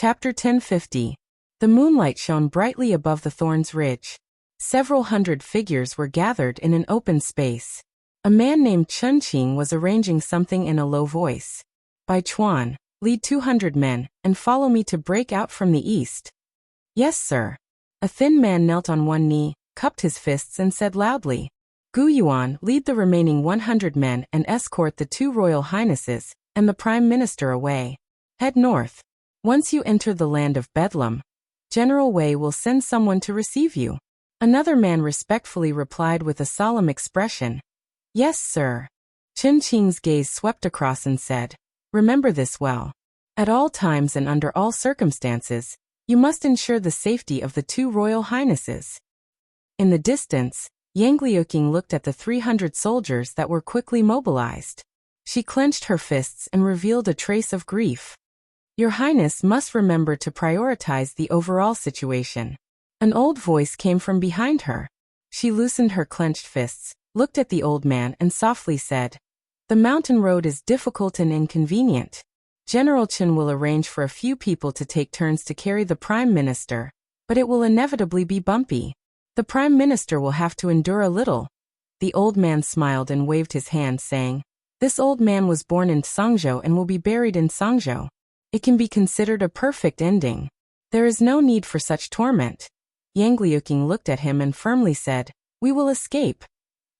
Chapter 1050. The moonlight shone brightly above the thorn's ridge. Several hundred figures were gathered in an open space. A man named Chunqing was arranging something in a low voice. Bai Chuan, lead 200 men, and follow me to break out from the east. Yes, sir. A thin man knelt on one knee, cupped his fists and said loudly. Gu Yuan, lead the remaining 100 men and escort the 2 royal highnesses and the prime minister away. Head north. Once you enter the land of Bedlam, General Wei will send someone to receive you. Another man respectfully replied with a solemn expression. Yes, sir. Chunqing's gaze swept across and said, remember this well. At all times and under all circumstances, you must ensure the safety of the 2 royal highnesses. In the distance, Yang Liuqing looked at the 300 soldiers that were quickly mobilized. She clenched her fists and revealed a trace of grief. Your Highness must remember to prioritize the overall situation. An old voice came from behind her. She loosened her clenched fists, looked at the old man and softly said, the mountain road is difficult and inconvenient. General Chen will arrange for a few people to take turns to carry the Prime Minister, but it will inevitably be bumpy. The Prime Minister will have to endure a little. The old man smiled and waved his hand, saying, this old man was born in Sangzhou and will be buried in Sangzhou. It can be considered a perfect ending. There is no need for such torment. Yang Liuqing looked at him and firmly said, we will escape.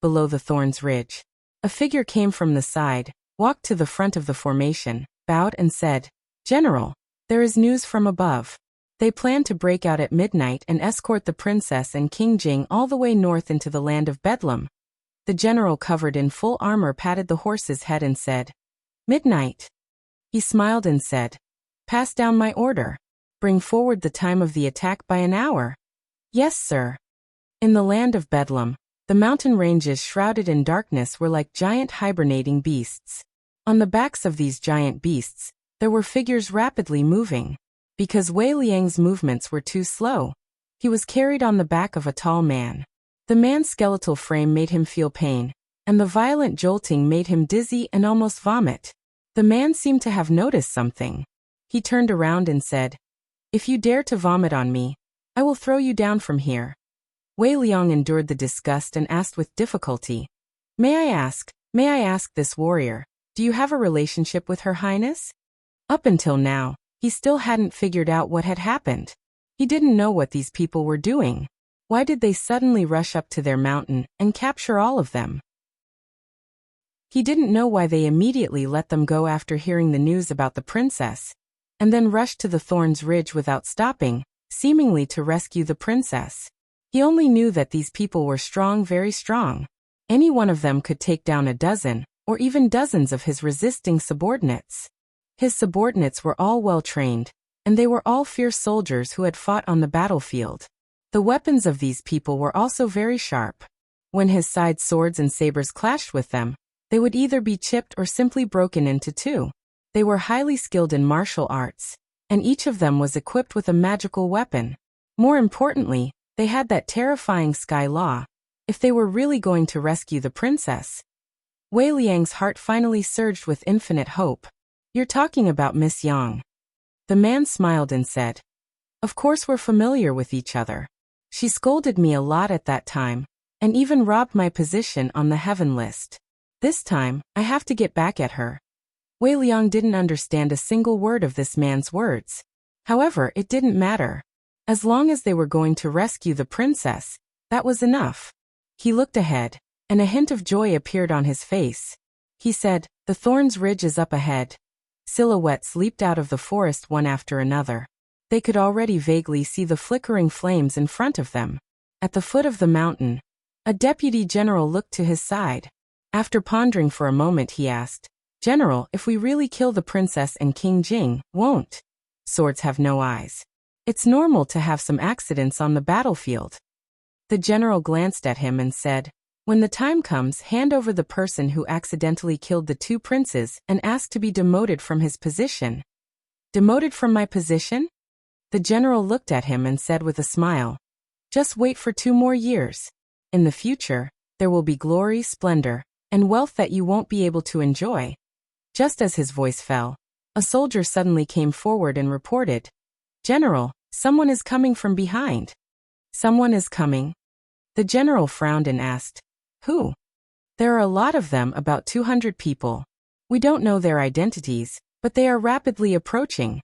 Below the thorn's ridge, a figure came from the side, walked to the front of the formation, bowed and said, General, there is news from above. They plan to break out at midnight and escort the princess and King Jing all the way north into the land of Bedlam. The general covered in full armor patted the horse's head and said, midnight. He smiled and said, pass down my order. Bring forward the time of the attack by an hour. Yes, sir. In the land of Bedlam, the mountain ranges shrouded in darkness were like giant hibernating beasts. On the backs of these giant beasts, there were figures rapidly moving. Because Wei Liang's movements were too slow, he was carried on the back of a tall man. The man's skeletal frame made him feel pain, and the violent jolting made him dizzy and almost vomit. The man seemed to have noticed something. He turned around and said, if you dare to vomit on me, I will throw you down from here. Wei Liang endured the disgust and asked with difficulty, May I ask this warrior, do you have a relationship with Her Highness? Up until now, he still hadn't figured out what had happened. He didn't know what these people were doing. Why did they suddenly rush up to their mountain and capture all of them? He didn't know why they immediately let them go after hearing the news about the princess, and then rushed to the Thorn's Ridge without stopping, seemingly to rescue the princess. He only knew that these people were strong, very strong. Any one of them could take down a dozen, or even dozens of his resisting subordinates. His subordinates were all well trained, and they were all fierce soldiers who had fought on the battlefield. The weapons of these people were also very sharp. When his side swords and sabers clashed with them, they would either be chipped or simply broken into 2. They were highly skilled in martial arts, and each of them was equipped with a magical weapon. More importantly, they had that terrifying sky law. If they were really going to rescue the princess, Wei Liang's heart finally surged with infinite hope. You're talking about Miss Yang. The man smiled and said, of course we're familiar with each other. She scolded me a lot at that time, and even robbed my position on the heaven list. This time, I have to get back at her. Wei Liang didn't understand a single word of this man's words. However, it didn't matter. As long as they were going to rescue the princess, that was enough. He looked ahead, and a hint of joy appeared on his face. He said, the Thorn's Ridge is up ahead. Silhouettes leaped out of the forest one after another. They could already vaguely see the flickering flames in front of them. At the foot of the mountain, a deputy general looked to his side. After pondering for a moment, he asked, General, if we really kill the princess and King Jing, won't swords have no eyes? It's normal to have some accidents on the battlefield. The general glanced at him and said, when the time comes, hand over the person who accidentally killed the 2 princes and ask to be demoted from his position. Demoted from my position? The general looked at him and said with a smile, just wait for 2 more years. In the future, there will be glory, splendor, and wealth that you won't be able to enjoy. Just as his voice fell, a soldier suddenly came forward and reported, "General, someone is coming from behind." "Someone is coming?" The general frowned and asked, "Who?" "There are a lot of them, about 200 people. We don't know their identities, but they are rapidly approaching."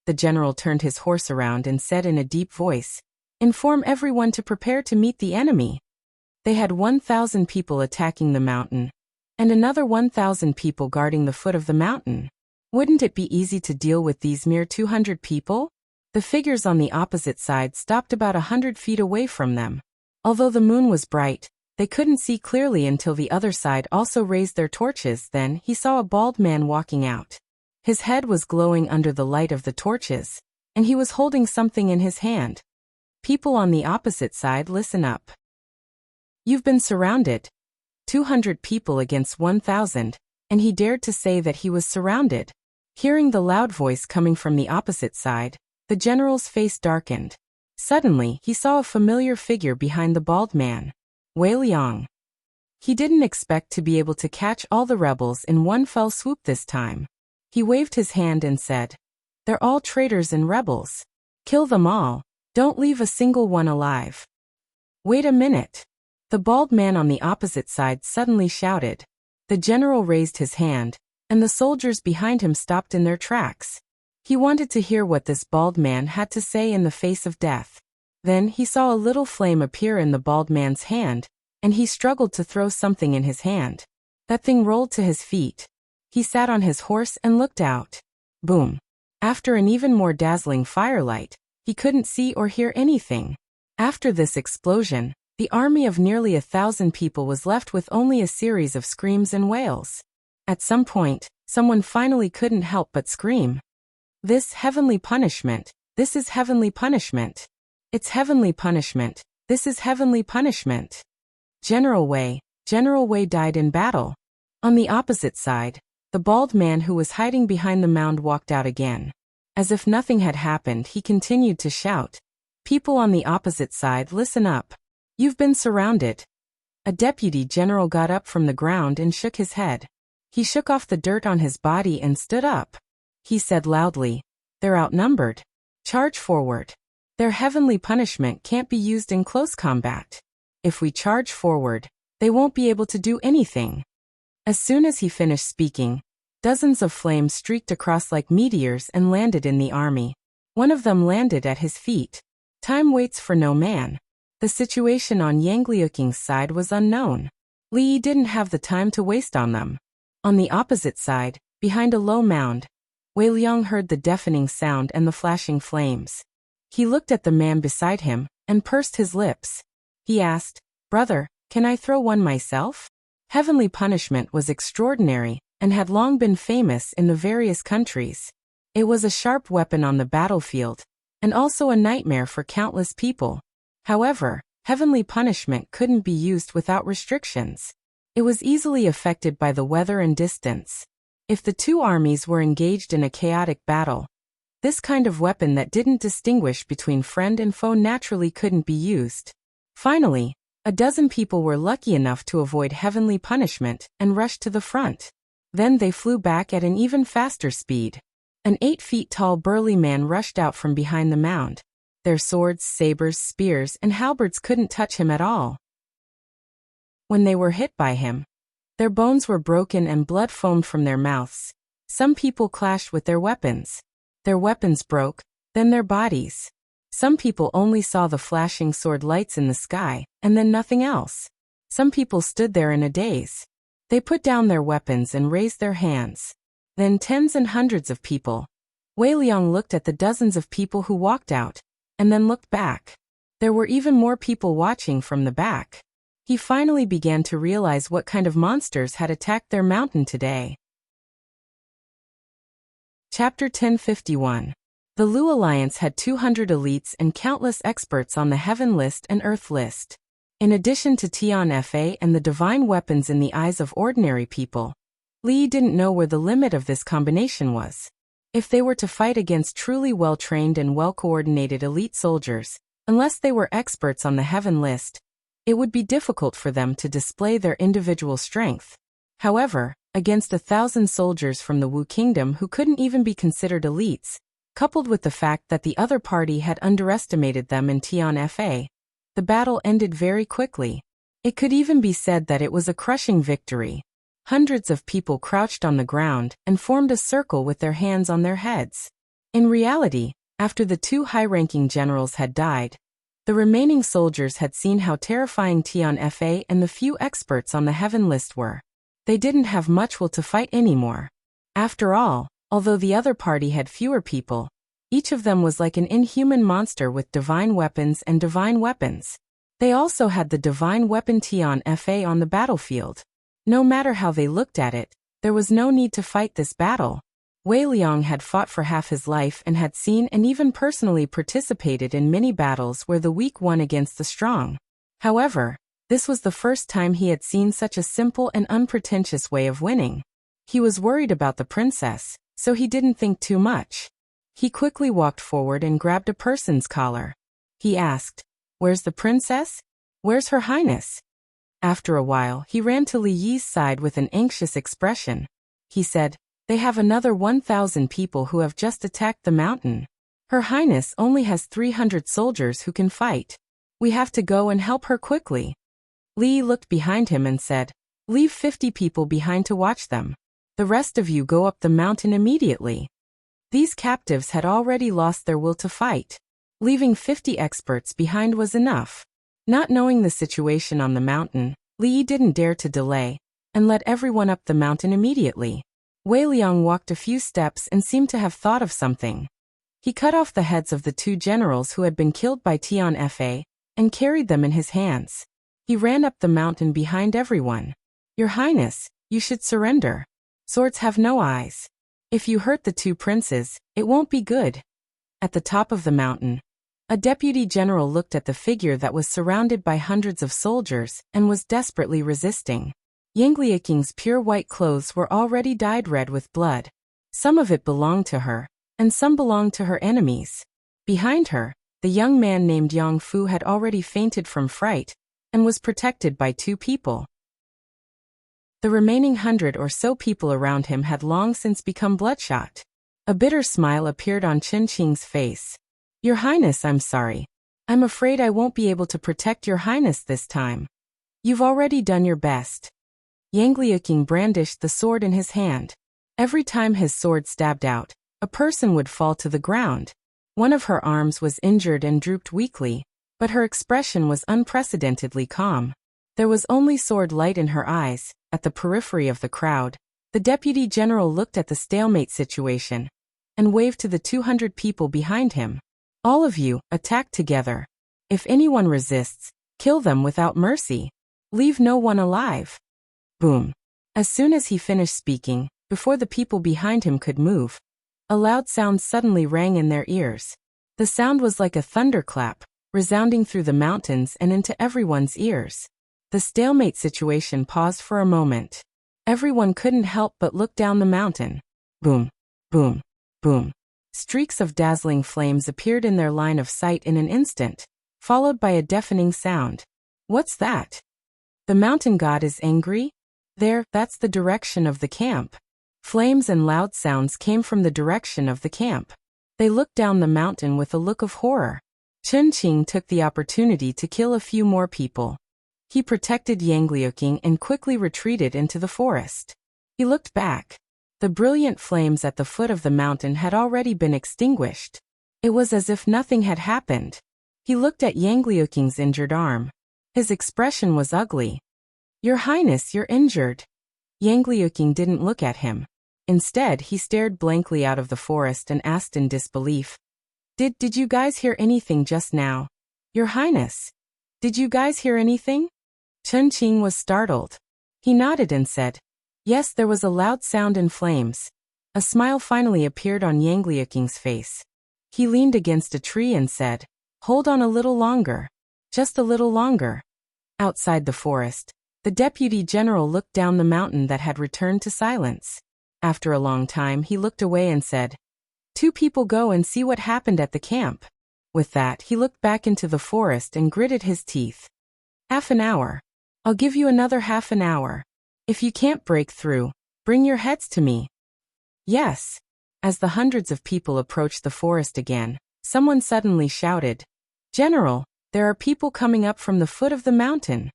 The general turned his horse around and said in a deep voice, "Inform everyone to prepare to meet the enemy." They had 1,000 people attacking the mountain, and another 1,000 people guarding the foot of the mountain. Wouldn't it be easy to deal with these mere 200 people? The figures on the opposite side stopped about 100 feet away from them. Although the moon was bright, they couldn't see clearly until the other side also raised their torches. Then he saw a bald man walking out. His head was glowing under the light of the torches, and he was holding something in his hand. "People on the opposite side, listen up. You've been surrounded." 200 people against 1,000, and he dared to say that he was surrounded. Hearing the loud voice coming from the opposite side, the general's face darkened. Suddenly, he saw a familiar figure behind the bald man. Wei Liang. He didn't expect to be able to catch all the rebels in one fell swoop this time. He waved his hand and said, "They're all traitors and rebels. Kill them all. Don't leave a single one alive." "Wait a minute." The bald man on the opposite side suddenly shouted. The general raised his hand, and the soldiers behind him stopped in their tracks. He wanted to hear what this bald man had to say in the face of death. Then he saw a little flame appear in the bald man's hand, and he struggled to throw something in his hand. That thing rolled to his feet. He sat on his horse and looked out. Boom! After an even more dazzling firelight, he couldn't see or hear anything. After this explosion, the army of nearly 1,000 people was left with only a series of screams and wails. At some point, someone finally couldn't help but scream. "This heavenly punishment, this is heavenly punishment. It's heavenly punishment, this is heavenly punishment." General Wei died in battle. On the opposite side, the bald man who was hiding behind the mound walked out again. As if nothing had happened, he continued to shout, "People on the opposite side, listen up. You've been surrounded." A deputy general got up from the ground and shook his head. He shook off the dirt on his body and stood up. He said loudly, "They're outnumbered. Charge forward. Their heavenly punishment can't be used in close combat. If we charge forward, they won't be able to do anything." As soon as he finished speaking, dozens of flames streaked across like meteors and landed in the army. One of them landed at his feet. Time waits for no man. The situation on Yang Liuqing's side was unknown. Li Yi didn't have the time to waste on them. On the opposite side, behind a low mound, Wei Liang heard the deafening sound and the flashing flames. He looked at the man beside him and pursed his lips. He asked, "Brother, can I throw one myself?" Heavenly punishment was extraordinary and had long been famous in the various countries. It was a sharp weapon on the battlefield, and also a nightmare for countless people. However, heavenly punishment couldn't be used without restrictions. It was easily affected by the weather and distance. If the two armies were engaged in a chaotic battle, this kind of weapon that didn't distinguish between friend and foe naturally couldn't be used. Finally, a dozen people were lucky enough to avoid heavenly punishment and rushed to the front. Then they flew back at an even faster speed. An 8 feet tall burly man rushed out from behind the mound. Their swords, sabers, spears, and halberds couldn't touch him at all. When they were hit by him, their bones were broken and blood foamed from their mouths. Some people clashed with their weapons. Their weapons broke, then their bodies. Some people only saw the flashing sword lights in the sky, and then nothing else. Some people stood there in a daze. They put down their weapons and raised their hands. Then tens and hundreds of people. Wei Liang looked at the dozens of people who walked out, and then looked back. There were even more people watching from the back. He finally began to realize what kind of monsters had attacked their mountain today. Chapter 1051. The Lu Alliance had 200 elites and countless experts on the Heaven List and Earth List. In addition to Tian Fa and the divine weapons in the eyes of ordinary people, Li didn't know where the limit of this combination was. If they were to fight against truly well-trained and well-coordinated elite soldiers, unless they were experts on the Heaven List, it would be difficult for them to display their individual strength. However, against 1,000 soldiers from the Wu Kingdom who couldn't even be considered elites, coupled with the fact that the other party had underestimated them in Tianfa. The battle ended very quickly. It could even be said that it was a crushing victory. Hundreds of people crouched on the ground and formed a circle with their hands on their heads. In reality, after the two high-ranking generals had died, the remaining soldiers had seen how terrifying Tianfa and the few experts on the heaven list were. They didn't have much will to fight anymore. After all, although the other party had fewer people, each of them was like an inhuman monster with divine weapons and divine weapons. They also had the divine weapon Tianfa on the battlefield. No matter how they looked at it, there was no need to fight this battle. Wei Liang had fought for half his life and had seen and even personally participated in many battles where the weak won against the strong. However, this was the first time he had seen such a simple and unpretentious way of winning. He was worried about the princess, so he didn't think too much. He quickly walked forward and grabbed a person's collar. He asked, "Where's the princess? Where's Her Highness?" After a while, he ran to Li Yi's side with an anxious expression. He said, "They have another 1,000 people who have just attacked the mountain. Her Highness only has 300 soldiers who can fight. We have to go and help her quickly." Li looked behind him and said, "Leave 50 people behind to watch them. The rest of you go up the mountain immediately." These captives had already lost their will to fight. Leaving 50 experts behind was enough. Not knowing the situation on the mountain, Li didn't dare to delay, and led everyone up the mountain immediately. Wei Liang walked a few steps and seemed to have thought of something. He cut off the heads of the two generals who had been killed by Tianfa, and carried them in his hands. He ran up the mountain behind everyone. "Your Highness, you should surrender. Swords have no eyes. If you hurt the two princes, it won't be good." At the top of the mountain, a deputy general looked at the figure that was surrounded by hundreds of soldiers and was desperately resisting. Yang Liaqing's pure white clothes were already dyed red with blood. Some of it belonged to her, and some belonged to her enemies. Behind her, the young man named Yang Fu had already fainted from fright, and was protected by two people. The remaining 100 or so people around him had long since become bloodshot. A bitter smile appeared on Chen Qing's face. "Your Highness, I'm sorry. I'm afraid I won't be able to protect Your Highness this time. You've already done your best." Yang Liaqing brandished the sword in his hand. Every time his sword stabbed out, a person would fall to the ground. One of her arms was injured and drooped weakly, but her expression was unprecedentedly calm. There was only sword light in her eyes. At the periphery of the crowd, the deputy general looked at the stalemate situation and waved to the 200 people behind him. "All of you, attack together. If anyone resists, kill them without mercy. Leave no one alive." Boom. As soon as he finished speaking, before the people behind him could move, a loud sound suddenly rang in their ears. The sound was like a thunderclap, resounding through the mountains and into everyone's ears. The stalemate situation paused for a moment. Everyone couldn't help but look down the mountain. Boom, boom, boom. Streaks of dazzling flames appeared in their line of sight in an instant, followed by a deafening sound. "What's that? The mountain god is angry? That's the direction of the camp." Flames and loud sounds came from the direction of the camp. They looked down the mountain with a look of horror. Chen Qing took the opportunity to kill a few more people. He protected Yang Liuqing and quickly retreated into the forest. He looked back. The brilliant flames at the foot of the mountain had already been extinguished. It was as if nothing had happened. He looked at Yang Liuqing's injured arm. His expression was ugly. "Your Highness, you're injured." Yang Liuqing didn't look at him. Instead, he stared blankly out of the forest and asked in disbelief, Did you guys hear anything just now? Your Highness, did you guys hear anything?" Chen Qing was startled. He nodded and said, "Yes, there was a loud sound and flames." A smile finally appeared on Yang Liuqing's face. He leaned against a tree and said, "Hold on a little longer. Just a little longer." Outside the forest, the deputy general looked down the mountain that had returned to silence. After a long time, he looked away and said, "Two people go and see what happened at the camp." With that, he looked back into the forest and gritted his teeth. "Half an hour. I'll give you another half an hour. If you can't break through, bring your heads to me." "Yes." As the hundreds of people approached the forest again, someone suddenly shouted, "General, there are people coming up from the foot of the mountain."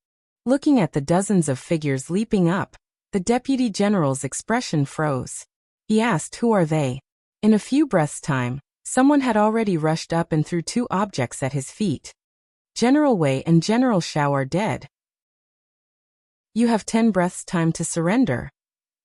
Looking at the dozens of figures leaping up, the deputy general's expression froze. He asked, "Who are they?" In a few breaths' time, someone had already rushed up and threw two objects at his feet. "General Wei and General Xiao are dead. You have 10 breaths time to surrender."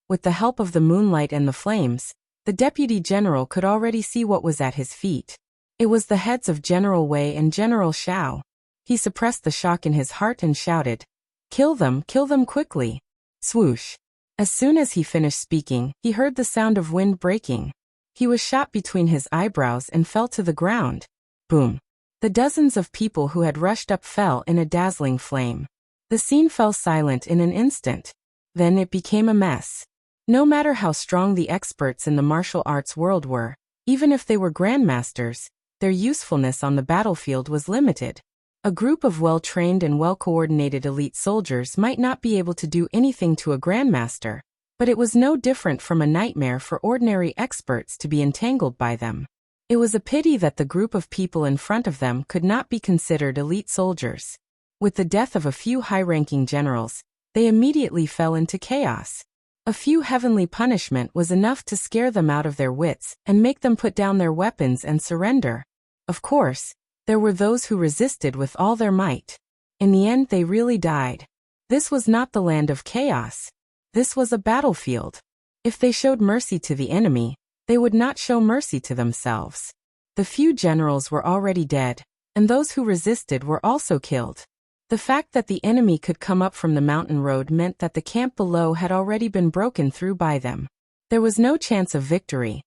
With the help of the moonlight and the flames, the deputy general could already see what was at his feet. It was the heads of General Wei and General Xiao. He suppressed the shock in his heart and shouted, kill them quickly." Swoosh. As soon as he finished speaking, he heard the sound of wind breaking. He was shot between his eyebrows and fell to the ground. Boom. The dozens of people who had rushed up fell in a dazzling flame. The scene fell silent in an instant. Then it became a mess. No matter how strong the experts in the martial arts world were, even if they were grandmasters, their usefulness on the battlefield was limited. A group of well-trained and well-coordinated elite soldiers might not be able to do anything to a grandmaster, but it was no different from a nightmare for ordinary experts to be entangled by them. It was a pity that the group of people in front of them could not be considered elite soldiers. With the death of a few high-ranking generals, they immediately fell into chaos. A few heavenly punishment was enough to scare them out of their wits and make them put down their weapons and surrender. Of course, there were those who resisted with all their might. In the end, they really died. This was not the land of chaos. This was a battlefield. If they showed mercy to the enemy, they would not show mercy to themselves. The few generals were already dead, and those who resisted were also killed. The fact that the enemy could come up from the mountain road meant that the camp below had already been broken through by them. There was no chance of victory.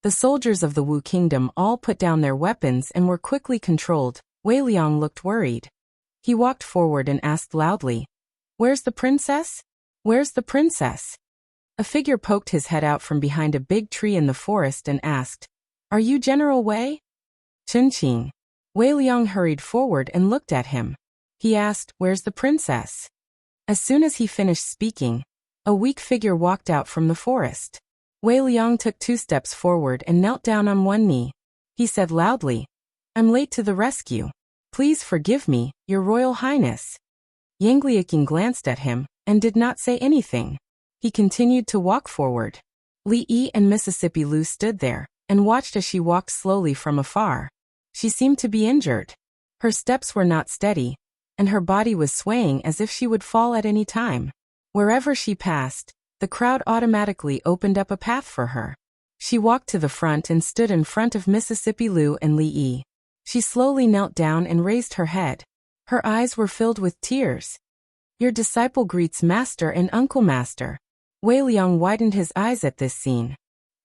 The soldiers of the Wu Kingdom all put down their weapons and were quickly controlled. Wei Liang looked worried. He walked forward and asked loudly, "Where's the princess? Where's the princess?" A figure poked his head out from behind a big tree in the forest and asked, "Are you General Wei?" Chunqing. Wei Liang hurried forward and looked at him. He asked, "Where's the princess?" As soon as he finished speaking, a weak figure walked out from the forest. Wei Liang took 2 steps forward and knelt down on one knee. He said loudly, "I'm late to the rescue. Please forgive me, Your Royal Highness." Yang Liaqing glanced at him and did not say anything. He continued to walk forward. Li Yi and Mississippi Lu stood there and watched as she walked slowly from afar. She seemed to be injured. Her steps were not steady, and her body was swaying as if she would fall at any time. Wherever she passed, the crowd automatically opened up a path for her. She walked to the front and stood in front of Mississippi Lu and Li Yi. She slowly knelt down and raised her head. Her eyes were filled with tears. "Your disciple greets Master and Uncle Master." Wei Liang widened his eyes at this scene.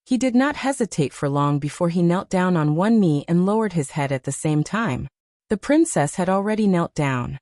He did not hesitate for long before he knelt down on one knee and lowered his head at the same time. The princess had already knelt down.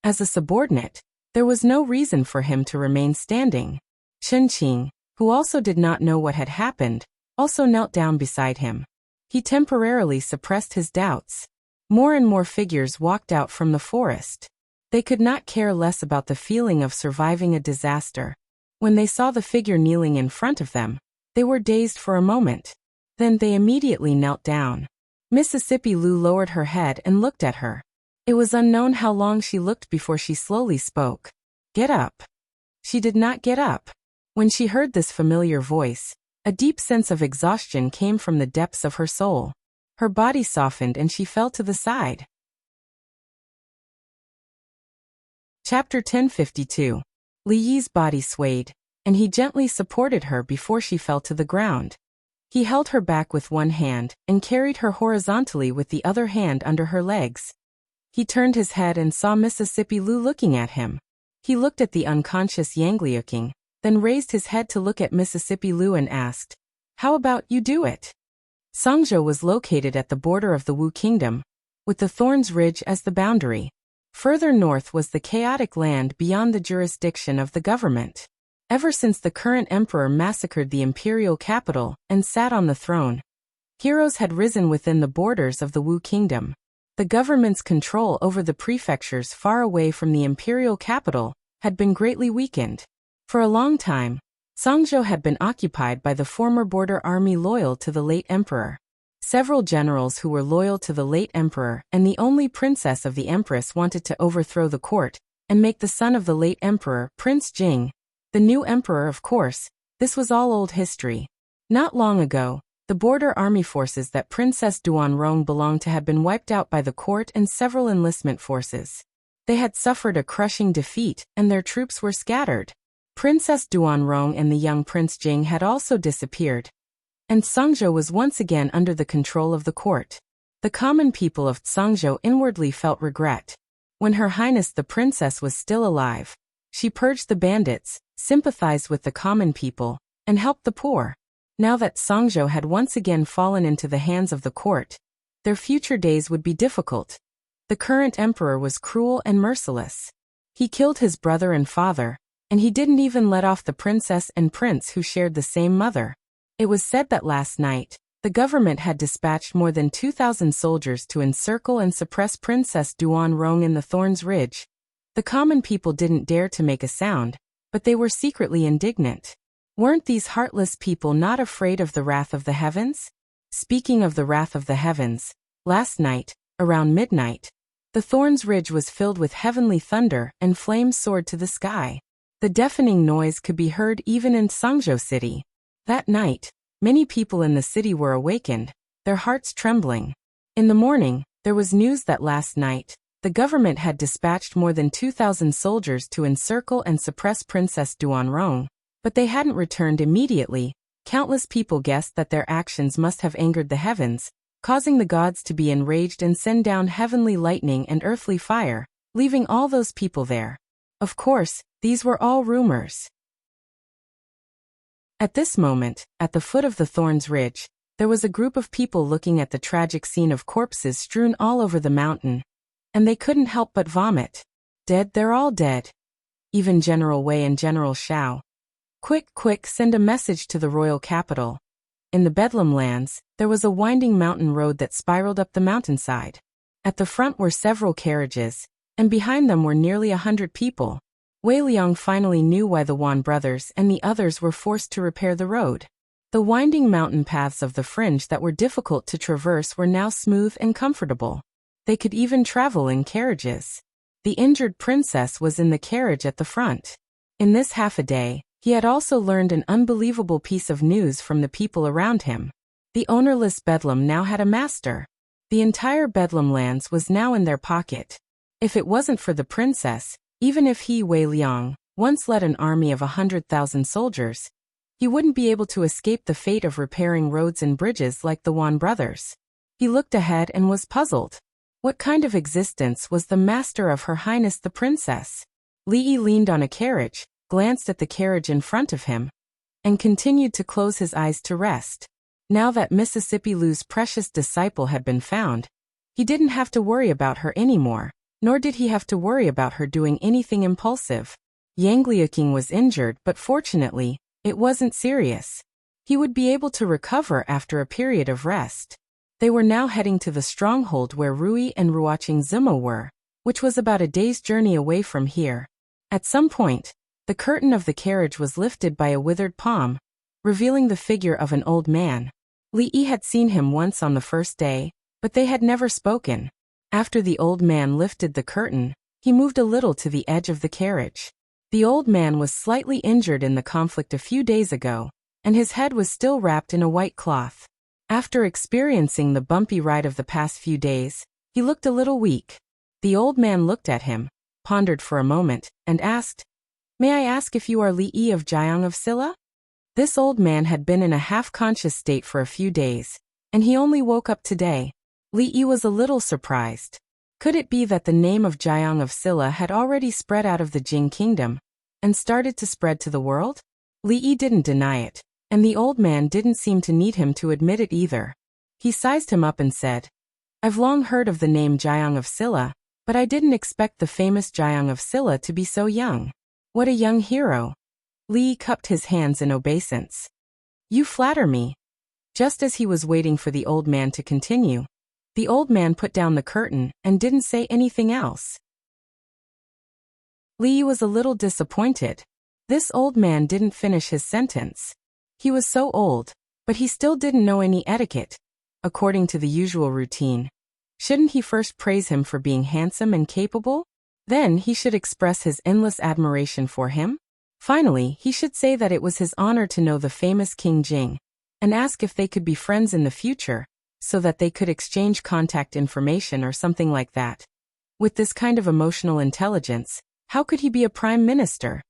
As a subordinate, there was no reason for him to remain standing. Chunqing, who also did not know what had happened, also knelt down beside him. He temporarily suppressed his doubts. More and more figures walked out from the forest. They could not care less about the feeling of surviving a disaster. When they saw the figure kneeling in front of them, they were dazed for a moment. Then they immediately knelt down. Mississippi Lu lowered her head and looked at her. It was unknown how long she looked before she slowly spoke. "Get up." She did not get up. When she heard this familiar voice, a deep sense of exhaustion came from the depths of her soul. Her body softened and she fell to the side. Chapter 1052. Li Yi's body swayed, and he gently supported her before she fell to the ground. He held her back with one hand and carried her horizontally with the other hand under her legs. He turned his head and saw Mississippi Lu looking at him. He looked at the unconscious Yang Liaqing, then raised his head to look at Mississippi Lu and asked, "How about you do it?" Songzhou was located at the border of the Wu Kingdom, with the Thorns Ridge as the boundary. Further north was the chaotic land beyond the jurisdiction of the government. Ever since the current emperor massacred the imperial capital and sat on the throne, heroes had risen within the borders of the Wu Kingdom. The government's control over the prefectures far away from the imperial capital had been greatly weakened. For a long time, Songzhou had been occupied by the former border army loyal to the late emperor. Several generals who were loyal to the late emperor and the only princess of the empress wanted to overthrow the court and make the son of the late emperor, Prince Jing, the new emperor. Of course, this was all old history. Not long ago, the border army forces that Princess Duanrong belonged to had been wiped out by the court and several enlistment forces. They had suffered a crushing defeat and their troops were scattered. Princess Duanrong and the young Prince Jing had also disappeared, and Songzhou was once again under the control of the court. The common people of Songzhou inwardly felt regret. When Her Highness the Princess was still alive, she purged the bandits, sympathized with the common people, and helped the poor. Now that Songzhou had once again fallen into the hands of the court, their future days would be difficult. The current emperor was cruel and merciless. He killed his brother and father, and he didn't even let off the princess and prince who shared the same mother. It was said that last night, the government had dispatched more than 2,000 soldiers to encircle and suppress Princess Duanrong in the Thorns Ridge. The common people didn't dare to make a sound, but they were secretly indignant. Weren't these heartless people not afraid of the wrath of the heavens? Speaking of the wrath of the heavens, last night, around midnight, the Thorns Ridge was filled with heavenly thunder and flames soared to the sky. The deafening noise could be heard even in Songzhou City. That night, many people in the city were awakened, their hearts trembling. In the morning, there was news that last night, the government had dispatched more than 2,000 soldiers to encircle and suppress Princess Duanrong, but they hadn't returned immediately. Countless people guessed that their actions must have angered the heavens, causing the gods to be enraged and send down heavenly lightning and earthly fire, leaving all those people there. Of course, these were all rumors. At this moment, at the foot of the Thorns Ridge, there was a group of people looking at the tragic scene of corpses strewn all over the mountain, and they couldn't help but vomit. Dead, they're all dead. Even General Wei and General Xiao. Quick, send a message to the royal capital. In the Bedlam lands, there was a winding mountain road that spiraled up the mountainside. At the front were several carriages, and behind them were nearly 100 people. Wei Liang finally knew why the Wan brothers and the others were forced to repair the road. The winding mountain paths of the fringe that were difficult to traverse were now smooth and comfortable. They could even travel in carriages. The injured princess was in the carriage at the front. In this half a day, he had also learned an unbelievable piece of news from the people around him. The ownerless Bedlam now had a master. The entire Bedlam lands was now in their pocket. If it wasn't for the princess, even if he, Wei Liang, once led an army of 100,000 soldiers, he wouldn't be able to escape the fate of repairing roads and bridges like the Wan brothers. He looked ahead and was puzzled. What kind of existence was the master of Her Highness the Princess? Li Yi leaned on a carriage, glanced at the carriage in front of him, and continued to close his eyes to rest. Now that Mississippi Lu's precious disciple had been found, he didn't have to worry about her anymore, nor did he have to worry about her doing anything impulsive. Yang Liuqing was injured, but fortunately, it wasn't serious. He would be able to recover after a period of rest. They were now heading to the stronghold where Rui and Ruoqing Zimo were, which was about a day's journey away from here. At some point, the curtain of the carriage was lifted by a withered palm, revealing the figure of an old man. Li Yi had seen him once on the first day, but they had never spoken. After the old man lifted the curtain, he moved a little to the edge of the carriage. The old man was slightly injured in the conflict a few days ago, and his head was still wrapped in a white cloth. After experiencing the bumpy ride of the past few days, he looked a little weak. The old man looked at him, pondered for a moment, and asked, "May I ask if you are Li Yi of Jiang of Silla?" This old man had been in a half-conscious state for a few days, and he only woke up today. Li Yi was a little surprised. Could it be that the name of Jiang of Silla had already spread out of the Jing kingdom, and started to spread to the world? Li Yi didn't deny it, and the old man didn't seem to need him to admit it either. He sized him up and said, "I've long heard of the name Jiang of Silla, but I didn't expect the famous Jiang of Silla to be so young. What a young hero." Li Yi cupped his hands in obeisance. "You flatter me." Just as he was waiting for the old man to continue, the old man put down the curtain and didn't say anything else. Li Yi was a little disappointed. This old man didn't finish his sentence. He was so old, but he still didn't know any etiquette, according to the usual routine. Shouldn't he first praise him for being handsome and capable? Then he should express his endless admiration for him? Finally, he should say that it was his honor to know the famous King Jing, and ask if they could be friends in the future, so that they could exchange contact information or something like that. With this kind of emotional intelligence, how could he be a prime minister?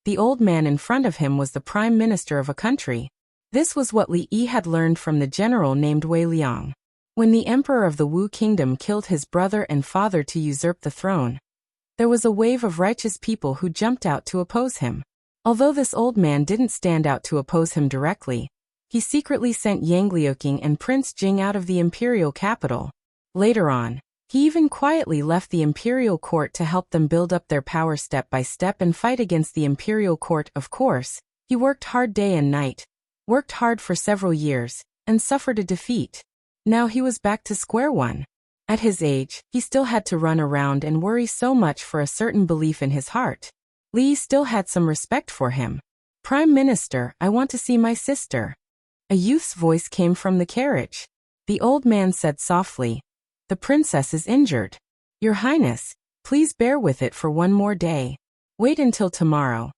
The old man in front of him was the prime minister of a country. This was what Li Yi had learned from the general named Wei Liang. When the emperor of the Wu kingdom killed his brother and father to usurp the throne, there was a wave of righteous people who jumped out to oppose him. Although this old man didn't stand out to oppose him directly, he secretly sent Yang Liuqing and Prince Jing out of the imperial capital. Later on, he even quietly left the imperial court to help them build up their power step by step and fight against the imperial court. Of course, he worked hard day and night, worked hard for several years, and suffered a defeat. Now he was back to square one. At his age, he still had to run around and worry so much for a certain belief in his heart. Li still had some respect for him. "Prime Minister, I want to see my sister." A youth's voice came from the carriage. The old man said softly, "The princess is injured. Your Highness, please bear with it for one more day. Wait until tomorrow."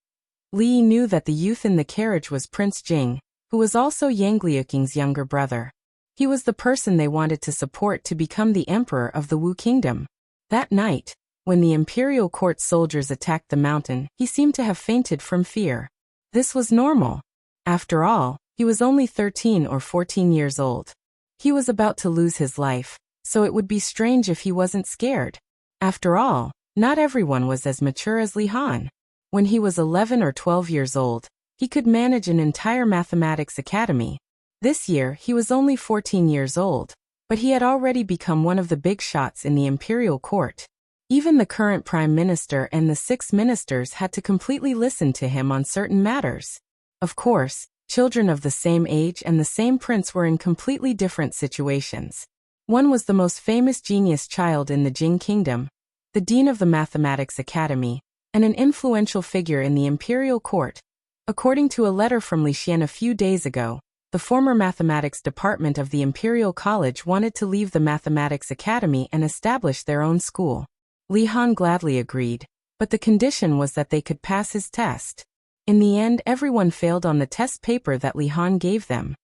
Li knew that the youth in the carriage was Prince Jing, who was also Yang Liuqing's younger brother. He was the person they wanted to support to become the emperor of the Wu kingdom. That night, when the imperial court soldiers attacked the mountain, he seemed to have fainted from fear. This was normal. After all, he was only 13 or 14 years old. He was about to lose his life, so it would be strange if he wasn't scared. After all, not everyone was as mature as Li Han. When he was 11 or 12 years old, he could manage an entire mathematics academy. This year, he was only 14 years old, but he had already become one of the big shots in the imperial court. Even the current prime minister and the 6 ministers had to completely listen to him on certain matters. Of course, children of the same age and the same prince were in completely different situations. One was the most famous genius child in the Jing kingdom, the dean of the mathematics academy, and an influential figure in the imperial court. According to a letter from Li Xian a few days ago, the former mathematics department of the Imperial College wanted to leave the Mathematics Academy and establish their own school. Li Han gladly agreed, but the condition was that they could pass his test. In the end, everyone failed on the test paper that Li Han gave them,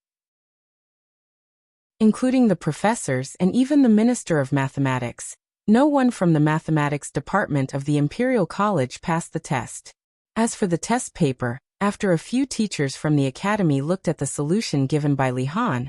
including the professors and even the Minister of Mathematics. No one from the Mathematics Department of the Imperial College passed the test. As for the test paper, after a few teachers from the academy looked at the solution given by Li Han,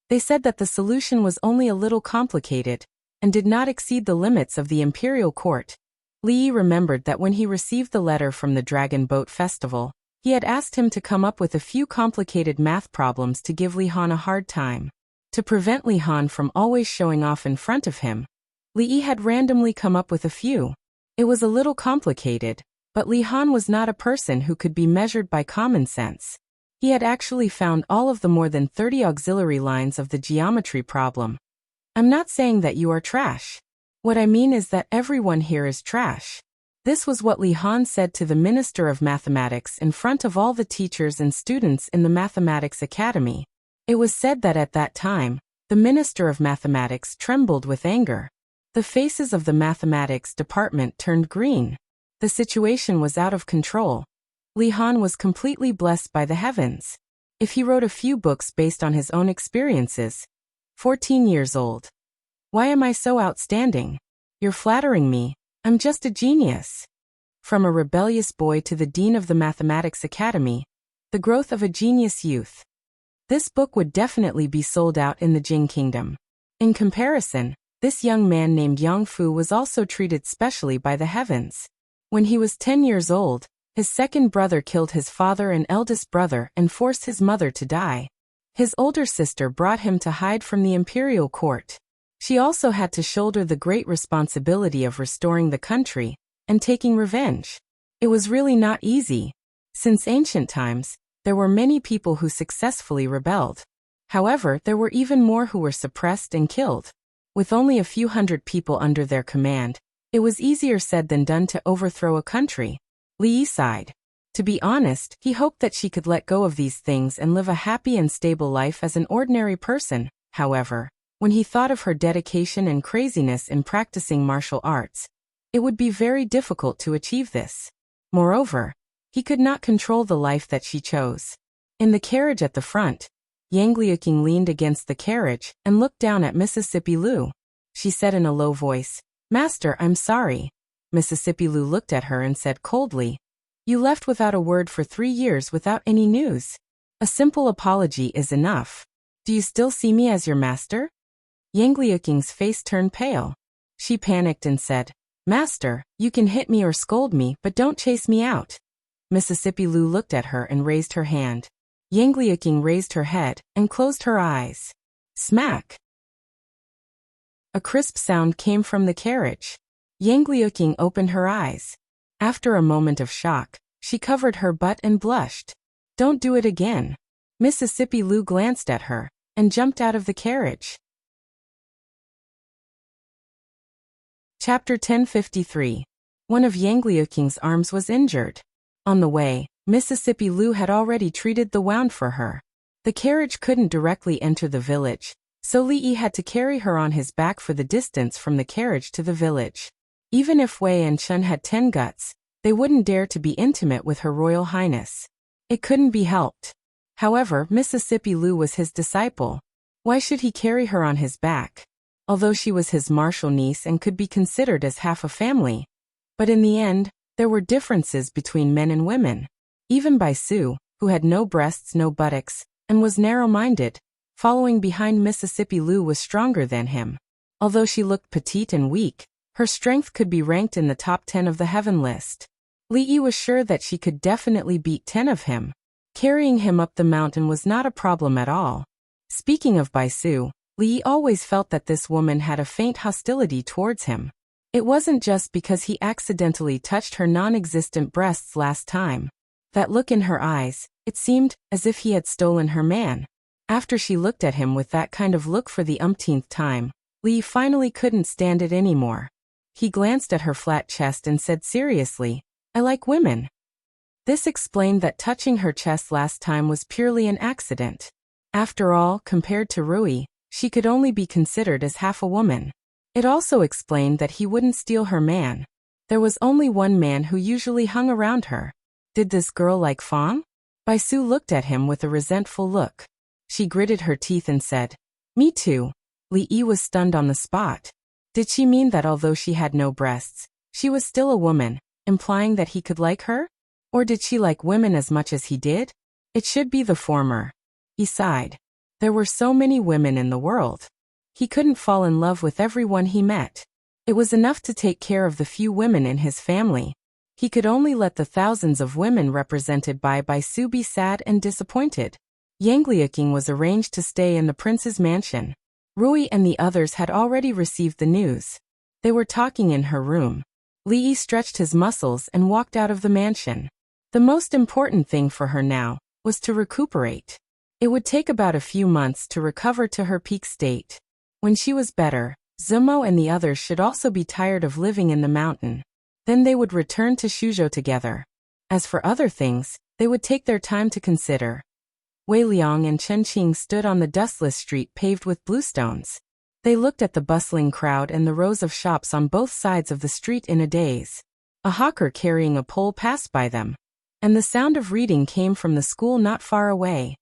they said that the solution was only a little complicated and did not exceed the limits of the imperial court. Li Yi remembered that when he received the letter from the Dragon Boat Festival, he had asked him to come up with a few complicated math problems to give Li Han a hard time. To prevent Li Han from always showing off in front of him, Li Yi had randomly come up with a few. It was a little complicated, but Li Han was not a person who could be measured by common sense. He had actually found all of the more than 30 auxiliary lines of the geometry problem. "I'm not saying that you are trash. What I mean is that everyone here is trash." This was what Li Han said to the Minister of Mathematics in front of all the teachers and students in the Mathematics Academy. It was said that at that time, the Minister of Mathematics trembled with anger. The faces of the mathematics department turned green. The situation was out of control. Li Han was completely blessed by the heavens. If he wrote a few books based on his own experiences. 14 years old. "Why am I so outstanding? You're flattering me. I'm just a genius." From a rebellious boy to the dean of the Mathematics Academy, the growth of a genius youth. This book would definitely be sold out in the Jing kingdom. In comparison, this young man named Yang Fu was also treated specially by the heavens. When he was 10 years old, his second brother killed his father and eldest brother and forced his mother to die. His older sister brought him to hide from the imperial court. She also had to shoulder the great responsibility of restoring the country and taking revenge. It was really not easy. Since ancient times, there were many people who successfully rebelled. However, there were even more who were suppressed and killed. With only a few hundred people under their command, it was easier said than done to overthrow a countri. Li Yi sighed. To be honest, he hoped that she could let go of these things and live a happy and stable life as an ordinary person. However, when he thought of her dedication and craziness in practicing martial arts, it would be very difficult to achieve this. Moreover, he could not control the life that she chose. In the carriage at the front, Yang Liuqing leaned against the carriage and looked down at Mississippi Lu. She said in a low voice, "Master, I'm sorry." Mississippi Lu looked at her and said coldly, "You left without a word for 3 years without any news. A simple apology is enough. Do you still see me as your master?" Yang Liuqing's face turned pale. She panicked and said, "Master, you can hit me or scold me, but don't chase me out." Mississippi Lu looked at her and raised her hand. Yang Liuqing raised her head and closed her eyes. Smack! A crisp sound came from the carriage. Yang Liuqing opened her eyes. After a moment of shock, she covered her butt and blushed. "Don't do it again." Mississippi Lu glanced at her and jumped out of the carriage. Chapter 1053. One of Yang Liuqing's arms was injured. On the way, Mississippi Lu had already treated the wound for her. The carriage couldn't directly enter the village, so Li Yi had to carry her on his back for the distance from the carriage to the village. Even if Wei and Chun had 10 guts, they wouldn't dare to be intimate with Her Royal Highness. It couldn't be helped. However, Mississippi Lu was his disciple. Why should he carry her on his back? Although she was his martial niece and could be considered as half a family. But in the end, there were differences between men and women. Even Bai Su, who had no breasts, no buttocks, and was narrow-minded, following behind Mississippi Lu was stronger than him. Although she looked petite and weak, her strength could be ranked in the top 10 of the heaven list. Li Yi was sure that she could definitely beat 10 of him. Carrying him up the mountain was not a problem at all. Speaking of Bai Su, Li Yi always felt that this woman had a faint hostility towards him. It wasn't just because he accidentally touched her non-existent breasts last time. That look in her eyes, it seemed as if he had stolen her man. After she looked at him with that kind of look for the umpteenth time, Li Yi finally couldn't stand it anymore. He glanced at her flat chest and said seriously, "I like women." This explained that touching her chest last time was purely an accident. After all, compared to Rui, she could only be considered as half a woman. It also explained that he wouldn't steal her man. There was only one man who usually hung around her. Did this girl like Fang? Bai Su looked at him with a resentful look. She gritted her teeth and said, "Me too." Li Yi was stunned on the spot. Did she mean that although she had no breasts, she was still a woman, implying that he could like her? Or did she like women as much as he did? It should be the former. He sighed. There were so many women in the world. He couldn't fall in love with everyone he met. It was enough to take care of the few women in his family. He could only let the thousands of women represented by Bai Su be sad and disappointed. Yang Liuqing was arranged to stay in the prince's mansion. Rui and the others had already received the news. They were talking in her room. Li Yi stretched his muscles and walked out of the mansion. The most important thing for her now was to recuperate. It would take about a few months to recover to her peak state. When she was better, Zumo and the others should also be tired of living in the mountain. Then they would return to Shuzhou together. As for other things, they would take their time to consider. Wei Liang and Chen Qing stood on the dustless street paved with bluestones. They looked at the bustling crowd and the rows of shops on both sides of the street in a daze. A hawker carrying a pole passed by them, and the sound of reading came from the school not far away.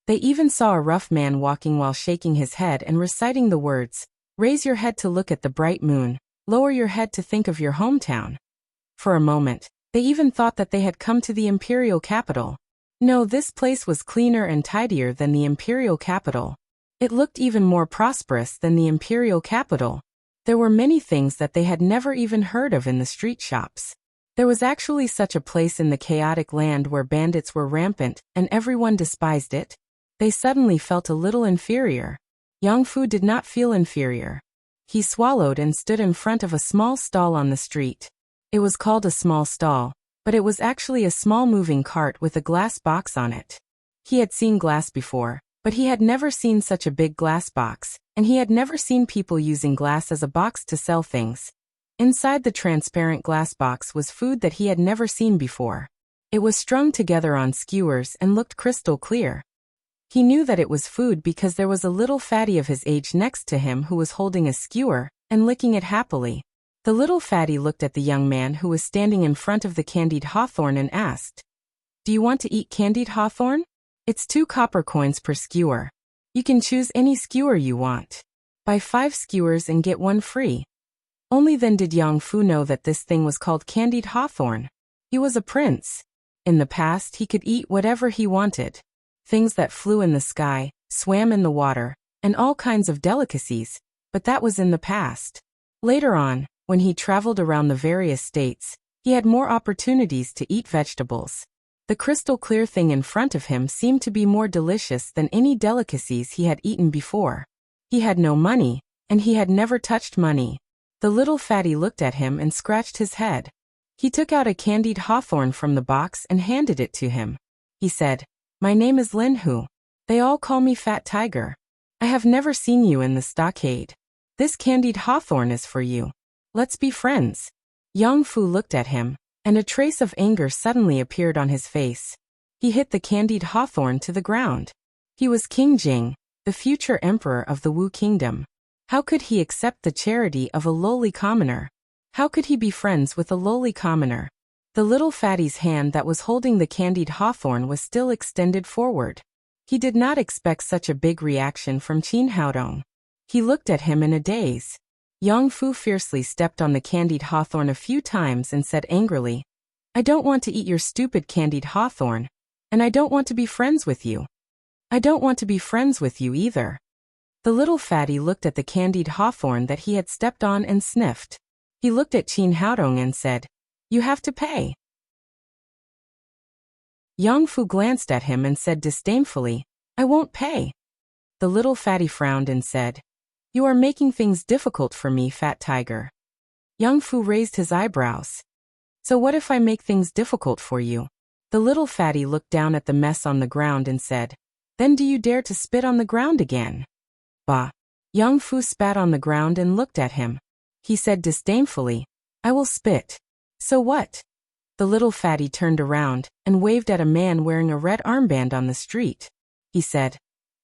They even saw a rough man walking while shaking his head and reciting the words, "Raise your head to look at the bright moon, lower your head to think of your hometown." For a moment, they even thought that they had come to the imperial capital. No, this place was cleaner and tidier than the imperial capital. It looked even more prosperous than the imperial capital. There were many things that they had never even heard of in the street shops. There was actually such a place in the chaotic land where bandits were rampant and everyone despised it. They suddenly felt a little inferior. Yang Fu did not feel inferior. He swallowed and stood in front of a small stall on the street. It was called a small stall, but it was actually a small moving cart with a glass box on it. He had seen glass before, but he had never seen such a big glass box, and he had never seen people using glass as a box to sell things. Inside the transparent glass box was food that he had never seen before. It was strung together on skewers and looked crystal clear. He knew that it was food because there was a little fatty of his age next to him who was holding a skewer and licking it happily. The little fatty looked at the young man who was standing in front of the candied hawthorn and asked, "Do you want to eat candied hawthorn? It's 2 copper coins per skewer. You can choose any skewer you want. Buy 5 skewers and get 1 free." Only then did Yang Fu know that this thing was called candied hawthorn. He was a prince. In the past he could eat whatever he wanted. Things that flew in the sky, swam in the water, and all kinds of delicacies, but that was in the past. Later on, when he traveled around the various states, he had more opportunities to eat vegetables. The crystal clear thing in front of him seemed to be more delicious than any delicacies he had eaten before. He had no money, and he had never touched money. The little fatty looked at him and scratched his head. He took out a candied hawthorn from the box and handed it to him. He said, "My name is Lin Hu. They all call me Fat Tiger. I have never seen you in the stockade. This candied hawthorn is for you. Let's be friends." Yang Fu looked at him, and a trace of anger suddenly appeared on his face. He hit the candied hawthorn to the ground. He was King Jing, the future emperor of the Wu Kingdom. How could he accept the charity of a lowly commoner? How could he be friends with a lowly commoner? The little fatty's hand that was holding the candied hawthorn was still extended forward. He did not expect such a big reaction from Qin Haodong. He looked at him in a daze. Yang Fu fiercely stepped on the candied hawthorn a few times and said angrily, "I don't want to eat your stupid candied hawthorn, and I don't want to be friends with you. I don't want to be friends with you either." The little fatty looked at the candied hawthorn that he had stepped on and sniffed. He looked at Qin Haodong and said, "You have to pay." Yang Fu glanced at him and said disdainfully, "I won't pay." The little fatty frowned and said, "You are making things difficult for me, Fat Tiger." Yang Fu raised his eyebrows. "So what if I make things difficult for you?" The little fatty looked down at the mess on the ground and said, "Then do you dare to spit on the ground again?" "Bah." Yang Fu spat on the ground and looked at him. He said disdainfully, "I will spit. So what?" The little fatty turned around and waved at a man wearing a red armband on the street. He said,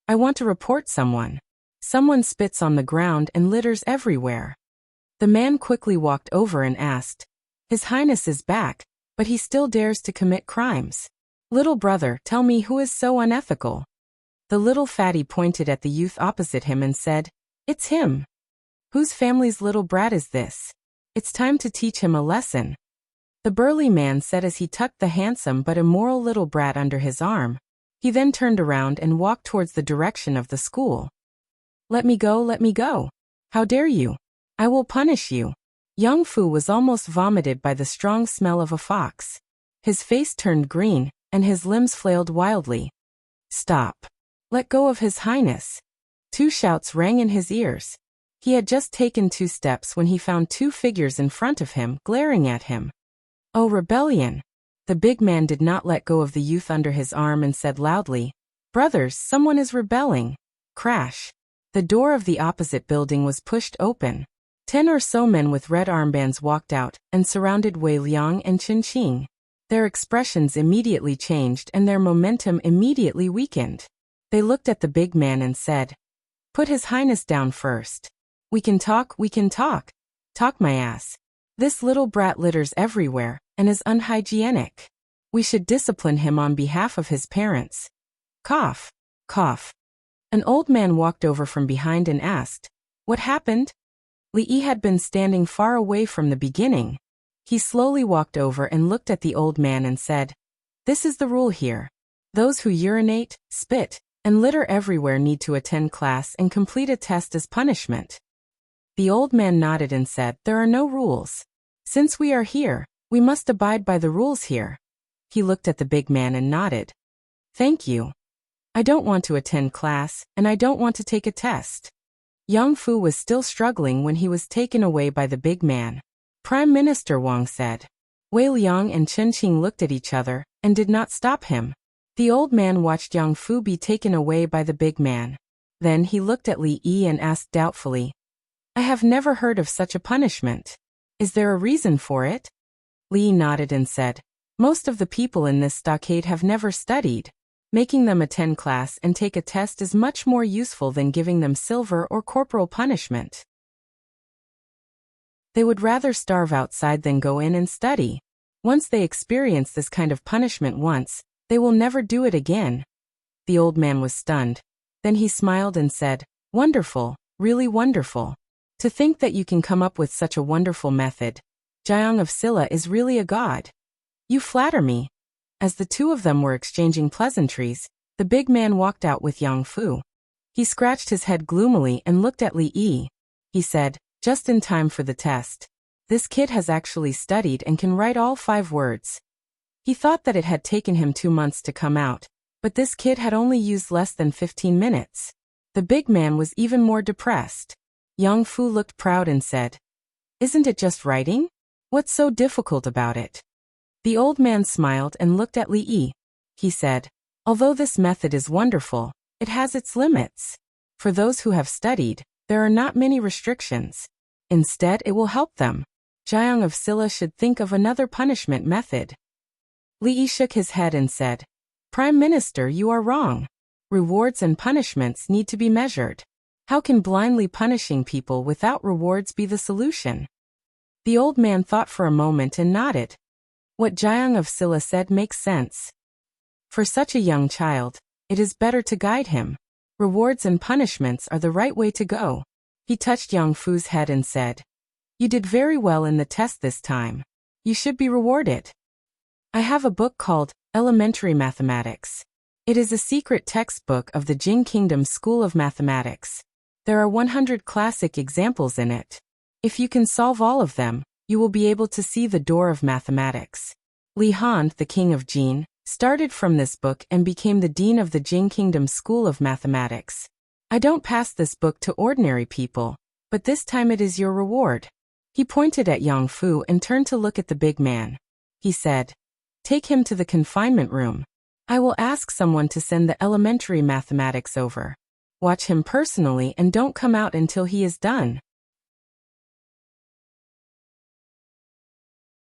"I want to report someone. Someone spits on the ground and litters everywhere." The man quickly walked over and asked, "His Highness is back, but he still dares to commit crimes. Little brother, tell me who is so unethical." The little fatty pointed at the youth opposite him and said, "It's him. Whose family's little brat is this? It's time to teach him a lesson." The burly man said as he tucked the handsome but immoral little brat under his arm. He then turned around and walked towards the direction of the school. "Let me go, let me go. How dare you? I will punish you." Yang Fu was almost vomited by the strong smell of a fox. His face turned green, and his limbs flailed wildly. "Stop. Let go of His Highness." 2 shouts rang in his ears. He had just taken 2 steps when he found 2 figures in front of him, glaring at him. "Oh, rebellion!" The big man did not let go of the youth under his arm and said loudly, "Brothers, someone is rebelling." Crash! The door of the opposite building was pushed open. 10 or so men with red armbands walked out and surrounded Wei Liang and Qin Qing. Their expressions immediately changed and their momentum immediately weakened. They looked at the big man and said, "Put His Highness down first. We can talk, we can talk. Talk my ass. This little brat litters everywhere and is unhygienic. We should discipline him on behalf of his parents." Cough, cough. An old man walked over from behind and asked, "What happened?" Li Yi had been standing far away from the beginning. He slowly walked over and looked at the old man and said, "This is the rule here. Those who urinate, spit, and litter everywhere need to attend class and complete a test as punishment." The old man nodded and said, "There are no rules. Since we are here, we must abide by the rules here." He looked at the big man and nodded. "Thank you. I don't want to attend class, and I don't want to take a test." Yang Fu was still struggling when he was taken away by the big man. "Prime Minister Wang said." Wei Liang and Qin Qing looked at each other and did not stop him. The old man watched Yang Fu be taken away by the big man. Then he looked at Li Yi and asked doubtfully, "I have never heard of such a punishment. Is there a reason for it? Li nodded and said, most of the people in this stockade have never studied. Making them attend class and take a test is much more useful than giving them silver or corporal punishment. They would rather starve outside than go in and study. Once they experience this kind of punishment once, they will never do it again. The old man was stunned. Then he smiled and said, wonderful, really wonderful. To think that you can come up with such a wonderful method. Jiang of Silla is really a god. You flatter me. As the two of them were exchanging pleasantries, the big man walked out with Yang Fu. He scratched his head gloomily and looked at Li Yi. He said, just in time for the test. This kid has actually studied and can write all 5 words. He thought that it had taken him 2 months to come out, but this kid had only used less than 15 minutes. The big man was even more depressed. Yang Fu looked proud and said, isn't it just writing? What's so difficult about it? The old man smiled and looked at Li Yi. He said, although this method is wonderful, it has its limits. For those who have studied, there are not many restrictions. Instead, it will help them. Jiang of Silla should think of another punishment method. Li Yi shook his head and said, Prime Minister, you are wrong. Rewards and punishments need to be measured. How can blindly punishing people without rewards be the solution? The old man thought for a moment and nodded. What Jiang of Silla said makes sense. For such a young child, it is better to guide him. Rewards and punishments are the right way to go. He touched Yang Fu's head and said, you did very well in the test this time. You should be rewarded. I have a book called Elementary Mathematics. It is a secret textbook of the Jing Kingdom School of Mathematics. There are 100 classic examples in it. If you can solve all of them, you will be able to see the door of mathematics. Li Han, the king of Jin, started from this book and became the dean of the Jing Kingdom School of Mathematics. I don't pass this book to ordinary people, but this time it is your reward. He pointed at Yang Fu and turned to look at the big man. He said, take him to the confinement room. I will ask someone to send the elementary mathematics over. Watch him personally and don't come out until he is done.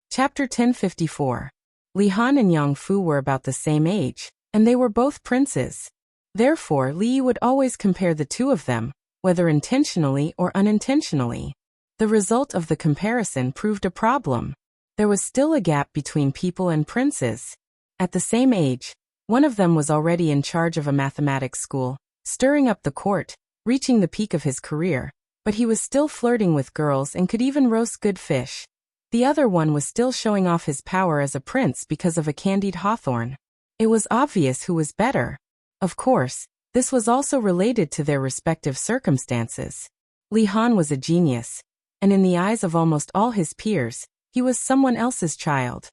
Chapter 1054. Li Han and Yang Fu were about the same age, and they were both princes. Therefore, Li Yi would always compare the two of them, whether intentionally or unintentionally. The result of the comparison proved a problem. There was still a gap between people and princes. At the same age, one of them was already in charge of a mathematics school, stirring up the court, reaching the peak of his career, but he was still flirting with girls and could even roast good fish. The other one was still showing off his power as a prince because of a candied hawthorn. It was obvious who was better. Of course, this was also related to their respective circumstances. Li Han was a genius, and in the eyes of almost all his peers, he was someone else's child.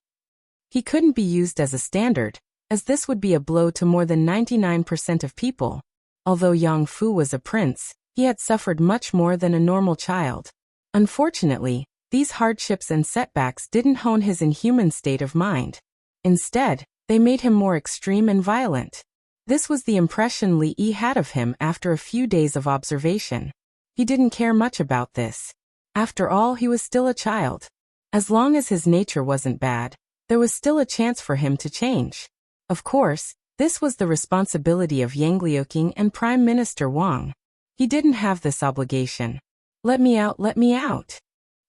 He couldn't be used as a standard, as this would be a blow to more than 99% of people. Although Yang Fu was a prince, he had suffered much more than a normal child. Unfortunately, these hardships and setbacks didn't hone his inhuman state of mind. Instead, they made him more extreme and violent. This was the impression Li Yi had of him after a few days of observation. He didn't care much about this. After all, he was still a child. As long as his nature wasn't bad, there was still a chance for him to change. Of course, this was the responsibility of Yang Liuqing and Prime Minister Wang. He didn't have this obligation. Let me out, let me out.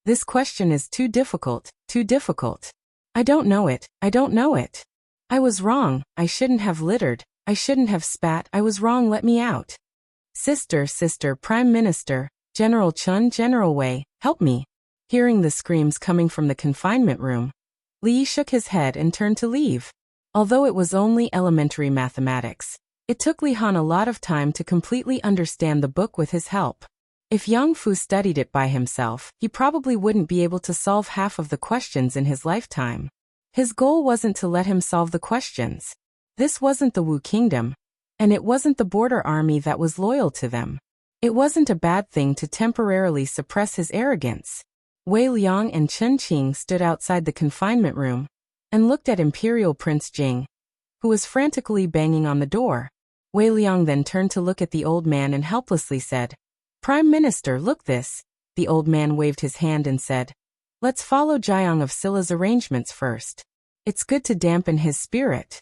This question is too difficult, too difficult. I don't know it, I don't know it. I was wrong, I shouldn't have littered, I shouldn't have spat, I was wrong, let me out. Sister, sister, Prime Minister, General Chun, General Wei, help me. Hearing the screams coming from the confinement room, Li Yi shook his head and turned to leave. Although it was only elementary mathematics, it took Li Han a lot of time to completely understand the book with his help. If Yang Fu studied it by himself, he probably wouldn't be able to solve half of the questions in his lifetime. His goal wasn't to let him solve the questions. This wasn't the Wu Kingdom, and it wasn't the border army that was loyal to them. It wasn't a bad thing to temporarily suppress his arrogance. Wei Liang and Chen Qing stood outside the confinement room and looked at Imperial Prince Jing, who was frantically banging on the door. Wei Liang then turned to look at the old man and helplessly said, Prime Minister, look this. The old man waved his hand and said, Let's follow Jiang of Sila's arrangements first. It's good to dampen his spirit.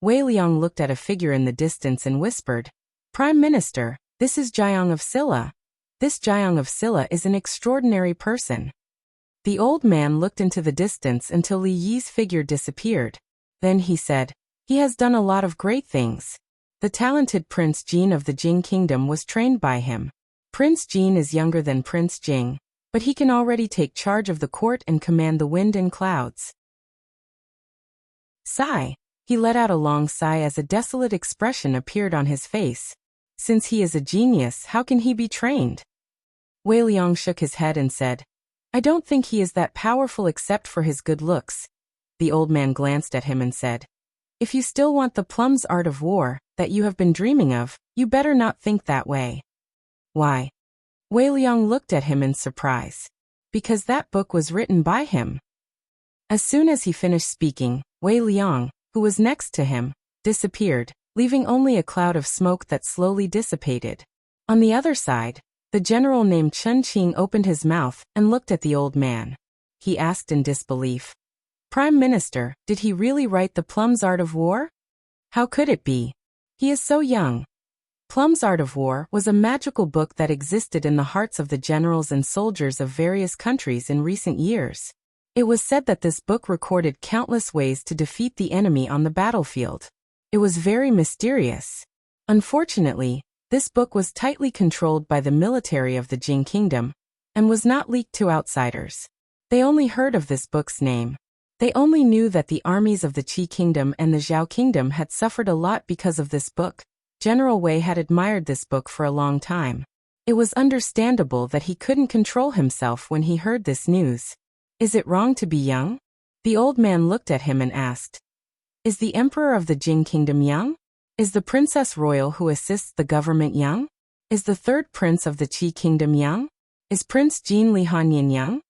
Wei Liang looked at a figure in the distance and whispered, Prime Minister, this is Jiang of Silla. This Jiang of Silla is an extraordinary person. The old man looked into the distance until Li Yi's figure disappeared. Then he said, he has done a lot of great things. The talented Prince Jin of the Jing Kingdom was trained by him. Prince Jin is younger than Prince Jing, but he can already take charge of the court and command the wind and clouds. Sigh. He let out a long sigh as a desolate expression appeared on his face. Since he is a genius, how can he be trained? Wei Liang shook his head and said, I don't think he is that powerful except for his good looks. The old man glanced at him and said, If you still want the plum's art of war that you have been dreaming of, you better not think that way. Why? Wei Liang looked at him in surprise. Because that book was written by him. As soon as he finished speaking, Wei Liang, who was next to him, disappeared, leaving only a cloud of smoke that slowly dissipated. On the other side, the general named Chen Qing opened his mouth and looked at the old man. He asked in disbelief, Prime Minister, did he really write the Plum's Art of War? How could it be? He is so young. Plum's Art of War was a magical book that existed in the hearts of the generals and soldiers of various countries in recent years. It was said that this book recorded countless ways to defeat the enemy on the battlefield. It was very mysterious. Unfortunately, this book was tightly controlled by the military of the Jing Kingdom and was not leaked to outsiders. They only heard of this book's name. They only knew that the armies of the Qi Kingdom and the Zhao Kingdom had suffered a lot because of this book. General Wei had admired this book for a long time. It was understandable that he couldn't control himself when he heard this news. Is it wrong to be young? The old man looked at him and asked. Is the emperor of the Jing Kingdom young? Is the princess royal who assists the government young? Is the third prince of the Qi Kingdom young? Is Prince Jin Li Hanyin young?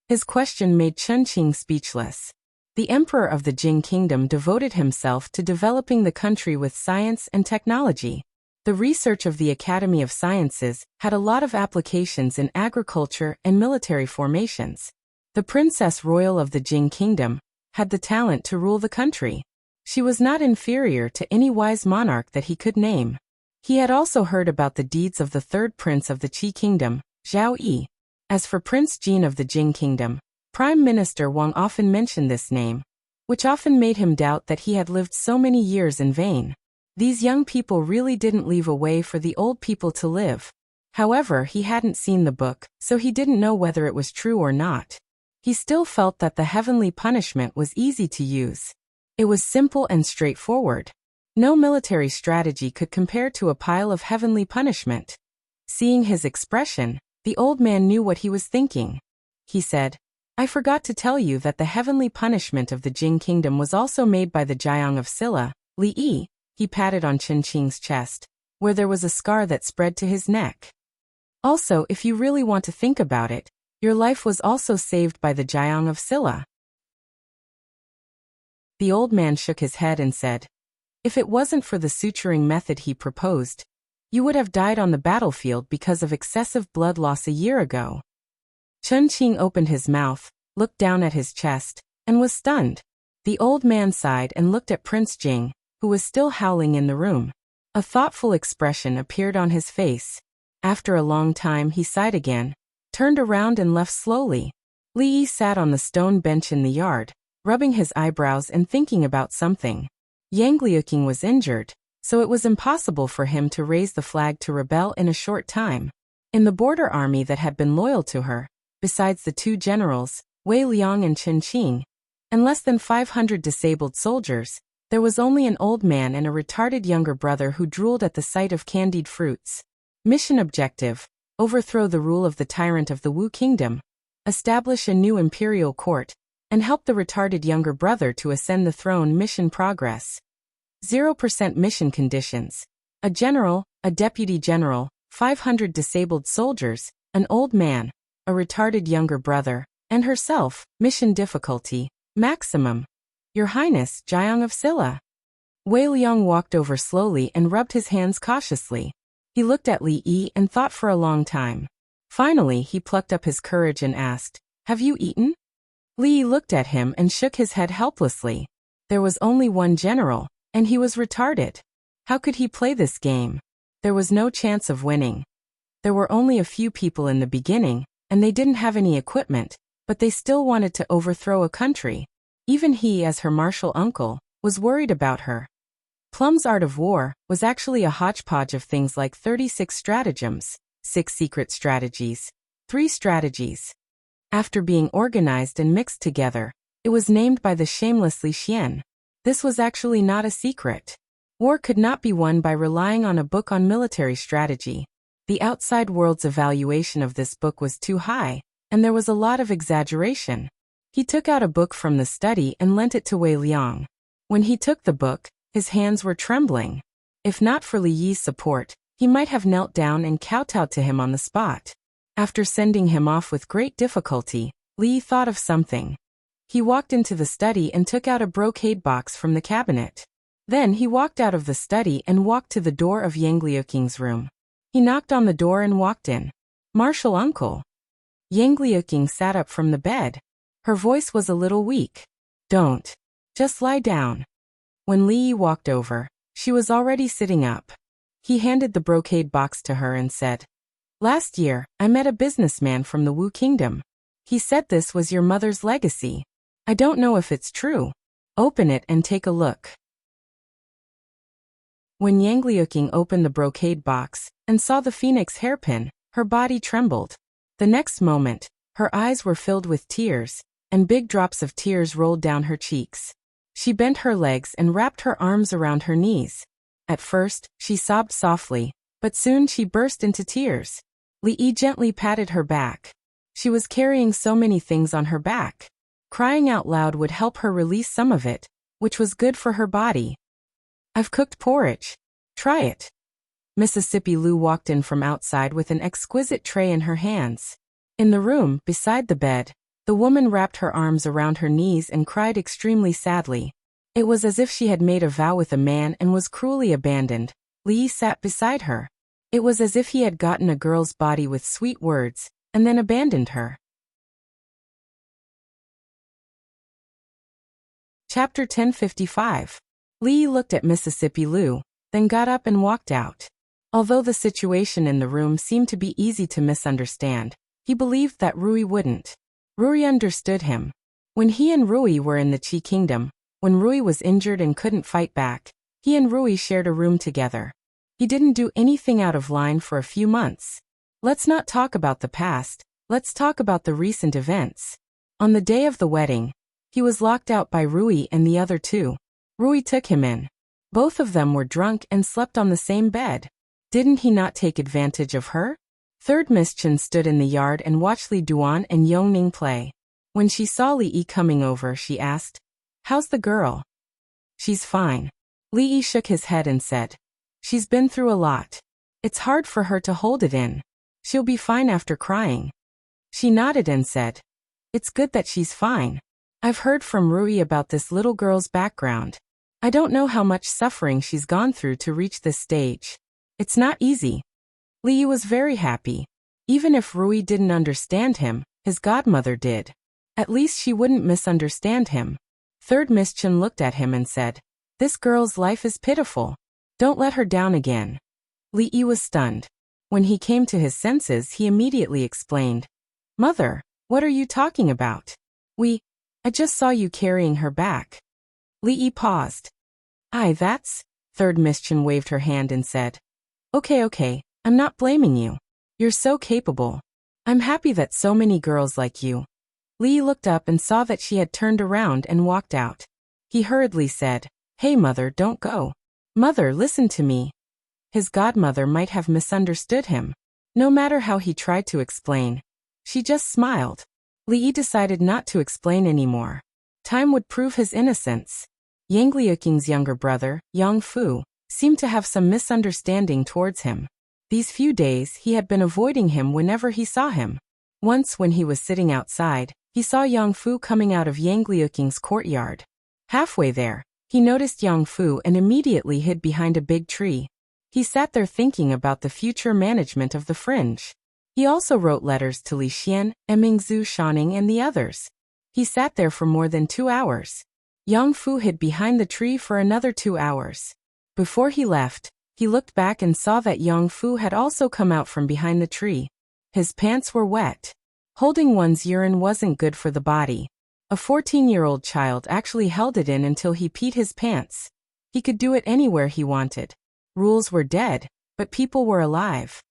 His question made Chen Qing speechless. The emperor of the Jing Kingdom devoted himself to developing the country with science and technology. The research of the Academy of Sciences had a lot of applications in agriculture and military formations. The princess royal of the Jing Kingdom had the talent to rule the country. She was not inferior to any wise monarch that he could name. He had also heard about the deeds of the third prince of the Qi Kingdom, Zhao Yi. As for Prince Jin of the Jing Kingdom, Prime Minister Wang often mentioned this name, which often made him doubt that he had lived so many years in vain. These young people really didn't leave a way for the old people to live. However, he hadn't seen the book, so he didn't know whether it was true or not. He still felt that the heavenly punishment was easy to use. It was simple and straightforward. No military strategy could compare to a pile of heavenly punishment. Seeing his expression, the old man knew what he was thinking. He said, I forgot to tell you that the heavenly punishment of the Jing Kingdom was also made by the Jiang of Silla, Li Yi. He patted on Chen Qing's chest, where there was a scar that spread to his neck. Also, if you really want to think about it, your life was also saved by the Jiang of Silla. The old man shook his head and said, If it wasn't for the suturing method he proposed, you would have died on the battlefield because of excessive blood loss a year ago. Chen Qing opened his mouth, looked down at his chest, and was stunned. The old man sighed and looked at Prince Jing, who was still howling in the room. A thoughtful expression appeared on his face. After a long time he sighed again, turned around and left slowly. Li Yi sat on the stone bench in the yard, rubbing his eyebrows and thinking about something. Yang Liuqing was injured, so it was impossible for him to raise the flag to rebel in a short time. In the border army that had been loyal to her, besides the two generals, Wei Liang and Chen Qing, and less than 500 disabled soldiers, there was only an old man and a retarded younger brother who drooled at the sight of candied fruits. Mission objective: overthrow the rule of the tyrant of the Wu Kingdom, establish a new imperial court, and help the retarded younger brother to ascend the throne. Mission progress. 0% mission conditions. A general, a deputy general, 500 disabled soldiers, an old man, a retarded younger brother, and herself. Mission difficulty: maximum. Your Highness, Jiang of Silla. Wei Liang walked over slowly and rubbed his hands cautiously. He looked at Li Yi and thought for a long time. Finally he plucked up his courage and asked, Have you eaten? Li looked at him and shook his head helplessly. There was only one general, and he was retarded. How could he play this game? There was no chance of winning. There were only a few people in the beginning, and they didn't have any equipment, but they still wanted to overthrow a country. Even he, as her martial uncle, was worried about her. Plum's Art of War was actually a hodgepodge of things like 36 stratagems, 6 secret strategies, 3 strategies. After being organized and mixed together, it was named by the shameless Li Xian. This was actually not a secret. War could not be won by relying on a book on military strategy. The outside world's evaluation of this book was too high, and there was a lot of exaggeration. He took out a book from the study and lent it to Wei Liang. When he took the book, his hands were trembling. If not for Li Yi's support, he might have knelt down and kowtowed to him on the spot. After sending him off with great difficulty, Li Yi thought of something. He walked into the study and took out a brocade box from the cabinet. Then he walked out of the study and walked to the door of Yang Liuqing's room. He knocked on the door and walked in. "Martial uncle." Yang Liuqing sat up from the bed. Her voice was a little weak. "Don't. Just lie down." When Li Yi walked over, she was already sitting up. He handed the brocade box to her and said, "Last year, I met a businessman from the Wu Kingdom. He said this was your mother's legacy. I don't know if it's true. Open it and take a look." When Yang Liuqing opened the brocade box and saw the phoenix hairpin, her body trembled. The next moment, her eyes were filled with tears, and big drops of tears rolled down her cheeks. She bent her legs and wrapped her arms around her knees. At first, she sobbed softly, but soon she burst into tears. Li Yi gently patted her back. She was carrying so many things on her back. Crying out loud would help her release some of it, which was good for her body. "I've cooked porridge. Try it." Mississippi Lu walked in from outside with an exquisite tray in her hands. In the room, beside the bed, the woman wrapped her arms around her knees and cried extremely sadly. It was as if she had made a vow with a man and was cruelly abandoned. Li Yi sat beside her. It was as if he had gotten a girl's body with sweet words, and then abandoned her. Chapter 1055. Li Yi looked at Mississippi Lu, then got up and walked out. Although the situation in the room seemed to be easy to misunderstand, he believed that Rui wouldn't. Rui understood him. When he and Rui were in the Qi Kingdom, when Rui was injured and couldn't fight back, he and Rui shared a room together. He didn't do anything out of line for a few months. Let's not talk about the past, let's talk about the recent events. On the day of the wedding, he was locked out by Rui and the other two. Rui took him in. Both of them were drunk and slept on the same bed. Didn't he not take advantage of her? Third Miss Chen stood in the yard and watched Li Duan and Yongning play. When she saw Li Yi coming over, she asked, "How's the girl?" "She's fine." Li Yi shook his head and said, "She's been through a lot. It's hard for her to hold it in. She'll be fine after crying." She nodded and said, "It's good that she's fine. I've heard from Rui about this little girl's background. I don't know how much suffering she's gone through to reach this stage. It's not easy." Li Yi was very happy. Even if Rui didn't understand him, his godmother did. At least she wouldn't misunderstand him. Third Miss Chen looked at him and said, "This girl's life is pitiful. Don't let her down again." Li Yi was stunned. When he came to his senses, he immediately explained, "Mother, what are you talking about? I just saw you carrying her back." Li Yi paused. That's..." Third Miss Chen waved her hand and said, Okay, I'm not blaming you. You're so capable. I'm happy that so many girls like you." Li Yi looked up and saw that she had turned around and walked out. He hurriedly said, "Hey mother, don't go. Mother, listen to me." His godmother might have misunderstood him. No matter how he tried to explain, she just smiled. Li Yi decided not to explain anymore. Time would prove his innocence. Yang Liuqing's younger brother, Yang Fu, seemed to have some misunderstanding towards him. These few days he had been avoiding him whenever he saw him. Once when he was sitting outside, he saw Yang Fu coming out of Yang Liuqing's courtyard. Halfway there, he noticed Yang Fu and immediately hid behind a big tree. He sat there thinking about the future management of the fringe. He also wrote letters to Li Xian, Emingzhu Shaning and the others. He sat there for more than 2 hours. Yang Fu hid behind the tree for another 2 hours. Before he left, he looked back and saw that Yang Fu had also come out from behind the tree. His pants were wet. Holding one's urine wasn't good for the body. A 14-year-old child actually held it in until he peed his pants. He could do it anywhere he wanted. Rules were dead, but people were alive.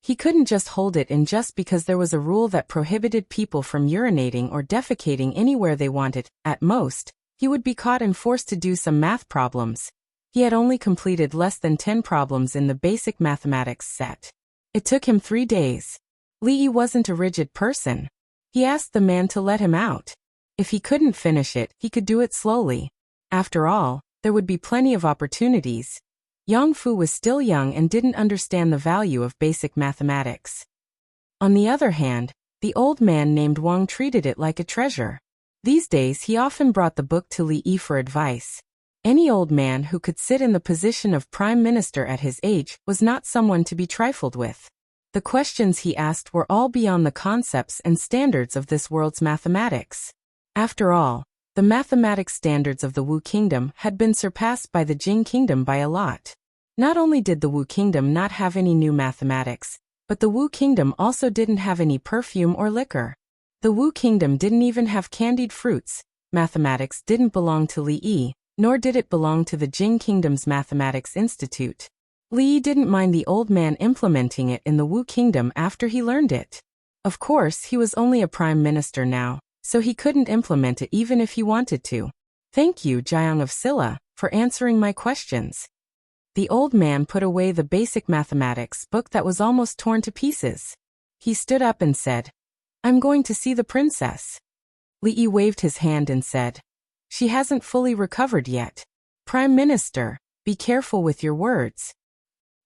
He couldn't just hold it in just because there was a rule that prohibited people from urinating or defecating anywhere they wanted. At most, he would be caught and forced to do some math problems. He had only completed less than 10 problems in the basic mathematics set. It took him 3 days. Li Yi wasn't a rigid person. He asked the man to let him out. If he couldn't finish it, he could do it slowly. After all, there would be plenty of opportunities. Yang Fu was still young and didn't understand the value of basic mathematics. On the other hand, the old man named Wang treated it like a treasure. These days he often brought the book to Li Yi for advice. Any old man who could sit in the position of prime minister at his age was not someone to be trifled with. The questions he asked were all beyond the concepts and standards of this world's mathematics. After all, the mathematics standards of the Wu Kingdom had been surpassed by the Jing Kingdom by a lot. Not only did the Wu Kingdom not have any new mathematics, but the Wu Kingdom also didn't have any perfume or liquor. The Wu Kingdom didn't even have candied fruits. Mathematics didn't belong to Li Yi, nor did it belong to the Jing Kingdom's Mathematics Institute. Li Yi didn't mind the old man implementing it in the Wu Kingdom after he learned it. Of course, he was only a prime minister now, so he couldn't implement it even if he wanted to. Thank you, Jiang of Silla, for answering my questions. The old man put away the basic mathematics book that was almost torn to pieces. He stood up and said, "I'm going to see the princess." Li Yi waved his hand and said, "She hasn't fully recovered yet. Prime Minister, be careful with your words."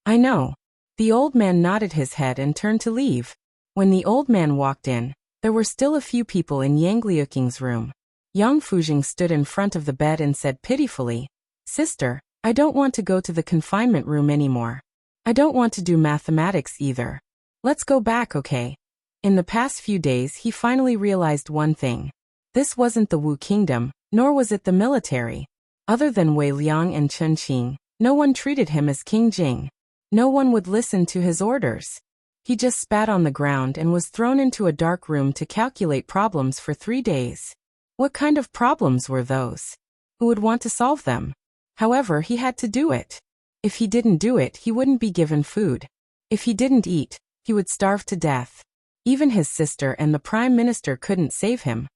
"I know." The old man nodded his head and turned to leave. When the old man walked in, there were still a few people in Yang Liuqing's room. Yang Fujing stood in front of the bed and said pitifully, "Sister, I don't want to go to the confinement room anymore. I don't want to do mathematics either. Let's go back, okay?" In the past few days he finally realized one thing. This wasn't the Wu Kingdom, nor was it the military. Other than Wei Liang and Chen Qing, no one treated him as King Jing. No one would listen to his orders. He just spat on the ground and was thrown into a dark room to calculate problems for 3 days. What kind of problems were those? Who would want to solve them? However, he had to do it. If he didn't do it, he wouldn't be given food. If he didn't eat, he would starve to death. Even his sister and the prime minister couldn't save him.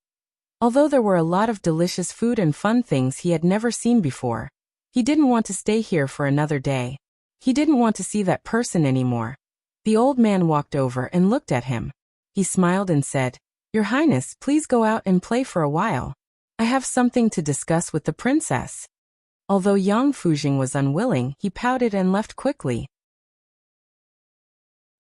Although there were a lot of delicious food and fun things he had never seen before, he didn't want to stay here for another day. He didn't want to see that person anymore. The old man walked over and looked at him. He smiled and said, "Your Highness, please go out and play for a while. I have something to discuss with the princess." Although Yang Fujing was unwilling, he pouted and left quickly.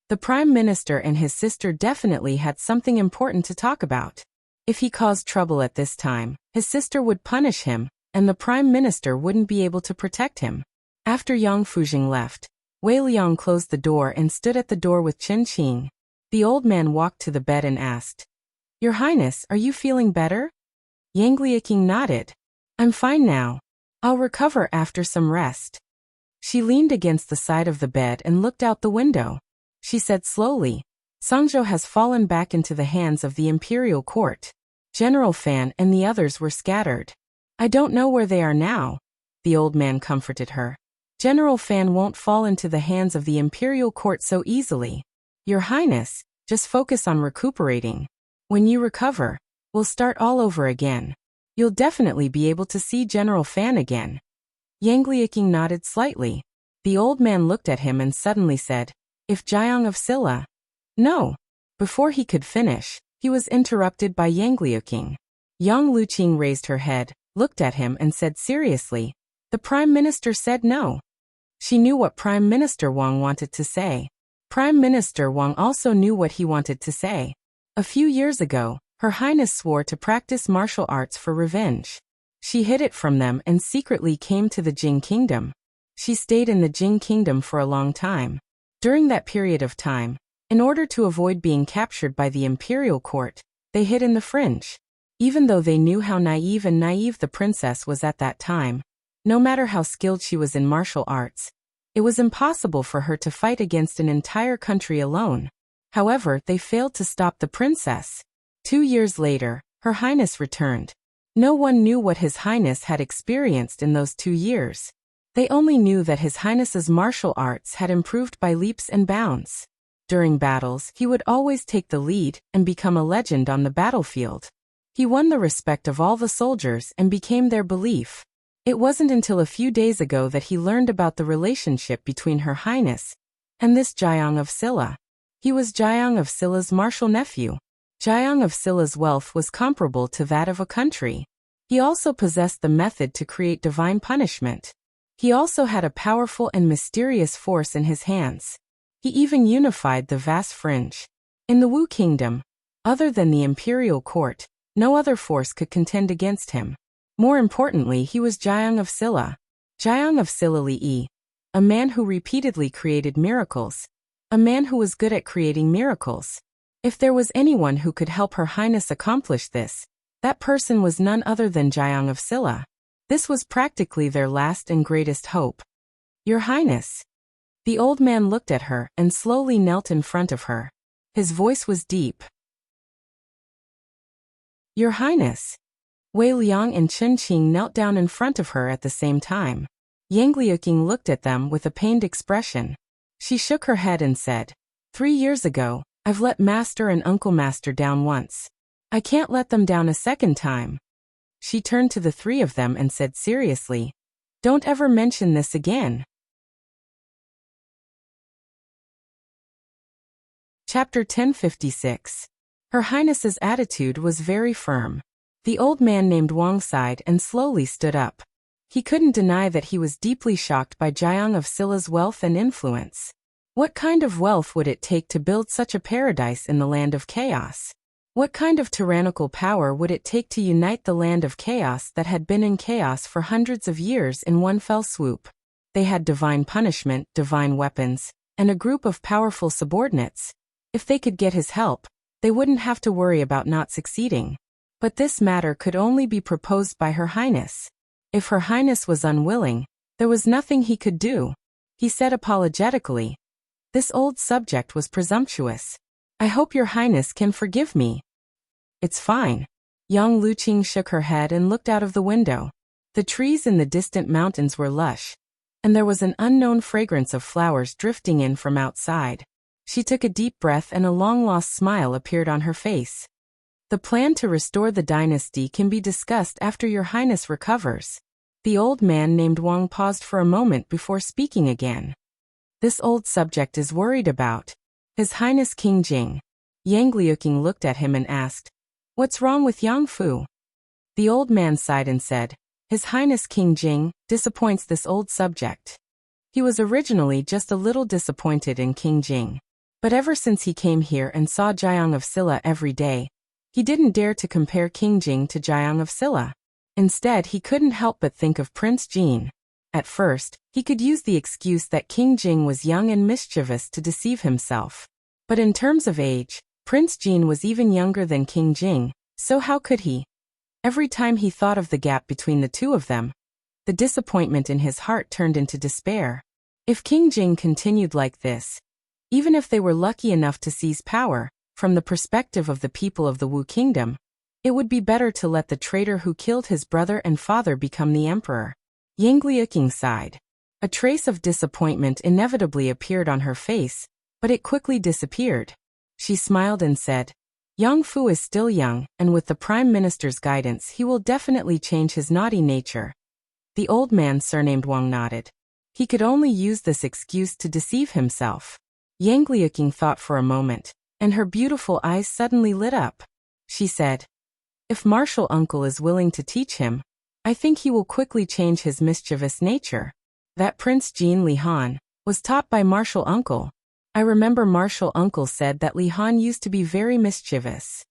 The prime minister and his sister definitely had something important to talk about. If he caused trouble at this time, his sister would punish him, and the prime minister wouldn't be able to protect him. After Yang Fujing left, Wei Liang closed the door and stood at the door with Chen Qing. The old man walked to the bed and asked, "Your Highness, are you feeling better?" Yang Liuqing nodded. "I'm fine now. I'll recover after some rest." She leaned against the side of the bed and looked out the window. She said slowly, "Songzhou has fallen back into the hands of the imperial court. General Fan and the others were scattered. I don't know where they are now." The old man comforted her. "General Fan won't fall into the hands of the imperial court so easily. Your Highness, just focus on recuperating. When you recover, we'll start all over again. You'll definitely be able to see General Fan again." Yang Liuqing nodded slightly. The old man looked at him and suddenly said, "If Jiang of Silla..." "No." Before he could finish, he was interrupted by Yang Liuqing. Yang Luqing raised her head, looked at him and said seriously, "The Prime Minister said no." She knew what Prime Minister Wang wanted to say. Prime Minister Wang also knew what he wanted to say. A few years ago, Her Highness swore to practice martial arts for revenge. She hid it from them and secretly came to the Jing Kingdom. She stayed in the Jing Kingdom for a long time. During that period of time, in order to avoid being captured by the imperial court, They hid in the fringe. Even though they knew how naive the princess was at that time, no matter how skilled she was in martial arts, it was impossible for her to fight against an entire country alone. However, they failed to stop the princess. 2 years later, Her Highness returned. No one knew what His Highness had experienced in those 2 years. They only knew that His Highness's martial arts had improved by leaps and bounds. During battles, he would always take the lead and become a legend on the battlefield. He won the respect of all the soldiers and became their belief. It wasn't until a few days ago that he learned about the relationship between Her Highness and this Jiang of Silla. He was Jiang of Silla's martial nephew. Jiang of Silla's wealth was comparable to that of a country. He also possessed the method to create divine punishment. He also had a powerful and mysterious force in his hands. He even unified the vast fringe. In the Wu Kingdom, other than the imperial court, no other force could contend against him. More importantly, he was Jiang of Silla. Jiang of Silla Li, a man who repeatedly created miracles. A man who was good at creating miracles. If there was anyone who could help Her Highness accomplish this, that person was none other than Jiang of Silla. This was practically their last and greatest hope. Your Highness. The old man looked at her and slowly knelt in front of her. His voice was deep. Your Highness. Wei Liang and Chen Qing knelt down in front of her at the same time. Yang Liuqing looked at them with a pained expression. She shook her head and said, 3 years ago, I've let Master and Uncle Master down once. I can't let them down a second time. She turned to the 3 of them and said seriously, don't ever mention this again. Chapter 1056. Her Highness's attitude was very firm. The old man named Wang sighed and slowly stood up. He couldn't deny that he was deeply shocked by Jiang of Silla's wealth and influence. What kind of wealth would it take to build such a paradise in the land of chaos? What kind of tyrannical power would it take to unite the land of chaos that had been in chaos for hundreds of years in one fell swoop? They had divine punishment, divine weapons, and a group of powerful subordinates. If they could get his help, they wouldn't have to worry about not succeeding. But this matter could only be proposed by Her Highness. If Her Highness was unwilling, there was nothing he could do. He said apologetically, this old subject was presumptuous. I hope Your Highness can forgive me. It's fine. Yang Luqing shook her head and looked out of the window. The trees in the distant mountains were lush, and there was an unknown fragrance of flowers drifting in from outside. She took a deep breath and a long-lost smile appeared on her face. The plan to restore the dynasty can be discussed after Your Highness recovers. The old man named Wang paused for a moment before speaking again. This old subject is worried about His Highness King Jing. Yang Liuqing looked at him and asked, what's wrong with Yang Fu? The old man sighed and said, His Highness King Jing disappoints this old subject. He was originally just a little disappointed in King Jing. But ever since he came here and saw Jiang of Silla every day, he didn't dare to compare King Jing to Jiang of Silla. Instead, he couldn't help but think of Prince Jin. At first, he could use the excuse that King Jing was young and mischievous to deceive himself. But in terms of age, Prince Jin was even younger than King Jing, so how could he? Every time he thought of the gap between the two of them, the disappointment in his heart turned into despair. If King Jing continued like this, even if they were lucky enough to seize power, from the perspective of the people of the Wu Kingdom, it would be better to let the traitor who killed his brother and father become the emperor. Yang Liuqing sighed. A trace of disappointment inevitably appeared on her face, but it quickly disappeared. She smiled and said, Yang Fu is still young, and with the Prime Minister's guidance he will definitely change his naughty nature. The old man surnamed Wang nodded. He could only use this excuse to deceive himself. Yang Liuqing thought for a moment, and her beautiful eyes suddenly lit up. She said, if Martial Uncle is willing to teach him, I think he will quickly change his mischievous nature. That Prince Jin Li Han was taught by Martial Uncle. I remember Martial Uncle said that Li Han used to be very mischievous.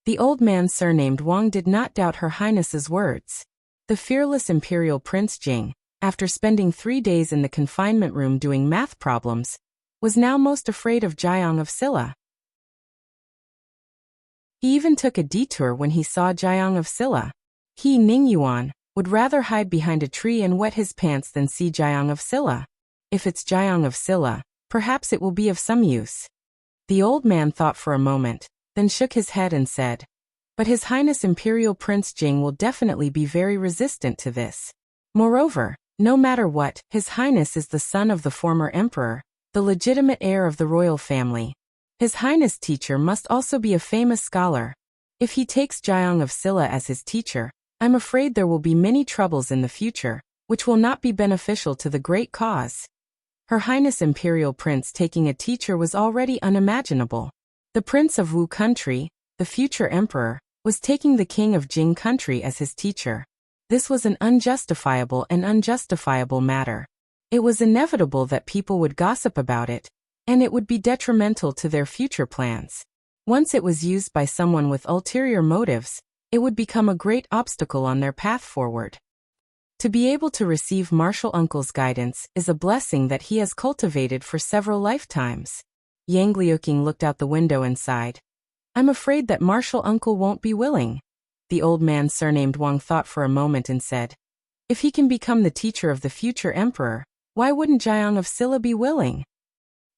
The old man surnamed Wang did not doubt Her Highness's words. The fearless Imperial Prince Jing, after spending 3 days in the confinement room doing math problems, was now most afraid of Jiang of Silla. He even took a detour when he saw Jiang of Silla. He, Ningyuan, would rather hide behind a tree and wet his pants than see Jiang of Silla. If it's Jiang of Silla, perhaps it will be of some use. The old man thought for a moment, then shook his head and said, "But His Highness Imperial Prince Jing will definitely be very resistant to this. Moreover, no matter what, His Highness is the son of the former emperor, the legitimate heir of the royal family. His Highness' teacher must also be a famous scholar. If he takes Jiang of Silla as his teacher, I'm afraid there will be many troubles in the future, which will not be beneficial to the great cause." Her Highness Imperial Prince taking a teacher was already unimaginable. The Prince of Wu country, the future emperor, was taking the King of Jing country as his teacher. This was an unjustifiable matter. It was inevitable that people would gossip about it, and it would be detrimental to their future plans. Once it was used by someone with ulterior motives, it would become a great obstacle on their path forward. To be able to receive Martial Uncle's guidance is a blessing that he has cultivated for several lifetimes. Yang Liuqing looked out the window and sighed. "I'm afraid that Martial Uncle won't be willing." The old man surnamed Wang thought for a moment and said, "If he can become the teacher of the future emperor, why wouldn't Jiang of Silla be willing?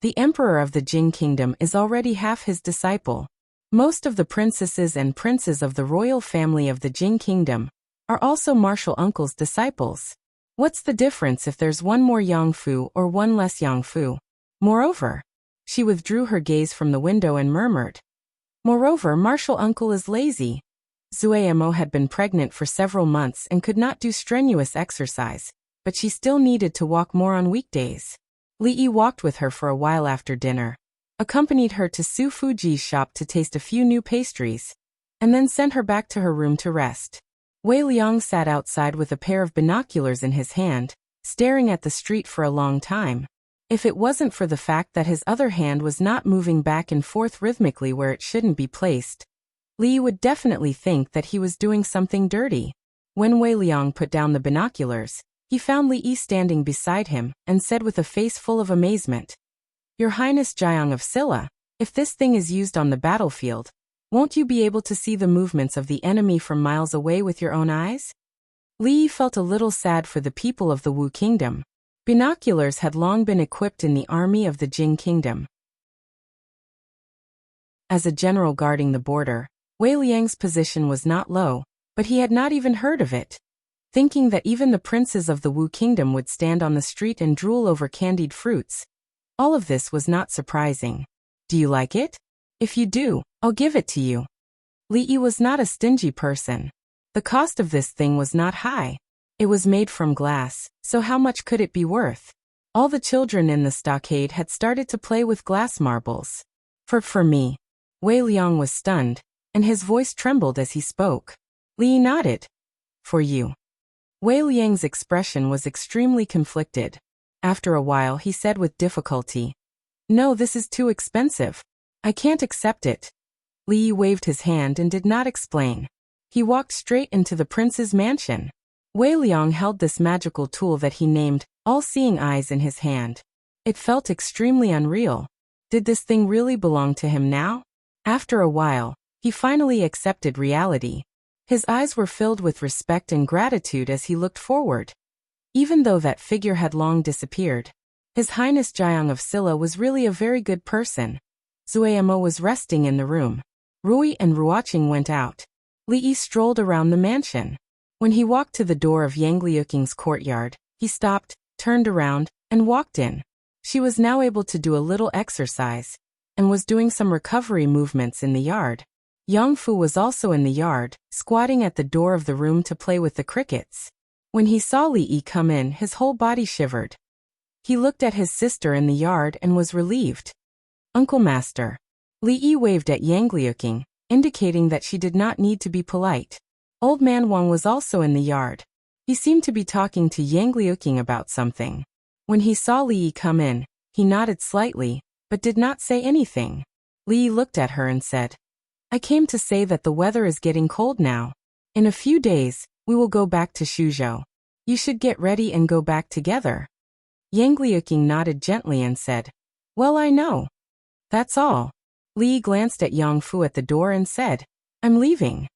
The emperor of the Jing kingdom is already half his disciple. Most of the princesses and princes of the royal family of the Jing kingdom are also Martial Uncle's disciples. What's the difference if there's one more Yangfu or one less Yangfu? Moreover," she withdrew her gaze from the window and murmured, "Moreover, Martial Uncle is lazy." Zuemo had been pregnant for several months and could not do strenuous exercise, but she still needed to walk more on weekdays. Li Yi walked with her for a while after dinner, accompanied her to Su Fuji's shop to taste a few new pastries, and then sent her back to her room to rest. Wei Liang sat outside with a pair of binoculars in his hand, staring at the street for a long time. If it wasn't for the fact that his other hand was not moving back and forth rhythmically where it shouldn't be placed, Li would definitely think that he was doing something dirty. When Wei Liang put down the binoculars, he found Li Yi standing beside him and said with a face full of amazement, "Your Highness Jiang of Silla, if this thing is used on the battlefield, won't you be able to see the movements of the enemy from miles away with your own eyes?" Li Yi felt a little sad for the people of the Wu kingdom. Binoculars had long been equipped in the army of the Jing kingdom. As a general guarding the border, Wei Liang's position was not low, but he had not even heard of it. Thinking that even the princes of the Wu kingdom would stand on the street and drool over candied fruits, all of this was not surprising. "Do you like it? If you do, I'll give it to you." Li Yi was not a stingy person. The cost of this thing was not high. It was made from glass, so how much could it be worth? All the children in the stockade had started to play with glass marbles. For me." Wei Liang was stunned, and his voice trembled as he spoke. Li Yi nodded. "For you." Wei Liang's expression was extremely conflicted. After a while he said with difficulty, "No, this is too expensive. I can't accept it." Li Yi waved his hand and did not explain. He walked straight into the prince's mansion. Wei Liang held this magical tool that he named All-Seeing Eyes in his hand. It felt extremely unreal. Did this thing really belong to him now? After a while, he finally accepted reality. His eyes were filled with respect and gratitude as he looked forward. Even though that figure had long disappeared, His Highness Jiang of Silla was really a very good person. Zuemo was resting in the room. Rui and Ruoqing went out. Li Yi strolled around the mansion. When he walked to the door of Yang Liuqing's courtyard, he stopped, turned around, and walked in. She was now able to do a little exercise, and was doing some recovery movements in the yard. Yang Fu was also in the yard, squatting at the door of the room to play with the crickets. When he saw Li Yi come in, his whole body shivered. He looked at his sister in the yard and was relieved. "Uncle Master." Li Yi waved at Yang Liuqing, indicating that she did not need to be polite. Old Man Wang was also in the yard. He seemed to be talking to Yang Liuqing about something. When he saw Li Yi come in, he nodded slightly, but did not say anything. Li Yi looked at her and said, "I came to say that the weather is getting cold now. In a few days, we will go back to Shuzhou. You should get ready and go back together." Yang Liuqing nodded gently and said, "Well, I know. That's all." Li Yi glanced at Yang Fu at the door and said, I'm leaving.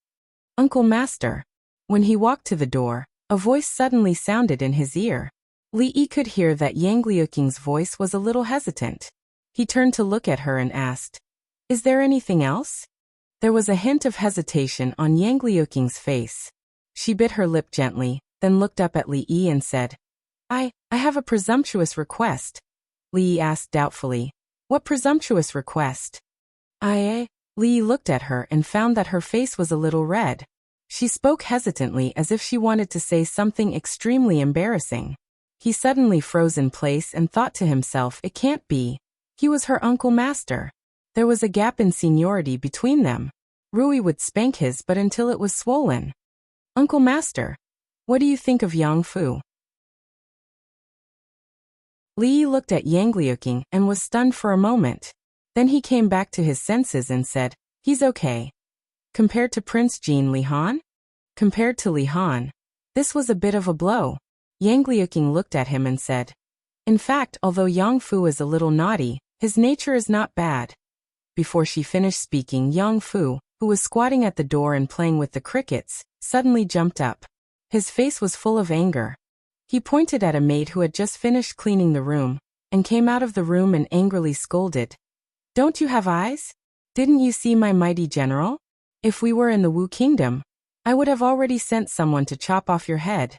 Uncle Master. When he walked to the door, a voice suddenly sounded in his ear. Li Yi could hear that Yang Liuqing's voice was a little hesitant. He turned to look at her and asked, "Is there anything else?" There was a hint of hesitation on Yang Liuqing's face. She bit her lip gently, then looked up at Li Yi and said, I have a presumptuous request." Li Yi asked doubtfully, "What presumptuous request?" Li Yi looked at her and found that her face was a little red. She spoke hesitantly as if she wanted to say something extremely embarrassing. He suddenly froze in place and thought to himself, it can't be. He was her Uncle Master. There was a gap in seniority between them. Rui would spank his butt until it was swollen. "Uncle Master, what do you think of Yang Fu?" Li Yi looked at Yang Liuqing and was stunned for a moment. Then he came back to his senses and said, "He's okay." Compared to Prince Jin Li Han? Compared to Li Han, this was a bit of a blow. Yang Liuqing looked at him and said, "In fact, although Yang Fu is a little naughty, his nature is not bad." Before she finished speaking, Yang Fu, who was squatting at the door and playing with the crickets, suddenly jumped up. His face was full of anger. He pointed at a maid who had just finished cleaning the room, and came out of the room and angrily scolded. "Don't you have eyes? Didn't you see my mighty general? If we were in the Wu Kingdom, I would have already sent someone to chop off your head."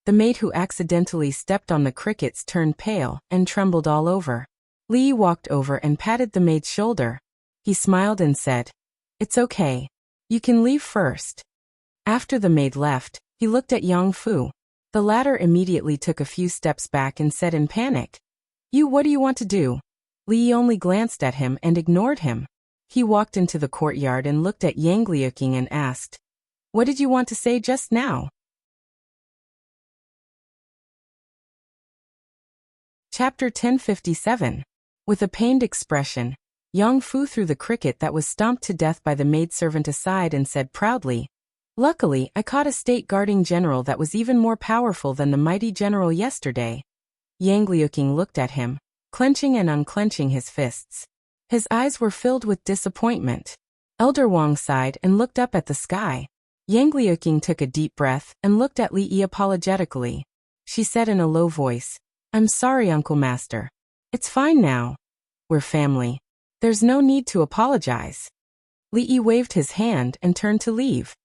The maid who accidentally stepped on the crickets turned pale and trembled all over. Li Yi walked over and patted the maid's shoulder. He smiled and said, "It's okay. You can leave first." After the maid left, he looked at Yang Fu. The latter immediately took a few steps back and said in panic, What do you want to do?" Li Yi only glanced at him and ignored him. He walked into the courtyard and looked at Yang Liuqing and asked, "What did you want to say just now?" Chapter 1057. With a pained expression, Yang Fu threw the cricket that was stomped to death by the maidservant aside and said proudly, "Luckily, I caught a state-guarding general that was even more powerful than the mighty general yesterday." Yang Liuqing looked at him, clenching and unclenching his fists. His eyes were filled with disappointment. Elder Wang sighed and looked up at the sky. Yang Liuqing took a deep breath and looked at Li Yi apologetically. She said in a low voice, "I'm sorry, Uncle Master. It's fine now. We're family. There's no need to apologize." Li Yi waved his hand and turned to leave.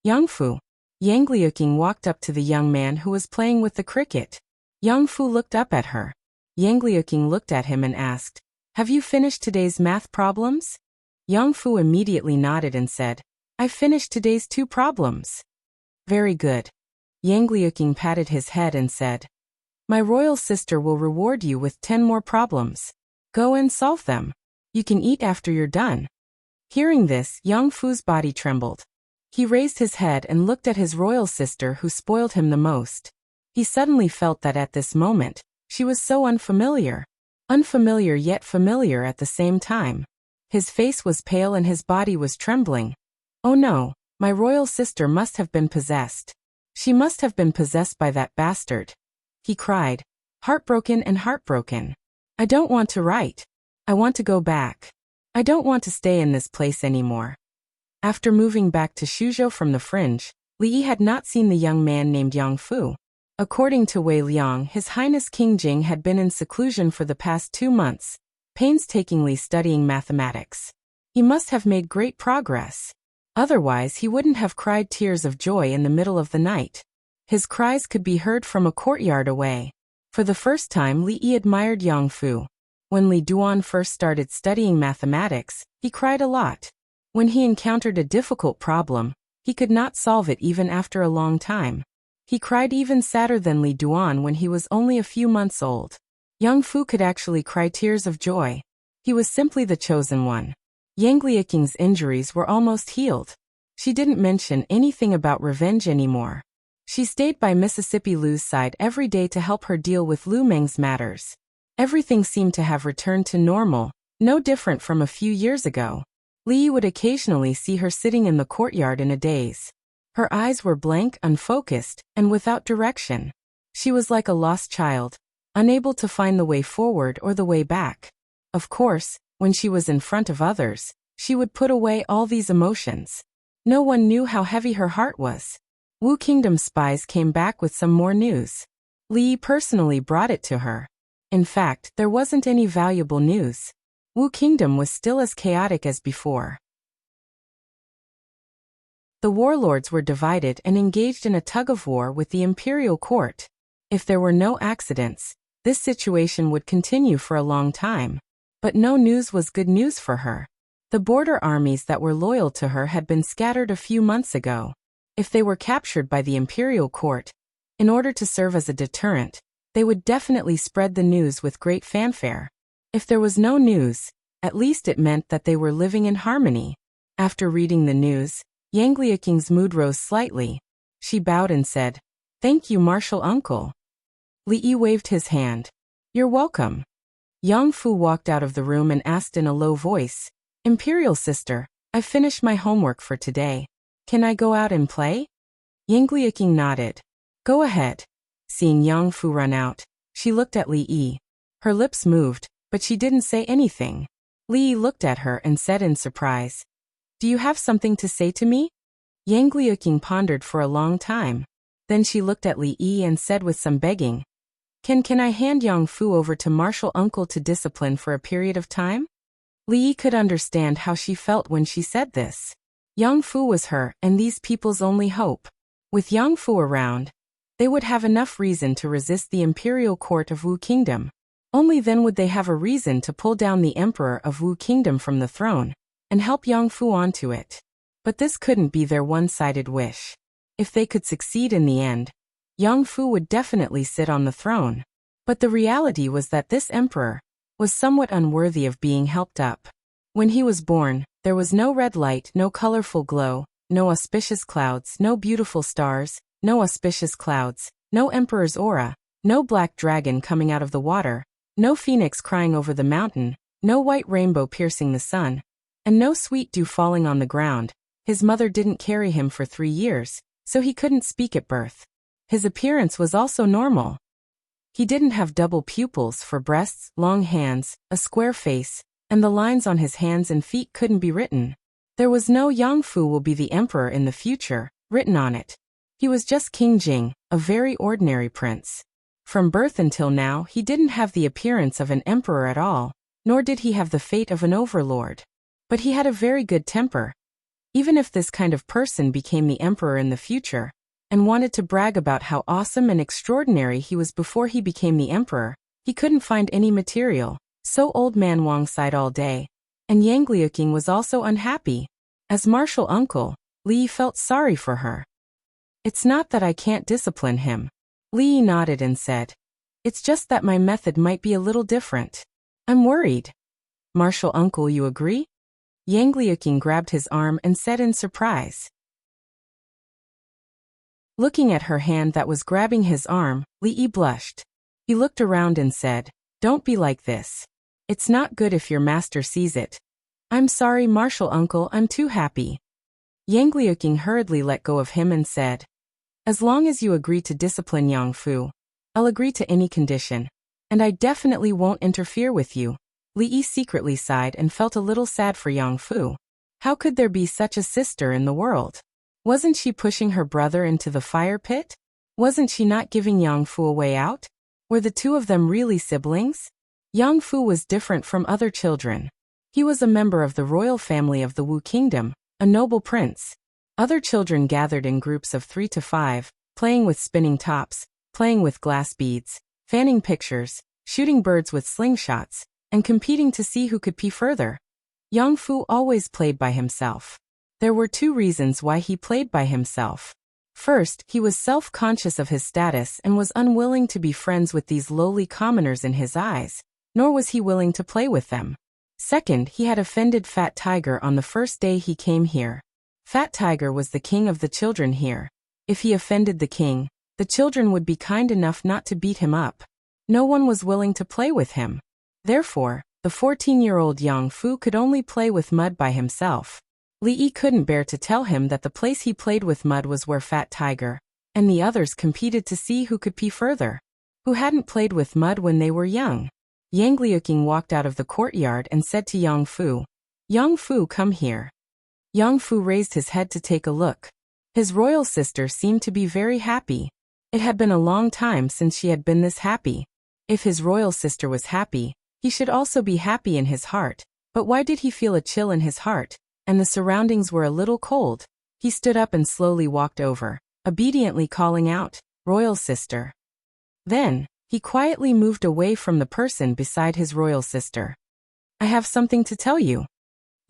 "Yang Fu." Yang Liuqing walked up to the young man who was playing with the cricket. Yang Fu looked up at her. Yang Liuqing looked at him and asked, "Have you finished today's math problems?" Yang Fu immediately nodded and said, "I finished today's 2 problems." "Very good." Yang Liuqing patted his head and said, "My royal sister will reward you with 10 more problems. Go and solve them. You can eat after you're done." Hearing this, Yang Fu's body trembled. He raised his head and looked at his royal sister who spoiled him the most. He suddenly felt that at this moment, she was so unfamiliar. Unfamiliar yet familiar at the same time. His face was pale and his body was trembling. "Oh no, my royal sister must have been possessed. She must have been possessed by that bastard." He cried, heartbroken and heartbroken. "I don't want to write. I want to go back. I don't want to stay in this place anymore." After moving back to Shuzhou from the fringe, Li Yi had not seen the young man named Yang Fu. According to Wei Liang, His Highness King Jing had been in seclusion for the past 2 months, painstakingly studying mathematics. He must have made great progress. Otherwise, he wouldn't have cried tears of joy in the middle of the night. His cries could be heard from a courtyard away. For the first time, Li Yi admired Yang Fu. When Li Duan first started studying mathematics, he cried a lot. When he encountered a difficult problem, he could not solve it even after a long time. He cried even sadder than Li Duan when he was only a few months old. Yang Fu could actually cry tears of joy. He was simply the chosen one. Yang Liuqing's injuries were almost healed. She didn't mention anything about revenge anymore. She stayed by Mississippi Lu's side every day to help her deal with Lu Meng's matters. Everything seemed to have returned to normal, no different from a few years ago. Li Yi would occasionally see her sitting in the courtyard in a daze. Her eyes were blank, unfocused, and without direction. She was like a lost child, unable to find the way forward or the way back. Of course, when she was in front of others, she would put away all these emotions. No one knew how heavy her heart was. Wu Kingdom spies came back with some more news. Li Yi personally brought it to her. In fact, there wasn't any valuable news. Wu Kingdom was still as chaotic as before. The warlords were divided and engaged in a tug-of-war with the imperial court. If there were no accidents, this situation would continue for a long time. But no news was good news for her. The border armies that were loyal to her had been scattered a few months ago. If they were captured by the imperial court, in order to serve as a deterrent, they would definitely spread the news with great fanfare. If there was no news, at least it meant that they were living in harmony. After reading the news, Yang Liuqing's mood rose slightly. She bowed and said, "Thank you, Martial Uncle." Li Yi waved his hand. "You're welcome." Yang Fu walked out of the room and asked in a low voice, "Imperial sister, I've finished my homework for today. Can I go out and play?" Yang Liuqing nodded. "Go ahead." Seeing Yang Fu run out, she looked at Li Yi. Her lips moved, but she didn't say anything. Li Yi looked at her and said in surprise, "Do you have something to say to me?" Yang Liuqing pondered for a long time. Then she looked at Li Yi and said with some begging, Can I hand Yang Fu over to Martial Uncle to discipline for a period of time?" Li Yi could understand how she felt when she said this. Yang Fu was her and these people's only hope. With Yang Fu around, they would have enough reason to resist the imperial court of Wu Kingdom. Only then would they have a reason to pull down the emperor of Wu Kingdom from the throne and help Yang Fu onto it. But this couldn't be their one-sided wish. If they could succeed in the end, Yang Fu would definitely sit on the throne. But the reality was that this emperor was somewhat unworthy of being helped up. When he was born, there was no red light, no colorful glow, no auspicious clouds, no beautiful stars, no auspicious clouds, no emperor's aura, no black dragon coming out of the water, no phoenix crying over the mountain, no white rainbow piercing the sun, and no sweet dew falling on the ground. His mother didn't carry him for 3 years, so he couldn't speak at birth. His appearance was also normal. He didn't have double pupils for breasts, long hands, a square face, and the lines on his hands and feet couldn't be written. There was no Yang Fu will be the emperor in the future written on it. He was just King Jing, a very ordinary prince. From birth until now, he didn't have the appearance of an emperor at all, nor did he have the fate of an overlord. But he had a very good temper. Even if this kind of person became the emperor in the future, and wanted to brag about how awesome and extraordinary he was before he became the emperor, he couldn't find any material, so old man Wang sighed all day. And Yang Liuqing was also unhappy. As martial uncle, Li Yi felt sorry for her. "It's not that I can't discipline him." Li Yi nodded and said, "It's just that my method might be a little different. I'm worried." "Martial uncle, you agree?" Yang Liuqing grabbed his arm and said in surprise. Looking at her hand that was grabbing his arm, Li Yi blushed. He looked around and said, "Don't be like this. It's not good if your master sees it." "I'm sorry, martial uncle, I'm too happy." Yang Liuqing hurriedly let go of him and said, "As long as you agree to discipline Yang Fu, I'll agree to any condition. And I definitely won't interfere with you." Li Yi secretly sighed and felt a little sad for Yang Fu. How could there be such a sister in the world? Wasn't she pushing her brother into the fire pit? Wasn't she not giving Yang Fu a way out? Were the two of them really siblings? Yang Fu was different from other children. He was a member of the royal family of the Wu Kingdom, a noble prince. Other children gathered in groups of 3 to 5, playing with spinning tops, playing with glass beads, fanning pictures, shooting birds with slingshots, and competing to see who could pee further. Yang Fu always played by himself. There were 2 reasons why he played by himself. First, he was self-conscious of his status and was unwilling to be friends with these lowly commoners in his eyes, nor was he willing to play with them. Second, he had offended Fat Tiger on the first day he came here. Fat Tiger was the king of the children here. If he offended the king, the children would be kind enough not to beat him up. No one was willing to play with him. Therefore, the 14-year-old Yang Fu could only play with mud by himself. Li Yi couldn't bear to tell him that the place he played with mud was where Fat Tiger and the others competed to see who could pee further. Who hadn't played with mud when they were young? Yang Liuqing walked out of the courtyard and said to Yang Fu, "Yang Fu, come here." Yang Fu raised his head to take a look. His royal sister seemed to be very happy. It had been a long time since she had been this happy. If his royal sister was happy, he should also be happy in his heart. But why did he feel a chill in his heart, and the surroundings were a little cold? He stood up and slowly walked over, obediently calling out, "Royal sister." Then, he quietly moved away from the person beside his royal sister. "I have something to tell you."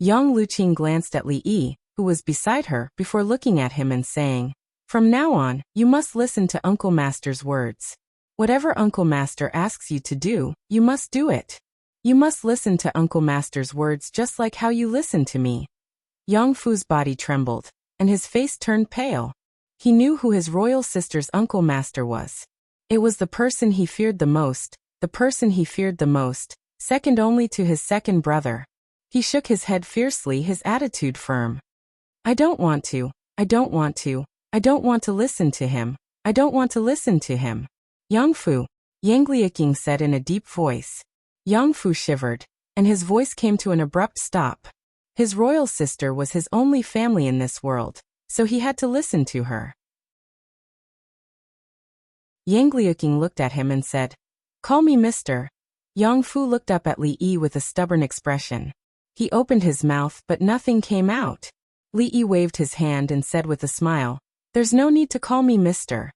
Yang Luqing glanced at Li Yi, who was beside her, before looking at him and saying, "From now on, you must listen to Uncle Master's words. Whatever Uncle Master asks you to do, you must do it. You must listen to Uncle Master's words just like how you listen to me." Yang Fu's body trembled, and his face turned pale. He knew who his royal sister's Uncle Master was. It was the person he feared the most, second only to his second brother. He shook his head fiercely, his attitude firm. I don't want to listen to him. I don't want to listen to him. Yang Fu, Yang Liuqing said in a deep voice. Yang Fu shivered, and his voice came to an abrupt stop. His royal sister was his only family in this world, so he had to listen to her. Yang Liuqing looked at him and said, "Call me Mr." Yang Fu looked up at Li Yi with a stubborn expression. He opened his mouth but nothing came out. Li Yi waved his hand and said with a smile, "There's no need to call me Mr."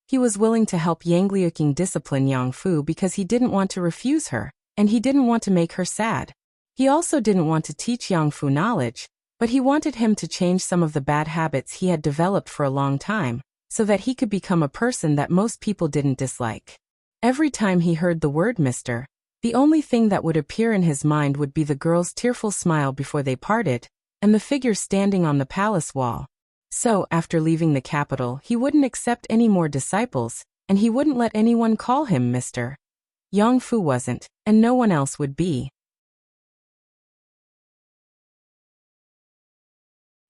He was willing to help Yang Liuqing discipline Yang Fu because he didn't want to refuse her, and he didn't want to make her sad. He also didn't want to teach Yang Fu knowledge, but he wanted him to change some of the bad habits he had developed for a long time, so that he could become a person that most people didn't dislike. Every time he heard the word Mr., the only thing that would appear in his mind would be the girl's tearful smile before they parted, and the figure standing on the palace wall. So, after leaving the capital, he wouldn't accept any more disciples, and he wouldn't let anyone call him Mr. Yang Fu wasn't, and no one else would be.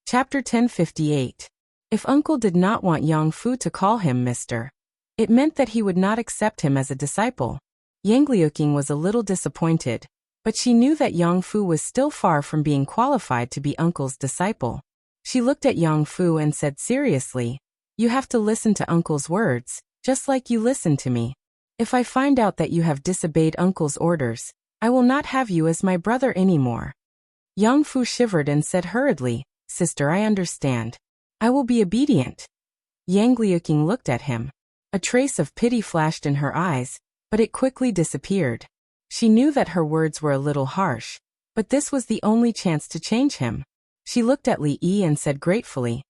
Chapter 1058. If Uncle did not want Yang Fu to call him Mr., it meant that he would not accept him as a disciple. Yang Liuqing was a little disappointed, but she knew that Yang Fu was still far from being qualified to be Uncle's disciple. She looked at Yang Fu and said seriously, "You have to listen to Uncle's words, just like you listen to me. If I find out that you have disobeyed Uncle's orders, I will not have you as my brother anymore." Yang Fu shivered and said hurriedly, "Sister, I understand. I will be obedient." Yang Liuqing looked at him. A trace of pity flashed in her eyes, but it quickly disappeared. She knew that her words were a little harsh, but this was the only chance to change him. She looked at Li Yi and said gratefully,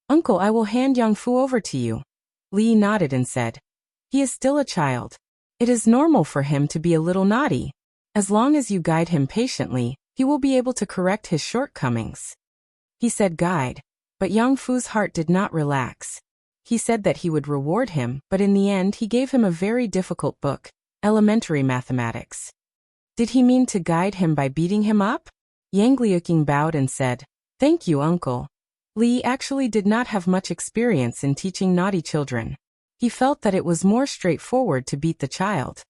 "Uncle, I will hand Yang Fu over to you." Li Yi nodded and said, "He is still a child. It is normal for him to be a little naughty. As long as you guide him patiently, he will be able to correct his shortcomings." He said guide, but Yang Fu's heart did not relax. He said that he would reward him, but in the end he gave him a very difficult book, elementary mathematics. Did he mean to guide him by beating him up? Yang Liuqing bowed and said, "Thank you, Uncle." Li actually did not have much experience in teaching naughty children. He felt that it was more straightforward to beat the child.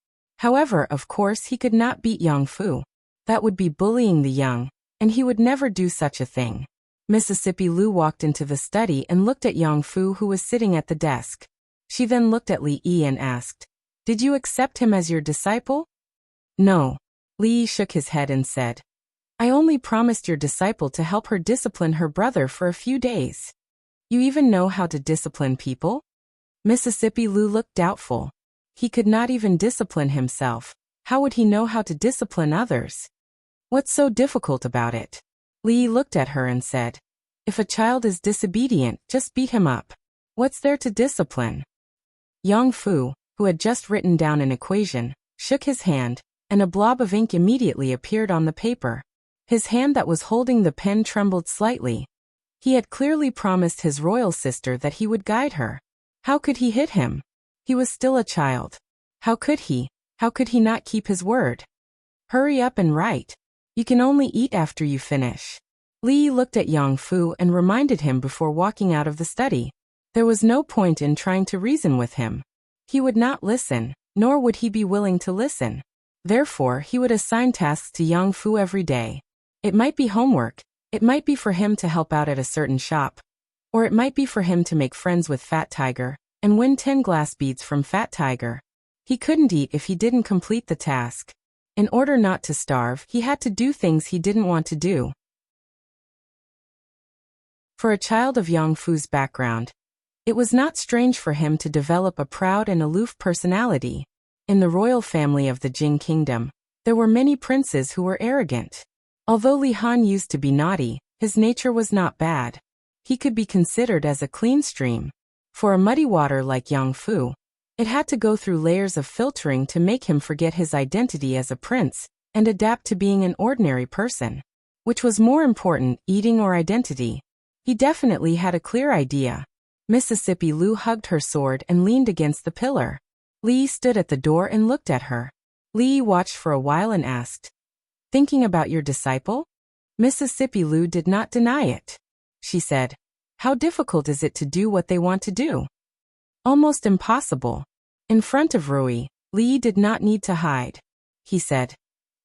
However, of course he could not beat Yang Fu. That would be bullying the young, and he would never do such a thing. Mississippi Lu walked into the study and looked at Yang Fu, who was sitting at the desk. She then looked at Li Yi and asked, "Did you accept him as your disciple?" "No." Li Yi shook his head and said, "I only promised your disciple to help her discipline her brother for a few days." "You even know how to discipline people?" Mississippi Lu looked doubtful. He could not even discipline himself. How would he know how to discipline others? What's so difficult about it? Li Yi looked at her and said, "If a child is disobedient, just beat him up. What's there to discipline?" Yang Fu, who had just written down an equation, shook his hand, and a blob of ink immediately appeared on the paper. His hand that was holding the pen trembled slightly. He had clearly promised his royal sister that he would guide her. How could he hit him? He was still a child. How could he not keep his word? "Hurry up and write. You can only eat after you finish." Li Yi looked at Yang Fu and reminded him before walking out of the study. There was no point in trying to reason with him. He would not listen, nor would he be willing to listen. Therefore, he would assign tasks to Yang Fu every day. It might be homework, It might be for him to help out at a certain shop. Or it might be for him to make friends with Fat Tiger and win 10 glass beads from Fat Tiger. He couldn't eat if he didn't complete the task. In order not to starve, he had to do things he didn't want to do. For a child of Yang Fu's background, it was not strange for him to develop a proud and aloof personality. In the royal family of the Jing Kingdom, there were many princes who were arrogant. Although Li Han used to be naughty, his nature was not bad. He could be considered as a clean stream. For a muddy water like Yang Fu, it had to go through layers of filtering to make him forget his identity as a prince and adapt to being an ordinary person. Which was more important, eating or identity? He definitely had a clear idea. Mississippi Lu hugged her sword and leaned against the pillar. Li stood at the door and looked at her. Li watched for a while and asked, "Thinking about your disciple?" Mississippi Lu did not deny it. She said, "How difficult is it to do what they want to do?" "Almost impossible." In front of Rui, Li did not need to hide. He said,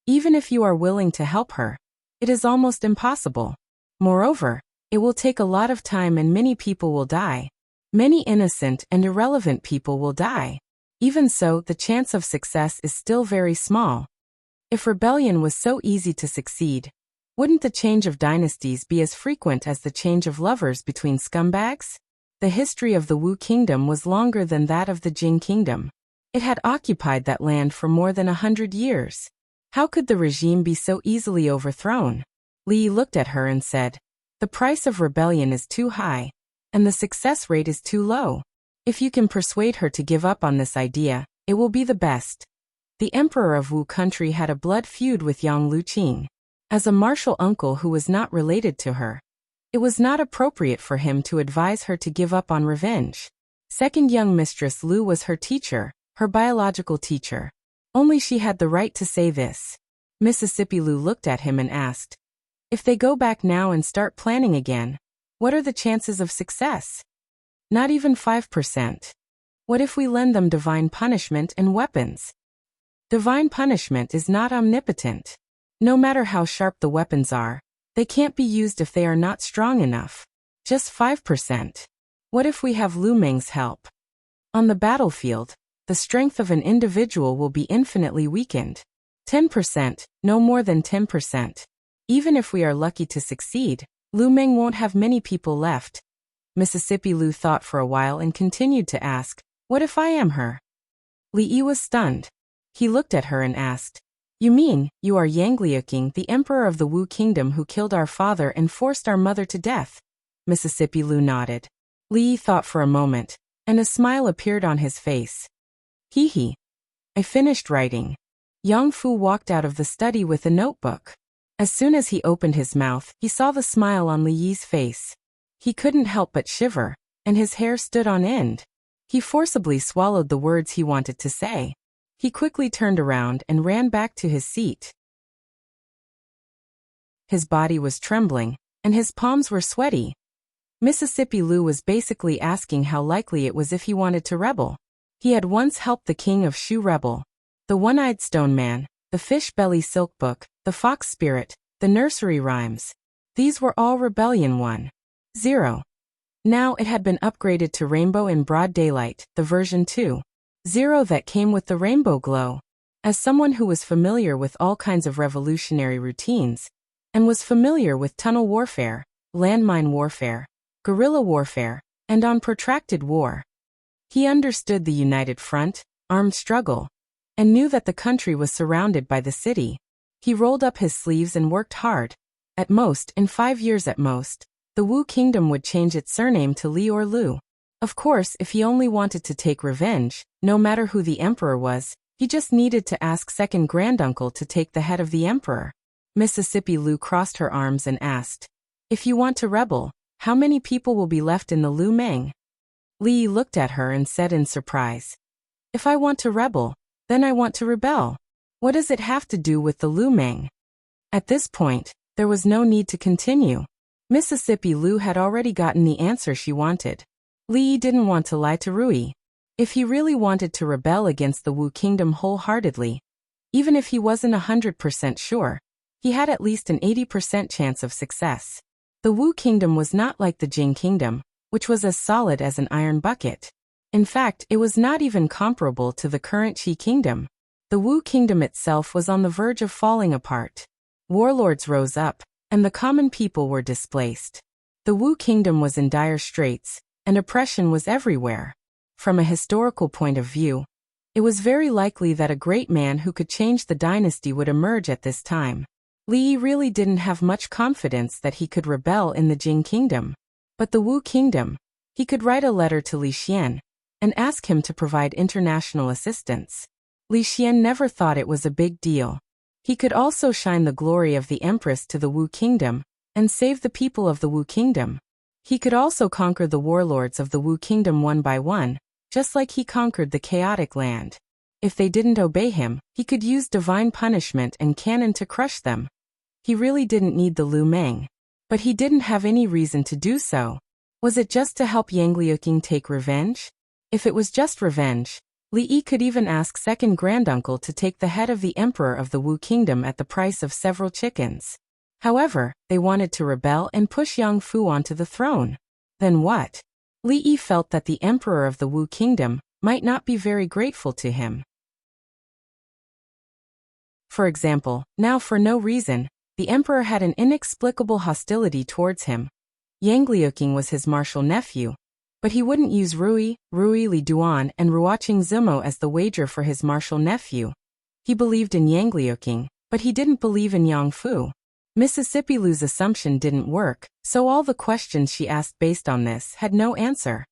"Even if you are willing to help her, it is almost impossible. Moreover, it will take a lot of time and many people will die. Many innocent and irrelevant people will die. Even so, the chance of success is still very small. If rebellion was so easy to succeed, wouldn't the change of dynasties be as frequent as the change of lovers between scumbags?" The history of the Wu Kingdom was longer than that of the Jing Kingdom. It had occupied that land for more than 100 years. How could the regime be so easily overthrown? Li looked at her and said, "The price of rebellion is too high, and the success rate is too low. If you can persuade her to give up on this idea, it will be the best." The emperor of Wu country had a blood feud with Yang Luqing. As a martial uncle who was not related to her, it was not appropriate for him to advise her to give up on revenge. Second young mistress Lu was her teacher, her biological teacher. Only she had the right to say this. Mississippi Lu looked at him and asked, "If they go back now and start planning again, what are the chances of success?" "Not even 5%. What if we lend them divine punishment and weapons?" "Divine punishment is not omnipotent. No matter how sharp the weapons are, they can't be used if they are not strong enough. Just 5%. What if we have Lu Meng's help? On the battlefield, the strength of an individual will be infinitely weakened. 10%, no more than 10%. Even if we are lucky to succeed, Lu Meng won't have many people left." Mississippi Lu thought for a while and continued to ask, "What if I am her?" Li Yi was stunned. He looked at her and asked, "You mean, you are Yang Liuqing, the emperor of the Wu Kingdom who killed our father and forced our mother to death?" Mississippi Lu nodded. Li Yi thought for a moment, and a smile appeared on his face. Hee. I finished writing." Yang Fu walked out of the study with a notebook. As soon as he opened his mouth, he saw the smile on Li Yi's face. He couldn't help but shiver, and his hair stood on end. He forcibly swallowed the words he wanted to say. He quickly turned around and ran back to his seat. His body was trembling, and his palms were sweaty. Mississippi Lu was basically asking how likely it was if he wanted to rebel. He had once helped the king of Shu rebel. The one-eyed stone man, the fish belly silk book, the fox spirit, the nursery rhymes. These were all rebellion 1.0. Now it had been upgraded to Rainbow in Broad Daylight, the version 2.0 that came with the rainbow glow. As someone who was familiar with all kinds of revolutionary routines, and was familiar with tunnel warfare, landmine warfare, guerrilla warfare, and on protracted war, he understood the united front, armed struggle, and knew that the country was surrounded by the city. He rolled up his sleeves and worked hard. At most, in 5 years at most, the Wu Kingdom would change its surname to Li or Lu. Of course, if he only wanted to take revenge, no matter who the emperor was, he just needed to ask second granduncle to take the head of the emperor. Mississippi Lu crossed her arms and asked, "If you want to rebel, how many people will be left in the Lu Meng?" Li looked at her and said in surprise, "If I want to rebel, then I want to rebel. What does it have to do with the Lu Meng?" At this point, there was no need to continue. Mississippi Lu had already gotten the answer she wanted. Li didn't want to lie to Rui. If he really wanted to rebel against the Wu Kingdom wholeheartedly, even if he wasn't 100% sure, he had at least an 80% chance of success. The Wu kingdom was not like the Jing kingdom, which was as solid as an iron bucket. In fact, it was not even comparable to the current Qi kingdom. The Wu kingdom itself was on the verge of falling apart. Warlords rose up, and the common people were displaced. The Wu kingdom was in dire straits, and oppression was everywhere. From a historical point of view, it was very likely that a great man who could change the dynasty would emerge at this time. Li Yi really didn't have much confidence that he could rebel in the Jing kingdom. But the Wu kingdom, he could write a letter to Li Xian and ask him to provide international assistance. Li Xian never thought it was a big deal. He could also shine the glory of the empress to the Wu kingdom and save the people of the Wu kingdom. He could also conquer the warlords of the Wu kingdom one by one, just like he conquered the chaotic land. If they didn't obey him, he could use divine punishment and cannon to crush them. He really didn't need the Lu Meng. But he didn't have any reason to do so. Was it just to help Yang Liuqing take revenge? If it was just revenge, Li Yi could even ask second granduncle to take the head of the emperor of the Wu kingdom at the price of several chickens. However, they wanted to rebel and push Yang Fu onto the throne. Then what? Li Yi felt that the emperor of the Wu kingdom might not be very grateful to him. For example, now for no reason, the emperor had an inexplicable hostility towards him. Yang Liuqing was his martial nephew, but he wouldn't use Rui Li Duan and Ruoqing Zimo as the wager for his martial nephew. He believed in Yang Liuqing, but he didn't believe in Yang Fu. Mississippi Lu's assumption didn't work, so all the questions she asked based on this had no answer.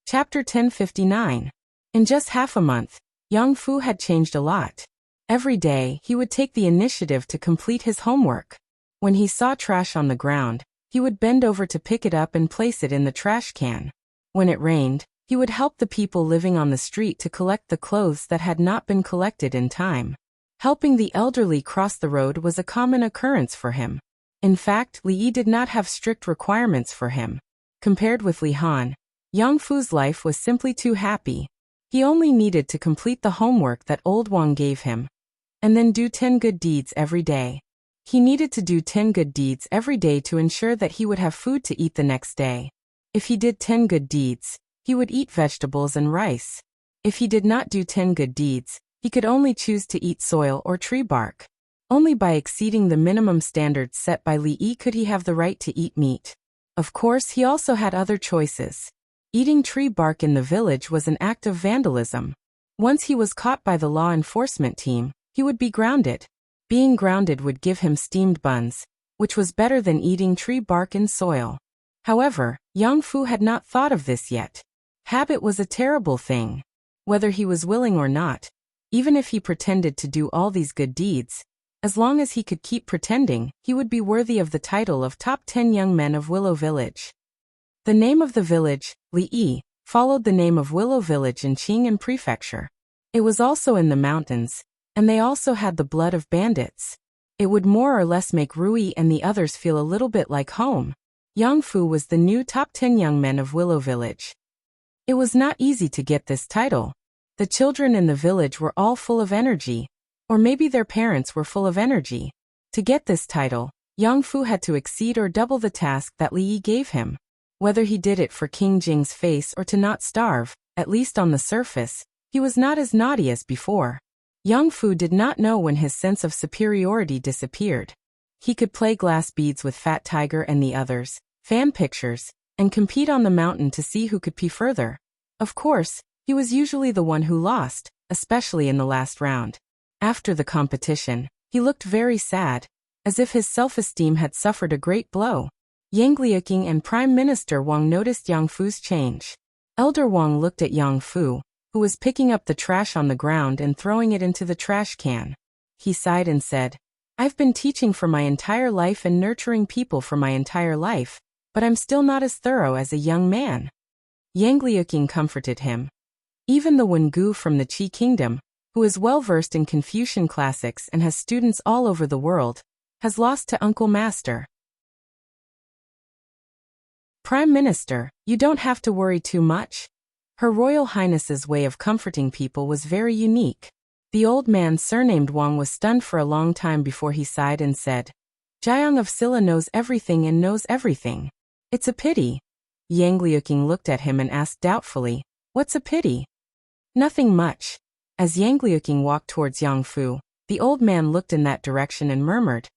Chapter 1059. In just half a month, Yang Fu had changed a lot. Every day, he would take the initiative to complete his homework. When he saw trash on the ground, he would bend over to pick it up and place it in the trash can. When it rained, he would help the people living on the street to collect the clothes that had not been collected in time. Helping the elderly cross the road was a common occurrence for him. In fact, Li Yi did not have strict requirements for him. Compared with Li Han, Yang Fu's life was simply too happy. He only needed to complete the homework that old Wang gave him, and then do 10 good deeds every day. He needed to do 10 good deeds every day to ensure that he would have food to eat the next day. If he did 10 good deeds, he would eat vegetables and rice. If he did not do 10 good deeds, he could only choose to eat soil or tree bark. Only by exceeding the minimum standards set by Li Yi could he have the right to eat meat. Of course, he also had other choices. Eating tree bark in the village was an act of vandalism. Once he was caught by the law enforcement team, he would be grounded. Being grounded would give him steamed buns, which was better than eating tree bark and soil. However, Yang Fu had not thought of this yet. Habit was a terrible thing. Whether he was willing or not, even if he pretended to do all these good deeds, as long as he could keep pretending, he would be worthy of the title of top 10 young men of Willow Village. The name of the village, Li Yi, followed the name of Willow Village in Qing'an Prefecture. It was also in the mountains, and they also had the blood of bandits. It would more or less make Rui and the others feel a little bit like home. Yang Fu was the new top 10 young men of Willow Village. It was not easy to get this title. The children in the village were all full of energy, or maybe their parents were full of energy. To get this title, Yang Fu had to exceed or double the task that Li Yi gave him. Whether he did it for King Jing's face or to not starve, at least on the surface, he was not as naughty as before. Yang Fu did not know when his sense of superiority disappeared. He could play glass beads with Fat Tiger and the others, fan pictures, and compete on the mountain to see who could pee further. Of course, he was usually the one who lost, especially in the last round. After the competition, he looked very sad, as if his self-esteem had suffered a great blow. Yang Liuqing and Prime Minister Wang noticed Yang Fu's change. Elder Wang looked at Yang Fu, who was picking up the trash on the ground and throwing it into the trash can. He sighed and said, "I've been teaching for my entire life and nurturing people for my entire life, but I'm still not as thorough as a young man." Yang Liuqing comforted him. Even the Wengu from the Qi Kingdom, who is well versed in Confucian classics and has students all over the world, has lost to Uncle Master. "Prime Minister, you don't have to worry too much. Her Royal Highness's way of comforting people was very unique. The old man surnamed Wang was stunned for a long time before he sighed and said, "Jiang of Silla knows everything and knows everything. It's a pity." Yang Liuqing looked at him and asked doubtfully, "What's a pity?" "Nothing much." As Yang Liuqing walked towards Yang Fu, the old man looked in that direction and murmured,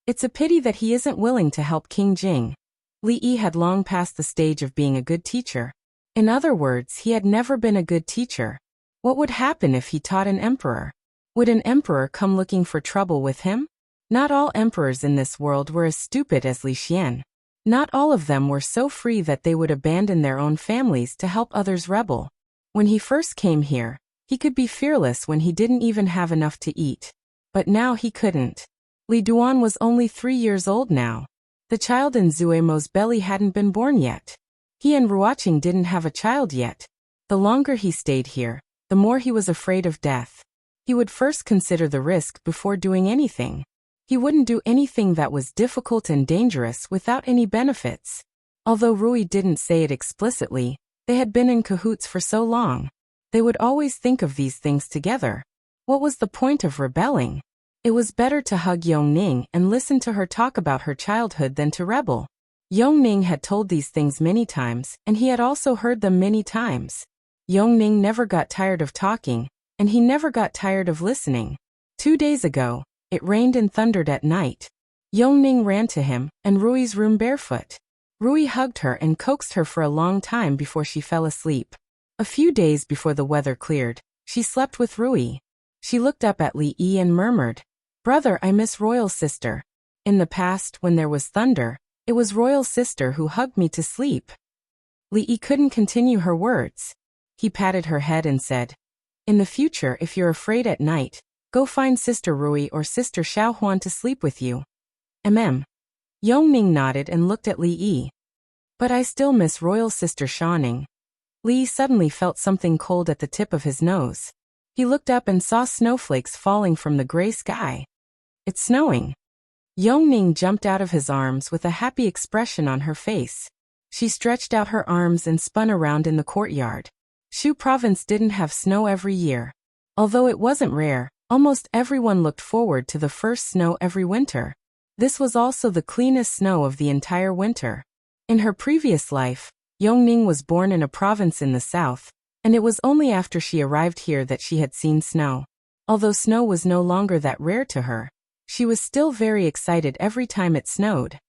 "It's a pity that he isn't willing to help King Jing." Li Yi had long passed the stage of being a good teacher. In other words, he had never been a good teacher. What would happen if he taught an emperor? Would an emperor come looking for trouble with him? Not all emperors in this world were as stupid as Li Xian. Not all of them were so free that they would abandon their own families to help others rebel. When he first came here, he could be fearless when he didn't even have enough to eat. But now he couldn't. Li Duan was only 3 years old now. The child in Zuemo's belly hadn't been born yet. He and Ruoqing didn't have a child yet. The longer he stayed here, the more he was afraid of death. He would first consider the risk before doing anything. He wouldn't do anything that was difficult and dangerous without any benefits. Although Rui didn't say it explicitly, they had been in cahoots for so long. They would always think of these things together. What was the point of rebelling? It was better to hug Yongning and listen to her talk about her childhood than to rebel. Yongning had told these things many times, and he had also heard them many times. Yongning never got tired of talking, and he never got tired of listening. 2 days ago, it rained and thundered at night. Yongning ran to him and Rui's room barefoot. Rui hugged her and coaxed her for a long time before she fell asleep. A few days before the weather cleared, she slept with Rui. She looked up at Li Yi and murmured, "Brother, I miss Royal Sister." In the past, when there was thunder, it was Royal Sister who hugged me to sleep. Li Yi couldn't continue her words. He patted her head and said, "In the future, if you're afraid at night, go find Sister Rui or Sister Xiaohuan to sleep with you." Yongning nodded and looked at Li Yi. "But I still miss Royal Sister Shaoning." Li Yi suddenly felt something cold at the tip of his nose. He looked up and saw snowflakes falling from the gray sky. "It's snowing." Yongning jumped out of his arms with a happy expression on her face. She stretched out her arms and spun around in the courtyard. Shu Province didn't have snow every year. Although it wasn't rare, almost everyone looked forward to the first snow every winter. This was also the cleanest snow of the entire winter. In her previous life, Yongning was born in a province in the south, and it was only after she arrived here that she had seen snow. Although snow was no longer that rare to her, she was still very excited every time it snowed.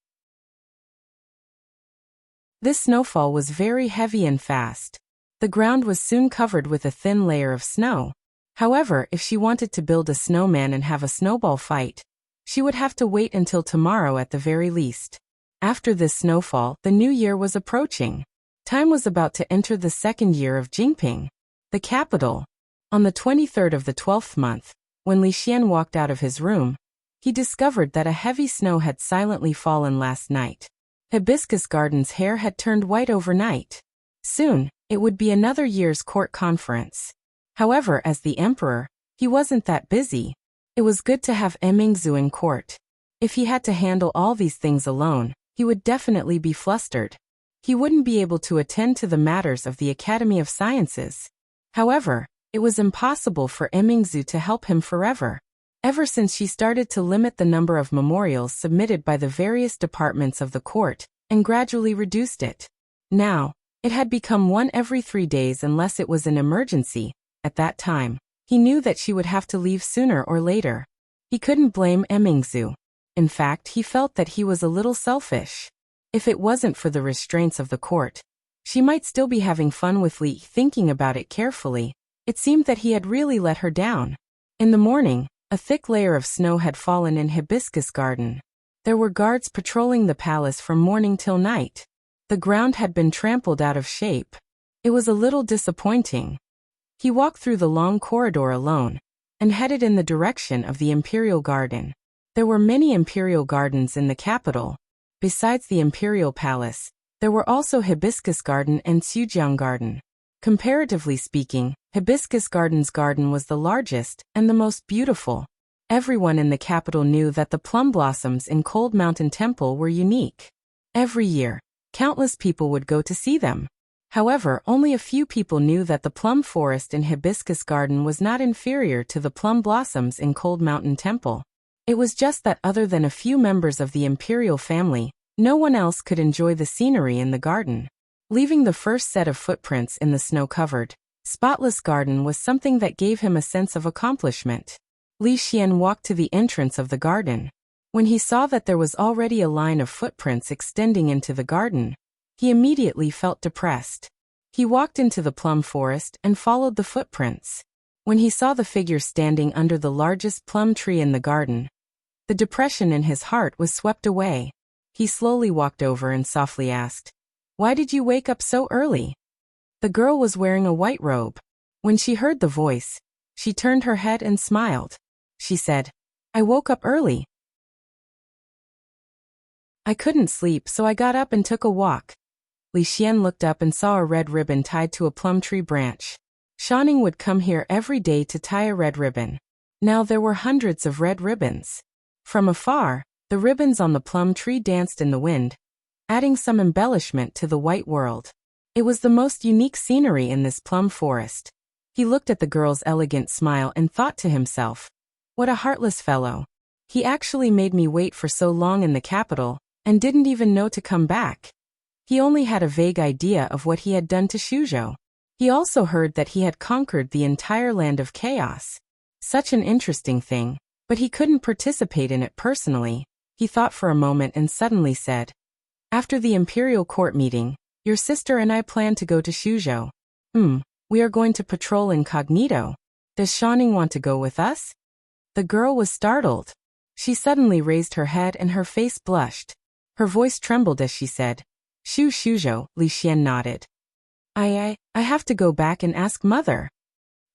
This snowfall was very heavy and fast. The ground was soon covered with a thin layer of snow. However, if she wanted to build a snowman and have a snowball fight, she would have to wait until tomorrow at the very least. After this snowfall, the new year was approaching. Time was about to enter the second year of Jingping, the capital. On the 23rd of the 12th month, when Li Xian walked out of his room, he discovered that a heavy snow had silently fallen last night. Hibiscus Garden's hair had turned white overnight. Soon, it would be another year's court conference. However, as the emperor, he wasn't that busy. It was good to have Emingzu in court. If he had to handle all these things alone, he would definitely be flustered. He wouldn't be able to attend to the matters of the Academy of Sciences. However, it was impossible for Emingzu to help him forever. Ever since she started to limit the number of memorials submitted by the various departments of the court, and gradually reduced it. Now, it had become 1 every 3 days unless it was an emergency. At that time, he knew that she would have to leave sooner or later. He couldn't blame Emingzu. In fact, he felt that he was a little selfish. If it wasn't for the restraints of the court, she might still be having fun with Li. Thinking about it carefully, it seemed that he had really let her down. In the morning, a thick layer of snow had fallen in Hibiscus Garden. There were guards patrolling the palace from morning till night. The ground had been trampled out of shape. It was a little disappointing. He walked through the long corridor alone, and headed in the direction of the Imperial Garden. There were many Imperial Gardens in the capital. Besides the Imperial Palace, there were also Hibiscus Garden and Xujiang Garden. Comparatively speaking, Hibiscus Garden's garden was the largest and the most beautiful. Everyone in the capital knew that the plum blossoms in Cold Mountain Temple were unique. Every year, countless people would go to see them. However, only a few people knew that the plum forest in Hibiscus Garden was not inferior to the plum blossoms in Cold Mountain Temple. It was just that other than a few members of the imperial family, no one else could enjoy the scenery in the garden. Leaving the first set of footprints in the snow-covered, spotless garden was something that gave him a sense of accomplishment. Li Xian walked to the entrance of the garden. When he saw that there was already a line of footprints extending into the garden, he immediately felt depressed. He walked into the plum forest and followed the footprints. When he saw the figure standing under the largest plum tree in the garden, the depression in his heart was swept away. He slowly walked over and softly asked, "Why did you wake up so early?" The girl was wearing a white robe. When she heard the voice, she turned her head and smiled. She said, "I woke up early. I couldn't sleep, so I got up and took a walk." Li Xian looked up and saw a red ribbon tied to a plum tree branch. Shanning would come here every day to tie a red ribbon. Now there were hundreds of red ribbons. From afar, the ribbons on the plum tree danced in the wind, adding some embellishment to the white world. It was the most unique scenery in this plum forest. He looked at the girl's elegant smile and thought to himself, "What a heartless fellow. He actually made me wait for so long in the capital, and didn't even know to come back." He only had a vague idea of what he had done to Shuzhou. He also heard that he had conquered the entire land of chaos. Such an interesting thing, but he couldn't participate in it personally. He thought for a moment and suddenly said, "After the imperial court meeting, your sister and I plan to go to Shuzhou. We are going to patrol incognito. Does Shanning want to go with us?" The girl was startled. She suddenly raised her head and her face blushed. Her voice trembled as she said, Shuzhou." Li Xian nodded. I have to go back and ask Mother."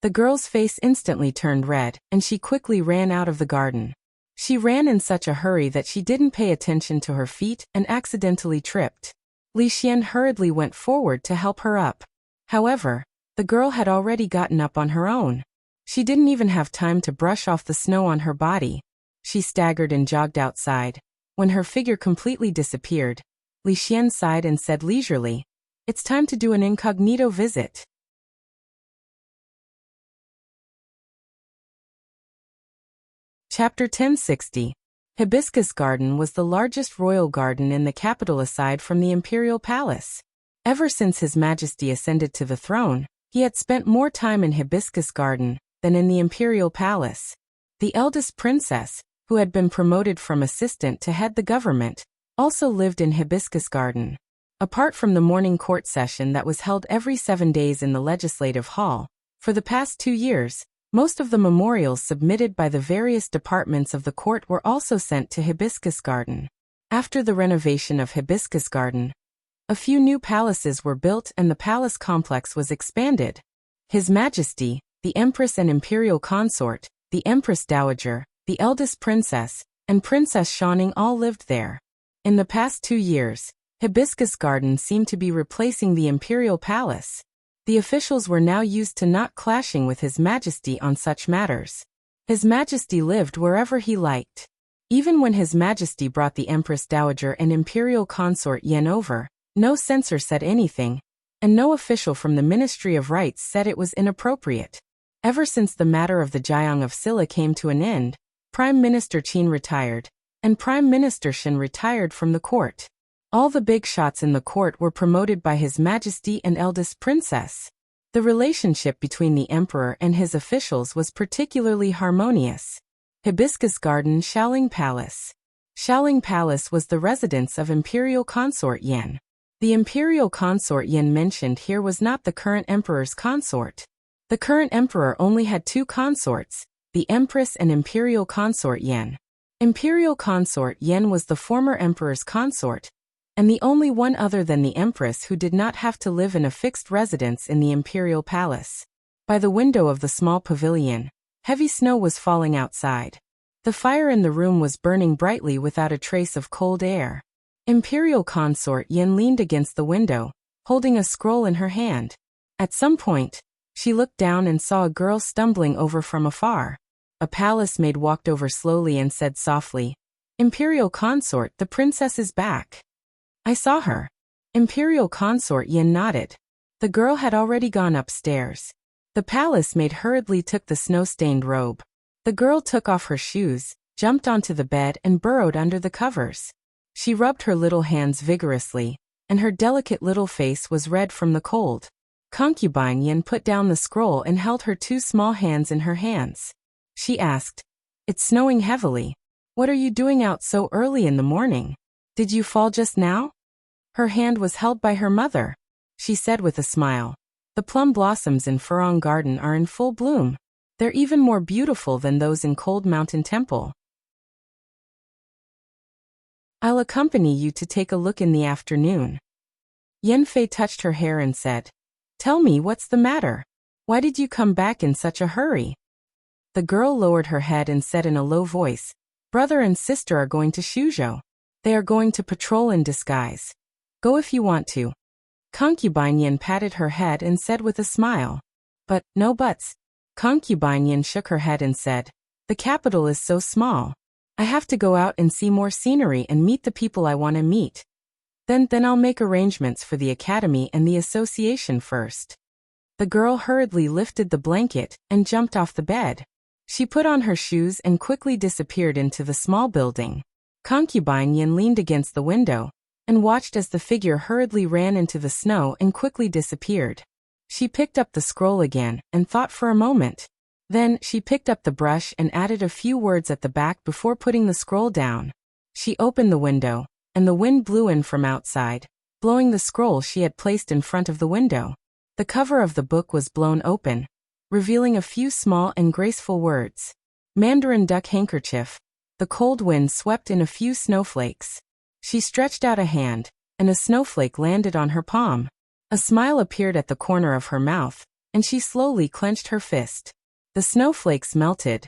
The girl's face instantly turned red, and she quickly ran out of the garden. She ran in such a hurry that she didn't pay attention to her feet and accidentally tripped. Li Xian hurriedly went forward to help her up. However, the girl had already gotten up on her own. She didn't even have time to brush off the snow on her body. She staggered and jogged outside. When her figure completely disappeared, Li Xian sighed and said leisurely, "It's time to do an incognito visit." Chapter 1060. Hibiscus Garden was the largest royal garden in the capital aside from the imperial palace. Ever since His Majesty ascended to the throne, he had spent more time in Hibiscus Garden than in the imperial palace. The eldest princess, who had been promoted from assistant to head the government, also lived in Hibiscus Garden. Apart from the morning court session that was held every 7 days in the Legislative Hall, for the past 2 years, most of the memorials submitted by the various departments of the court were also sent to Hibiscus Garden. After the renovation of Hibiscus Garden, a few new palaces were built and the palace complex was expanded. His Majesty, the Empress and Imperial Consort, the Empress Dowager, the eldest princess, and Princess Shanning all lived there. In the past 2 years, Hibiscus Garden seemed to be replacing the Imperial Palace. The officials were now used to not clashing with His Majesty on such matters. His Majesty lived wherever he liked. Even when His Majesty brought the Empress Dowager and Imperial Consort Yen over, no censor said anything, and no official from the Ministry of Rights said it was inappropriate. Ever since the matter of the Jiang of Silla came to an end, Prime Minister Qin retired, and Prime Minister Shen retired from the court. All the big shots in the court were promoted by His Majesty and eldest princess. The relationship between the emperor and his officials was particularly harmonious. Hibiscus Garden Shaoling Palace. Shaoling Palace was the residence of Imperial Consort Yen. The Imperial Consort Yen mentioned here was not the current emperor's consort. The current emperor only had 2 consorts, the Empress and Imperial Consort Yen. Imperial Consort Yen was the former emperor's consort, and the only one other than the Empress who did not have to live in a fixed residence in the Imperial Palace. By the window of the small pavilion, heavy snow was falling outside. The fire in the room was burning brightly without a trace of cold air. Imperial Consort Yen leaned against the window, holding a scroll in her hand. At some point, she looked down and saw a girl stumbling over from afar. A palace maid walked over slowly and said softly, "Imperial Consort, the princess is back." "I saw her." Imperial Consort Yen nodded. The girl had already gone upstairs. The palace maid hurriedly took the snow-stained robe. The girl took off her shoes, jumped onto the bed and burrowed under the covers. She rubbed her little hands vigorously, and her delicate little face was red from the cold. Concubine Yin put down the scroll and held her two small hands in her hands. She asked, "It's snowing heavily. What are you doing out so early in the morning? Did you fall just now?" Her hand was held by her mother. She said with a smile, "The plum blossoms in Furong Garden are in full bloom. They're even more beautiful than those in Cold Mountain Temple. I'll accompany you to take a look in the afternoon." Yanfei touched her hair and said, "Tell me what's the matter. Why did you come back in such a hurry?" The girl lowered her head and said in a low voice, "Brother and sister are going to Shuzhou. They are going to patrol in disguise. Go if you want to." Concubine Yin patted her head and said with a smile, "But, no buts." Concubine Yin shook her head and said, "The capital is so small. I have to go out and see more scenery and meet the people I want to meet. Then I'll make arrangements for the academy and the association first." The girl hurriedly lifted the blanket and jumped off the bed. She put on her shoes and quickly disappeared into the small building. Concubine Yin leaned against the window and watched as the figure hurriedly ran into the snow and quickly disappeared. She picked up the scroll again and thought for a moment. Then, she picked up the brush and added a few words at the back before putting the scroll down. She opened the window, and the wind blew in from outside, blowing the scroll she had placed in front of the window. The cover of the book was blown open, revealing a few small and graceful words. Mandarin duck handkerchief. The cold wind swept in a few snowflakes. She stretched out a hand, and a snowflake landed on her palm. A smile appeared at the corner of her mouth, and she slowly clenched her fist. The snowflakes melted,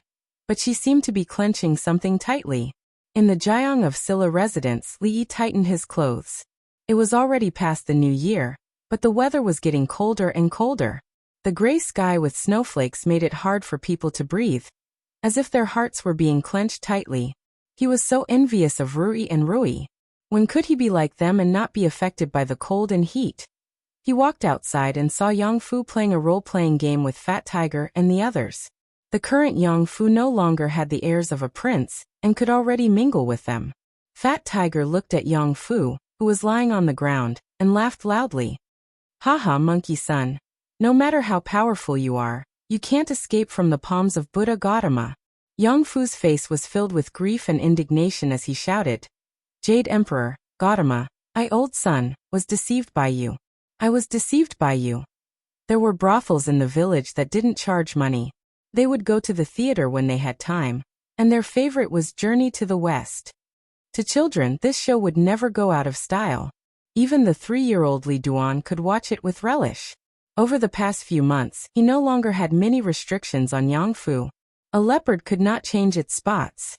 but she seemed to be clenching something tightly. In the Jiang of Silla residence, Li Yi tightened his clothes. It was already past the new year, but the weather was getting colder and colder. The gray sky with snowflakes made it hard for people to breathe, as if their hearts were being clenched tightly. He was so envious of Rui and Rui. When could he be like them and not be affected by the cold and heat? He walked outside and saw Yang Fu playing a role-playing game with Fat Tiger and the others. The current Yang Fu no longer had the airs of a prince and could already mingle with them. Fat Tiger looked at Yang Fu, who was lying on the ground, and laughed loudly. "Haha, monkey son. No matter how powerful you are, you can't escape from the palms of Buddha Gautama." Yang Fu's face was filled with grief and indignation as he shouted, "Jade Emperor, Gautama, I old son, was deceived by you. I was deceived by you." There were brothels in the village that didn't charge money. They would go to the theater when they had time, and their favorite was Journey to the West. To children, this show would never go out of style. Even the 3-year-old Li Duan could watch it with relish. Over the past few months, he no longer had many restrictions on Yang Fu. A leopard could not change its spots.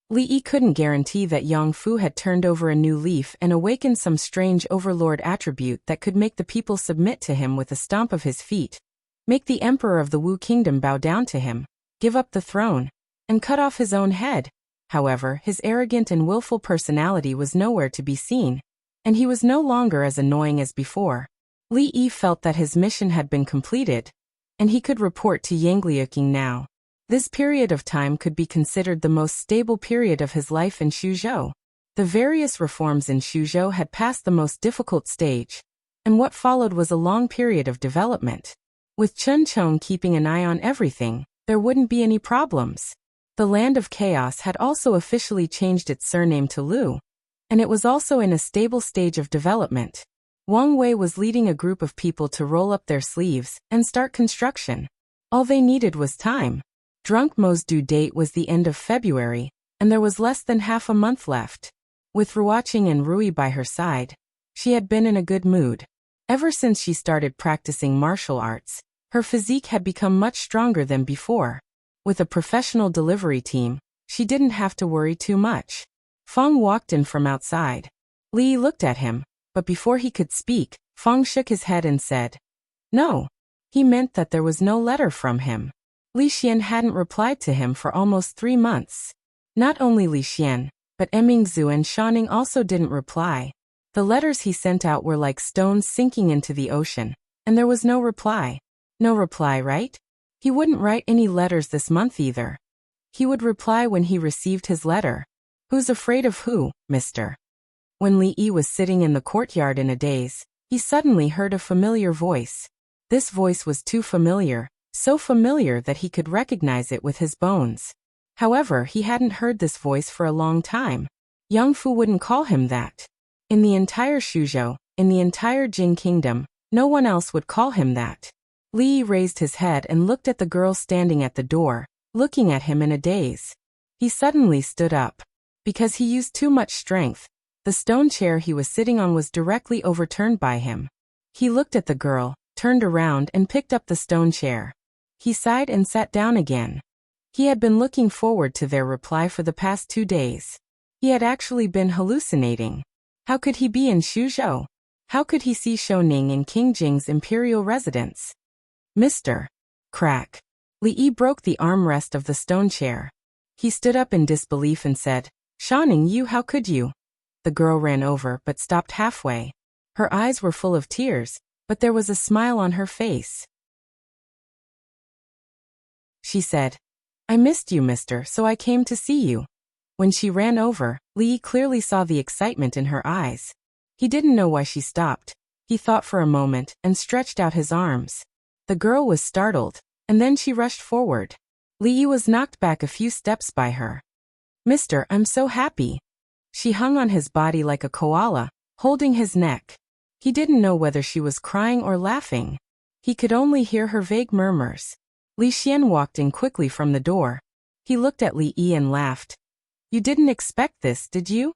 Li Yi couldn't guarantee that Yang Fu had turned over a new leaf and awakened some strange overlord attribute that could make the people submit to him with a stomp of his feet, make the emperor of the Wu kingdom bow down to him, give up the throne, and cut off his own head. However, his arrogant and willful personality was nowhere to be seen, and he was no longer as annoying as before. Li Yi felt that his mission had been completed, and he could report to Yangliuking now. This period of time could be considered the most stable period of his life in Shuzhou. The various reforms in Shuzhou had passed the most difficult stage, and what followed was a long period of development. With Chun Chong keeping an eye on everything, there wouldn't be any problems. The Land of Chaos had also officially changed its surname to Lu, and it was also in a stable stage of development. Wang Wei was leading a group of people to roll up their sleeves and start construction. All they needed was time. Drunk Mo's due date was the end of February, and there was less than half a month left. With Ruoqing and Rui by her side, she had been in a good mood. Ever since she started practicing martial arts, her physique had become much stronger than before. With a professional delivery team, she didn't have to worry too much. Feng walked in from outside. Li looked at him, but before he could speak, Feng shook his head and said, "No." He meant that there was no letter from him. Li Xian hadn't replied to him for almost 3 months. Not only Li Xian, but Emingzu and Shaning also didn't reply. The letters he sent out were like stones sinking into the ocean, and there was no reply. No reply, right? He wouldn't write any letters this month either. He would reply when he received his letter. Who's afraid of who, mister? When Li Yi was sitting in the courtyard in a daze, he suddenly heard a familiar voice. This voice was too familiar, so familiar that he could recognize it with his bones. However, he hadn't heard this voice for a long time. Yang Fu wouldn't call him that. In the entire Shuzhou, in the entire Jing kingdom, no one else would call him that. Li Yi raised his head and looked at the girl standing at the door, looking at him in a daze. He suddenly stood up. Because he used too much strength, the stone chair he was sitting on was directly overturned by him. He looked at the girl, turned around and picked up the stone chair. He sighed and sat down again. He had been looking forward to their reply for the past 2 days. He had actually been hallucinating. How could he be in Shuzhou? How could he see Shouning in King Jing's imperial residence? Mr. Crack. Li Yi broke the armrest of the stone chair. He stood up in disbelief and said, "Shouning, you, how could you?" The girl ran over but stopped halfway. Her eyes were full of tears, but there was a smile on her face. She said, "I missed you, mister, so I came to see you." When she ran over, Li Yi clearly saw the excitement in her eyes. He didn't know why she stopped. He thought for a moment and stretched out his arms. The girl was startled, and then she rushed forward. Li Yi was knocked back a few steps by her. "Mister, I'm so happy." She hung on his body like a koala, holding his neck. He didn't know whether she was crying or laughing. He could only hear her vague murmurs. Li Xian walked in quickly from the door. He looked at Li Yi and laughed. "You didn't expect this, did you?"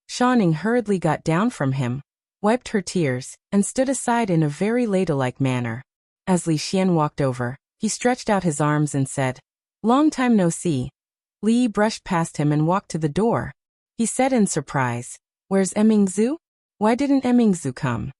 Shouning hurriedly got down from him, wiped her tears, and stood aside in a very ladylike manner. As Li Xian walked over, he stretched out his arms and said, "Long time no see." Li Yi brushed past him and walked to the door. He said in surprise, "Where's Emingzu? Why didn't Emingzu come?"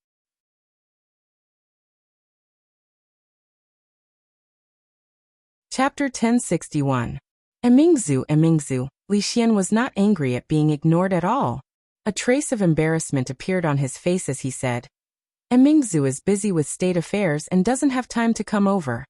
Chapter 1061. Emingzu, Emingzu. Li Xian was not angry at being ignored at all. A trace of embarrassment appeared on his face as he said, "Emingzu is busy with state affairs and doesn't have time to come over."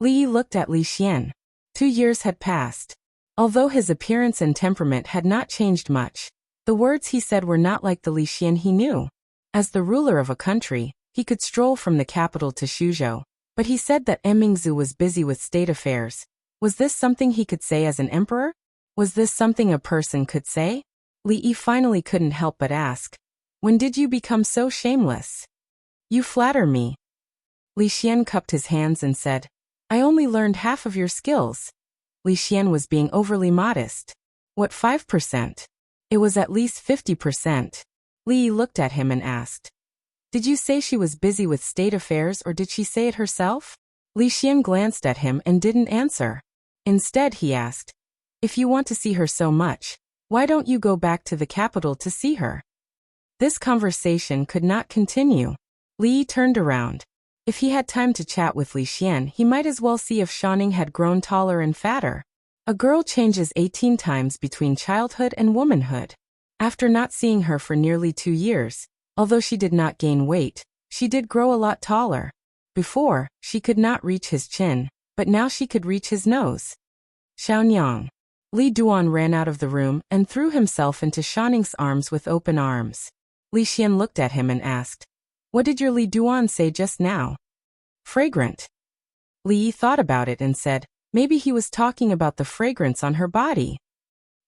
Li Yi looked at Li Xian. 2 years had passed. Although his appearance and temperament had not changed much, the words he said were not like the Li Xian he knew. As the ruler of a country, he could stroll from the capital to Shuzhou, but he said that Emingzu was busy with state affairs. Was this something he could say as an emperor? Was this something a person could say? Li Yi finally couldn't help but ask, "When did you become so shameless? You flatter me." Li Xian cupped his hands and said, "I only learned half of your skills." Li Xian was being overly modest. What 5%? It was at least 50%. Li Yi looked at him and asked, "Did you say she was busy with state affairs or did she say it herself?" Li Xian glanced at him and didn't answer. Instead, he asked, "If you want to see her so much, why don't you go back to the capital to see her?" This conversation could not continue. Li Yi turned around. If he had time to chat with Li Xian, he might as well see if Shouning had grown taller and fatter. A girl changes 18 times between childhood and womanhood. After not seeing her for nearly 2 years, although she did not gain weight, she did grow a lot taller. Before, she could not reach his chin, but now she could reach his nose. Xiaonyang. Li Duan ran out of the room and threw himself into Shauning's arms with open arms. Li Xian looked at him and asked, "What did your Li Duan say just now?" "Fragrant." Li Yi thought about it and said, maybe he was talking about the fragrance on her body.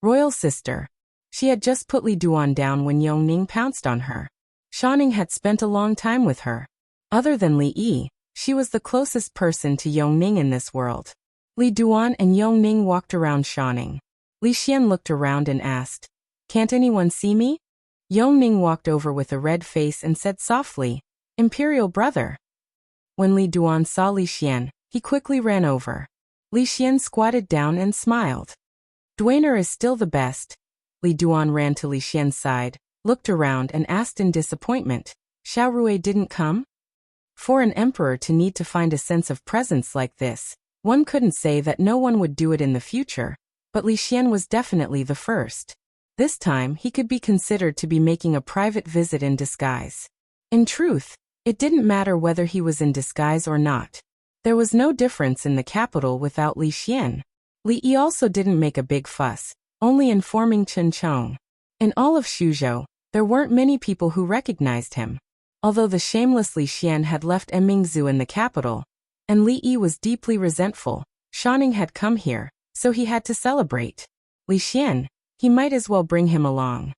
Royal sister. She had just put Li Duan down when Yongning pounced on her. Shouning had spent a long time with her. Other than Li Yi, she was the closest person to Yongning in this world. Li Duan and Yongning walked around Shouning. Li Xian looked around and asked, "Can't anyone see me?" Yongning walked over with a red face and said softly, "Imperial brother." When Li Duan saw Li Xian, he quickly ran over. Li Xian squatted down and smiled. "Dwener is still the best." Li Duan ran to Li Xian's side, looked around and asked in disappointment, "Xiao Rui didn't come?" For an emperor to need to find a sense of presence like this, one couldn't say that no one would do it in the future, but Li Xian was definitely the first. This time, he could be considered to be making a private visit in disguise. In truth, it didn't matter whether he was in disguise or not. There was no difference in the capital without Li Xian. Li Yi also didn't make a big fuss, only informing Chen Chong. In all of Xuzhou, there weren't many people who recognized him. Although the shameless Li Xian had left Emingzu in the capital, and Li Yi was deeply resentful, Shanning had come here, so he had to celebrate. Li Xian, he might as well bring him along.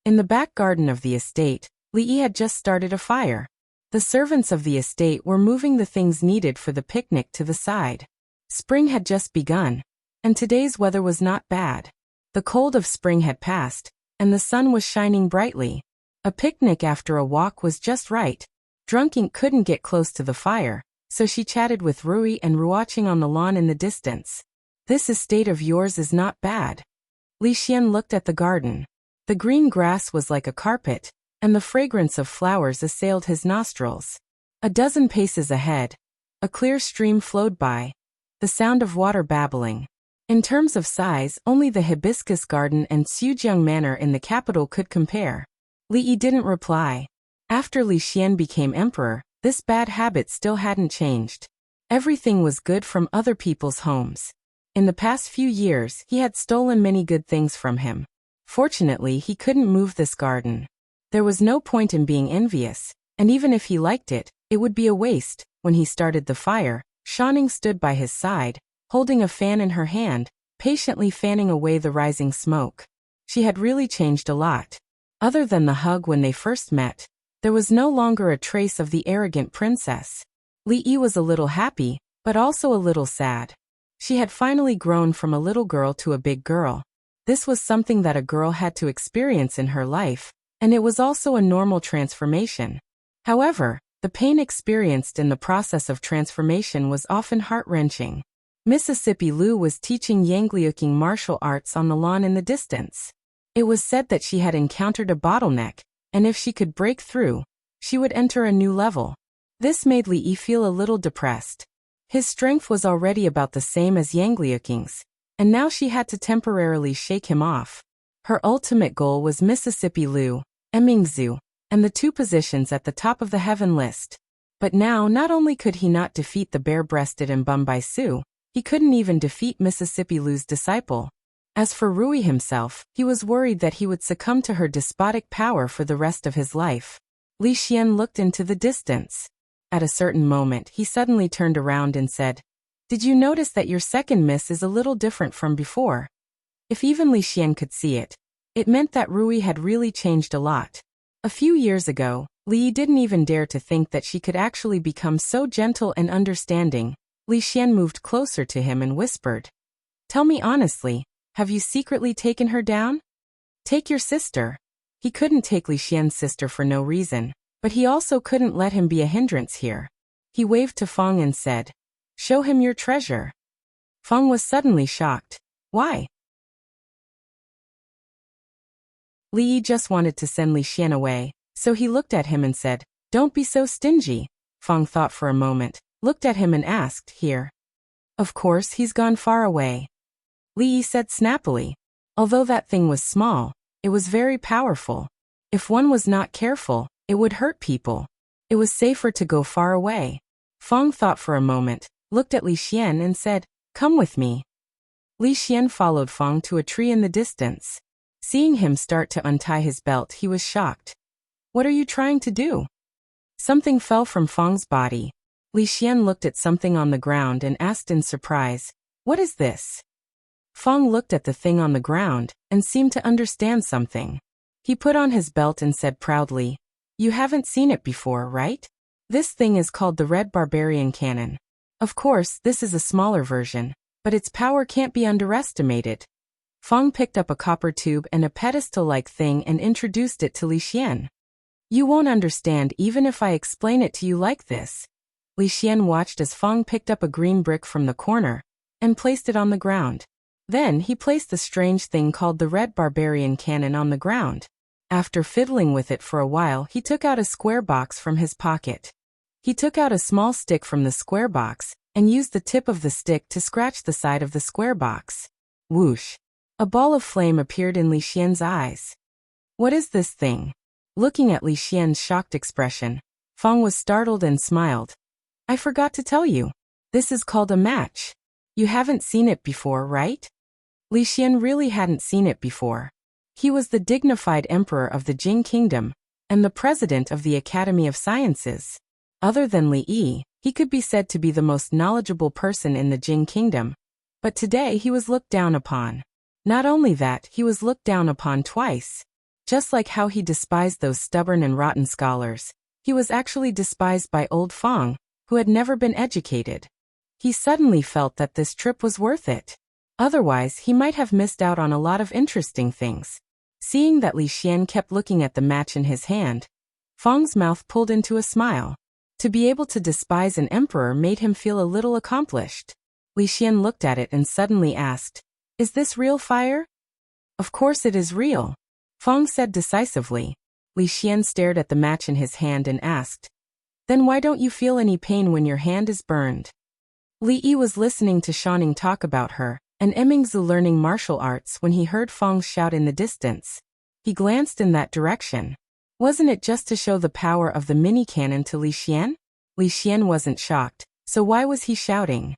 In the back garden of the estate, Li Yi had just started a fire. The servants of the estate were moving the things needed for the picnic to the side. Spring had just begun, and today's weather was not bad. The cold of spring had passed, and the sun was shining brightly. A picnic after a walk was just right. Drunking couldn't get close to the fire, so she chatted with Rui and watching on the lawn in the distance. This estate of yours is not bad. Li Xian looked at the garden. The green grass was like a carpet, and the fragrance of flowers assailed his nostrils. A dozen paces ahead, a clear stream flowed by, the sound of water babbling. In terms of size, only the hibiscus garden and Xujiang Manor in the capital could compare. Li Yi didn't reply. After Li Xian became emperor, this bad habit still hadn't changed. Everything was good from other people's homes. In the past few years, he had stolen many good things from him. Fortunately, he couldn't move this garden. There was no point in being envious, and even if he liked it, it would be a waste. When he started the fire, Shanning stood by his side, holding a fan in her hand, patiently fanning away the rising smoke. She had really changed a lot. Other than the hug when they first met, there was no longer a trace of the arrogant princess. Li Yi was a little happy, but also a little sad. She had finally grown from a little girl to a big girl. This was something that a girl had to experience in her life, and it was also a normal transformation. However, the pain experienced in the process of transformation was often heart-wrenching. Mississippi Lu was teaching Yangliuking martial arts on the lawn in the distance. It was said that she had encountered a bottleneck, and if she could break through, she would enter a new level. This made Li Yi feel a little depressed. His strength was already about the same as Yangliuking's, and now she had to temporarily shake him off. Her ultimate goal was Mississippi Lu, Emingzu, and the two positions at the top of the heaven list. But now not only could he not defeat the bare-breasted and Bumbai Su, he couldn't even defeat Mississippi Lu's disciple. As for Rui himself, he was worried that he would succumb to her despotic power for the rest of his life. Li Xian looked into the distance. At a certain moment, he suddenly turned around and said, "Did you notice that your second miss is a little different from before?" If even Li Xian could see it, it meant that Rui had really changed a lot. A few years ago, Li didn't even dare to think that she could actually become so gentle and understanding. Li Xian moved closer to him and whispered, "Tell me honestly, have you secretly taken her down? Take your sister." He couldn't take Li Xian's sister for no reason, but he also couldn't let him be a hindrance here. He waved to Feng and said, "Show him your treasure." Feng was suddenly shocked. Why? Li Yi just wanted to send Li Xian away, so he looked at him and said, "Don't be so stingy." Feng thought for a moment, looked at him and asked, "Here?" "Of course, he's gone far away." Li Yi said snappily. Although that thing was small, it was very powerful. If one was not careful, it would hurt people. It was safer to go far away. Feng thought for a moment, looked at Li Xian and said, "Come with me." Li Xian followed Feng to a tree in the distance. Seeing him start to untie his belt, he was shocked. "What are you trying to do?" Something fell from Feng's body. Li Xian looked at something on the ground and asked in surprise, "What is this?" Feng looked at the thing on the ground and seemed to understand something. He put on his belt and said proudly, "You haven't seen it before, right? This thing is called the Red Barbarian Cannon. Of course, this is a smaller version, but its power can't be underestimated." Feng picked up a copper tube and a pedestal-like thing and introduced it to Li Xian. "You won't understand even if I explain it to you like this." Li Xian watched as Feng picked up a green brick from the corner and placed it on the ground. Then he placed the strange thing called the Red Barbarian Cannon on the ground. After fiddling with it for a while, he took out a square box from his pocket. He took out a small stick from the square box and used the tip of the stick to scratch the side of the square box. Whoosh! A ball of flame appeared in Li Xian's eyes. What is this thing? Looking at Li Xian's shocked expression, Feng was startled and smiled. I forgot to tell you. This is called a match. You haven't seen it before, right? Li Xian really hadn't seen it before. He was the dignified emperor of the Jing Kingdom, and the president of the Academy of Sciences. Other than Li Yi, he could be said to be the most knowledgeable person in the Jing Kingdom. But today he was looked down upon. Not only that, he was looked down upon twice. Just like how he despised those stubborn and rotten scholars, he was actually despised by old Feng, who had never been educated. He suddenly felt that this trip was worth it. Otherwise, he might have missed out on a lot of interesting things. Seeing that Li Xian kept looking at the match in his hand, Feng's mouth pulled into a smile. To be able to despise an emperor made him feel a little accomplished. Li Xian looked at it and suddenly asked, "Is this real fire?" "Of course it is real," Feng said decisively. Li Xian stared at the match in his hand and asked, "Then why don't you feel any pain when your hand is burned?" Li Yi was listening to Shanning talk about her and Emingzu learning martial arts when he heard Feng's shout in the distance. He glanced in that direction. Wasn't it just to show the power of the mini cannon to Li Xian? Li Xian wasn't shocked, so why was he shouting?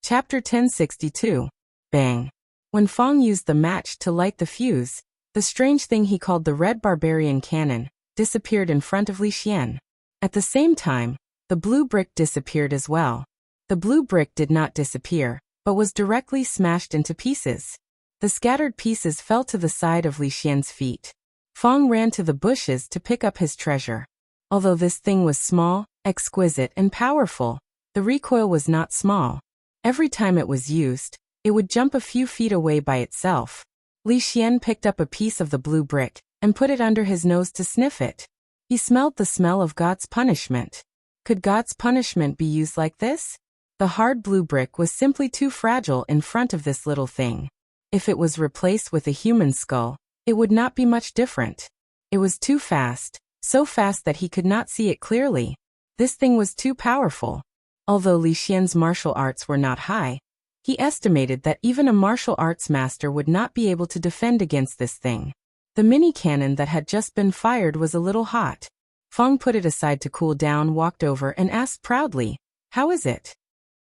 Chapter 1062. Bang. When Feng used the match to light the fuse, the strange thing he called the Red Barbarian Cannon disappeared in front of Li Xian. At the same time, the blue brick disappeared as well. The blue brick did not disappear, but was directly smashed into pieces. The scattered pieces fell to the side of Li Xian's feet. Feng ran to the bushes to pick up his treasure. Although this thing was small, exquisite, and powerful, the recoil was not small. Every time it was used, it would jump a few feet away by itself. Li Xian picked up a piece of the blue brick and put it under his nose to sniff it. He smelled the smell of God's punishment. Could God's punishment be used like this? The hard blue brick was simply too fragile in front of this little thing. If it was replaced with a human skull, it would not be much different. It was too fast, so fast that he could not see it clearly. This thing was too powerful. Although Li Xian's martial arts were not high, he estimated that even a martial arts master would not be able to defend against this thing. The mini cannon that had just been fired was a little hot. Feng put it aside to cool down, walked over and asked proudly, "How is it?"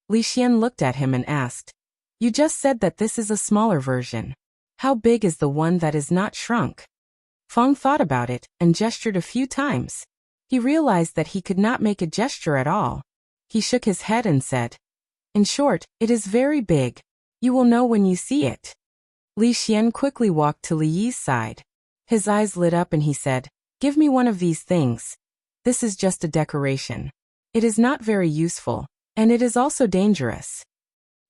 Li Xian looked at him and asked, "You just said that this is a smaller version. How big is the one that is not shrunk?" Feng thought about it and gestured a few times. He realized that he could not make a gesture at all. He shook his head and said, "In short, it is very big. You will know when you see it." Li Xian quickly walked to Li Yi's side. His eyes lit up and he said, "Give me one of these things. This is just a decoration. It is not very useful, and it is also dangerous."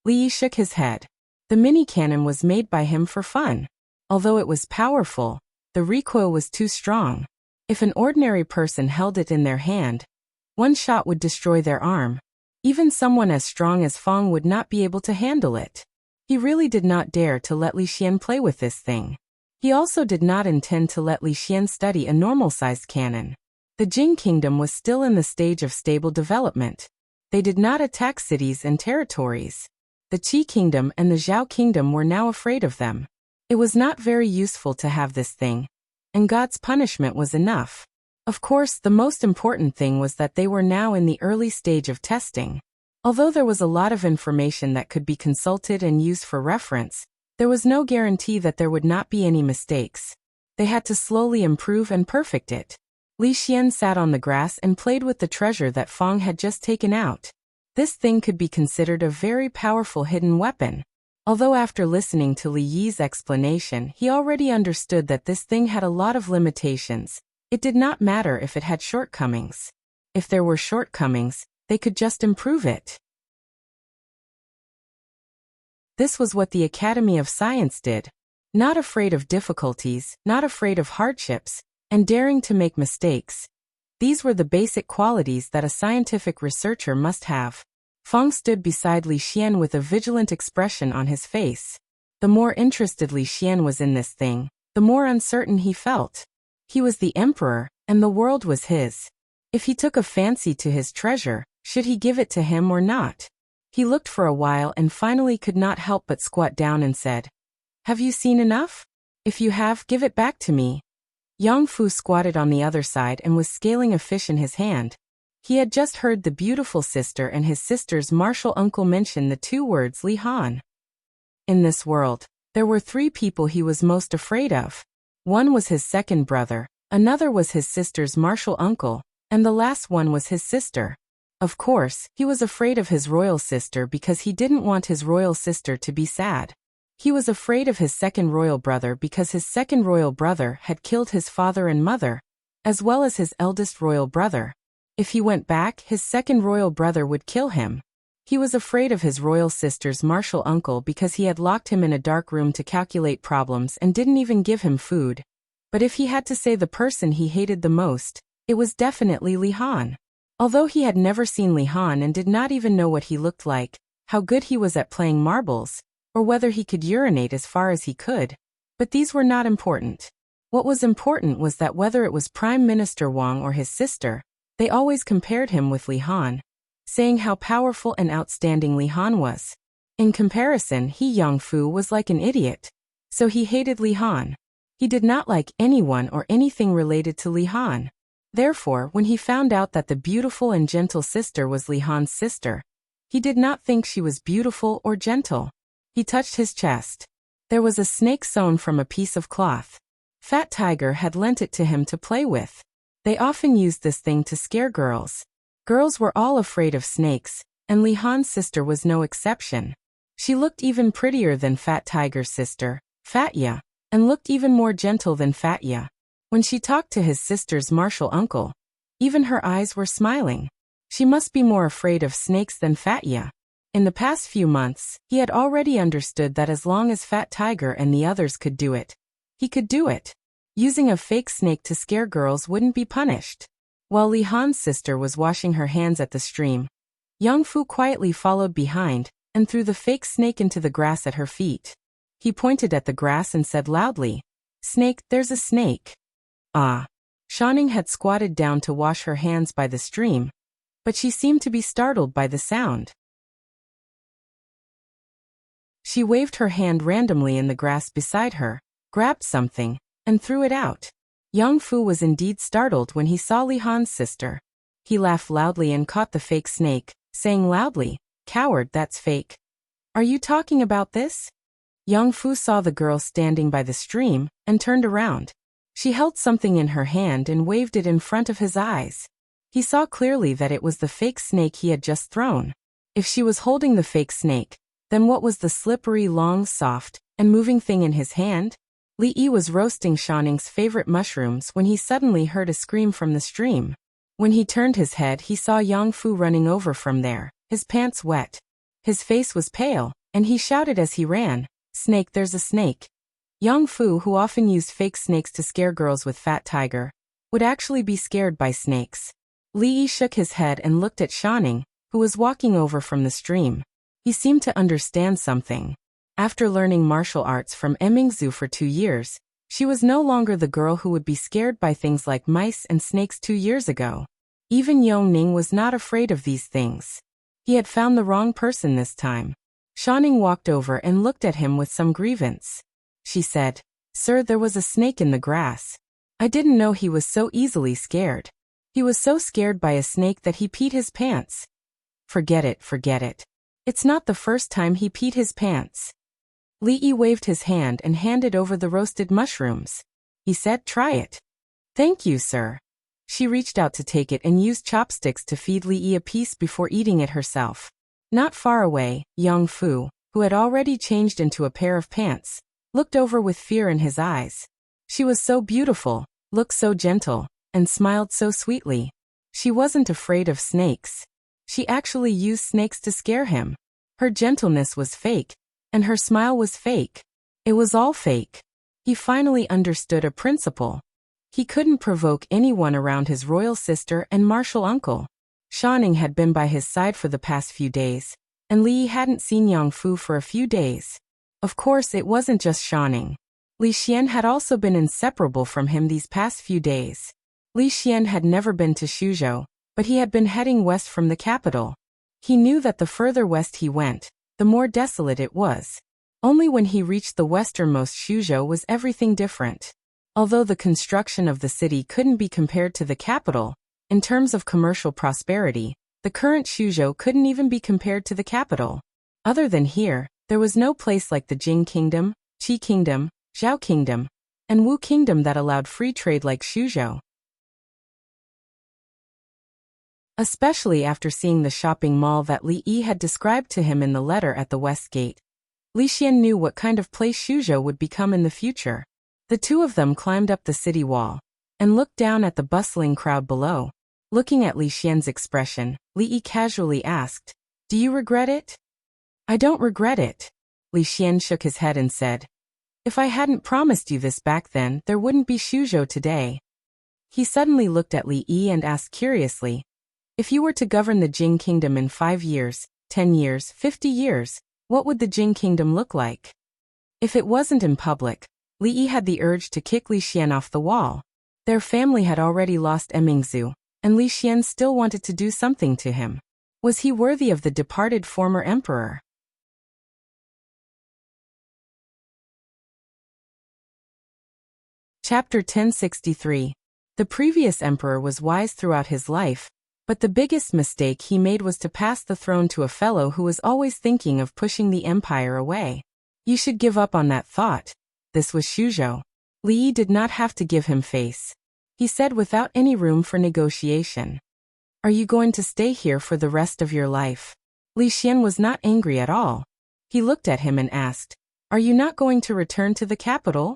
Li Yi shook his head. The mini cannon was made by him for fun. Although it was powerful, the recoil was too strong. If an ordinary person held it in their hand, one shot would destroy their arm. Even someone as strong as Feng would not be able to handle it. He really did not dare to let Li Xian play with this thing. He also did not intend to let Li Xian study a normal-sized cannon. The Jing Kingdom was still in the stage of stable development. They did not attack cities and territories. The Qi Kingdom and the Zhao Kingdom were now afraid of them. It was not very useful to have this thing, and God's punishment was enough. Of course, the most important thing was that they were now in the early stage of testing. Although there was a lot of information that could be consulted and used for reference, there was no guarantee that there would not be any mistakes. They had to slowly improve and perfect it. Li Xian sat on the grass and played with the treasure that Feng had just taken out. This thing could be considered a very powerful hidden weapon. Although after listening to Li Yi's explanation, he already understood that this thing had a lot of limitations. It did not matter if it had shortcomings. If there were shortcomings, they could just improve it. This was what the Academy of Science did. Not afraid of difficulties, not afraid of hardships, and daring to make mistakes. These were the basic qualities that a scientific researcher must have. Feng stood beside Li Xian with a vigilant expression on his face. The more interested Li Xian was in this thing, the more uncertain he felt. He was the emperor, and the world was his. If he took a fancy to his treasure, should he give it to him or not? He looked for a while and finally could not help but squat down and said, "Have you seen enough? If you have, give it back to me." Yang Fu squatted on the other side and was scaling a fish in his hand. He had just heard the beautiful sister and his sister's martial uncle mention the two words Li Han. In this world, there were three people he was most afraid of. One was his second brother, another was his sister's martial uncle, and the last one was his sister. Of course, he was afraid of his royal sister because he didn't want his royal sister to be sad. He was afraid of his second royal brother because his second royal brother had killed his father and mother, as well as his eldest royal brother. If he went back, his second royal brother would kill him. He was afraid of his royal sister's martial uncle because he had locked him in a dark room to calculate problems and didn't even give him food. But if he had to say the person he hated the most, it was definitely Li Han. Although he had never seen Li Han and did not even know what he looked like, how good he was at playing marbles, or whether he could urinate as far as he could, but these were not important. What was important was that whether it was Prime Minister Wang or his sister, they always compared him with Li Han, saying how powerful and outstanding Li Han was. In comparison, Yang Fu was like an idiot. So he hated Li Han. He did not like anyone or anything related to Li Han. Therefore, when he found out that the beautiful and gentle sister was Li Han's sister, he did not think she was beautiful or gentle. He touched his chest. There was a snake sewn from a piece of cloth. Fat Tiger had lent it to him to play with. They often used this thing to scare girls. Girls were all afraid of snakes, and Li Han's sister was no exception. She looked even prettier than Fat Tiger's sister, Fatya, and looked even more gentle than Fatya. When she talked to his sister's martial uncle, even her eyes were smiling. She must be more afraid of snakes than Fatya. In the past few months, he had already understood that as long as Fat Tiger and the others could do it, he could do it. Using a fake snake to scare girls wouldn't be punished. While Li Han's sister was washing her hands at the stream, Yang Fu quietly followed behind and threw the fake snake into the grass at her feet. He pointed at the grass and said loudly, "Snake, there's a snake." Ah. Shanning had squatted down to wash her hands by the stream, but she seemed to be startled by the sound. She waved her hand randomly in the grass beside her, grabbed something, and threw it out. Yang Fu was indeed startled when he saw Li Han's sister. He laughed loudly and caught the fake snake, saying loudly, "Coward, that's fake." "Are you talking about this?" Yang Fu saw the girl standing by the stream and turned around. She held something in her hand and waved it in front of his eyes. He saw clearly that it was the fake snake he had just thrown. If she was holding the fake snake, then what was the slippery, long, soft, and moving thing in his hand? Li Yi was roasting Shanning's favorite mushrooms when he suddenly heard a scream from the stream. When he turned his head, he saw Yang Fu running over from there, his pants wet. His face was pale, and he shouted as he ran, "Snake, there's a snake." Yang Fu, who often used fake snakes to scare girls with Fat Tiger, would actually be scared by snakes. Li Yi shook his head and looked at Shanning, who was walking over from the stream. He seemed to understand something. After learning martial arts from Emingzu for 2 years, she was no longer the girl who would be scared by things like mice and snakes 2 years ago. Even Yong Ning was not afraid of these things. He had found the wrong person this time. Shanning walked over and looked at him with some grievance. She said, "Sir, there was a snake in the grass. I didn't know he was so easily scared. He was so scared by a snake that he peed his pants." Forget it, forget it. It's not the first time he peed his pants." Li Yi waved his hand and handed over the roasted mushrooms. He said, "Try it." "Thank you, sir." She reached out to take it and used chopsticks to feed Li Yi a piece before eating it herself. Not far away, Yang Fu, who had already changed into a pair of pants, looked over with fear in his eyes. She was so beautiful, looked so gentle, and smiled so sweetly. She wasn't afraid of snakes. She actually used snakes to scare him. Her gentleness was fake, and her smile was fake. It was all fake. He finally understood a principle. He couldn't provoke anyone around his royal sister and martial uncle. Shanning had been by his side for the past few days, and Li Yi hadn't seen Yang Fu for a few days. Of course, it wasn't just Shanning. Li Xian had also been inseparable from him these past few days. Li Xian had never been to Shuzhou, but he had been heading west from the capital. He knew that the further west he went, the more desolate it was. Only when he reached the westernmost Shuzhou was everything different. Although the construction of the city couldn't be compared to the capital, in terms of commercial prosperity, the current Shuzhou couldn't even be compared to the capital. Other than here, there was no place like the Jing Kingdom, Qi Kingdom, Zhao Kingdom, and Wu Kingdom that allowed free trade like Shuzhou. Especially after seeing the shopping mall that Li Yi had described to him in the letter at the West Gate. Li Xian knew what kind of place Shuzhou would become in the future. The two of them climbed up the city wall and looked down at the bustling crowd below. Looking at Li Xian's expression, Li Yi casually asked, "Do you regret it?" "I don't regret it." Li Xian shook his head and said, "If I hadn't promised you this back then, there wouldn't be Shuzhou today." He suddenly looked at Li Yi and asked curiously, "If you were to govern the Jing Kingdom in 5 years, 10 years, 50 years, what would the Jing Kingdom look like?" If it wasn't in public, Li Yi had the urge to kick Li Xian off the wall. Their family had already lost Emingzu, and Li Xian still wanted to do something to him. Was he worthy of the departed former emperor? Chapter 1063. The previous emperor was wise throughout his life, but the biggest mistake he made was to pass the throne to a fellow who was always thinking of pushing the empire away. You should give up on that thought. This was Shuzhou. Li Yi did not have to give him face. He said without any room for negotiation, "Are you going to stay here for the rest of your life?" Li Xian was not angry at all. He looked at him and asked, "Are you not going to return to the capital?"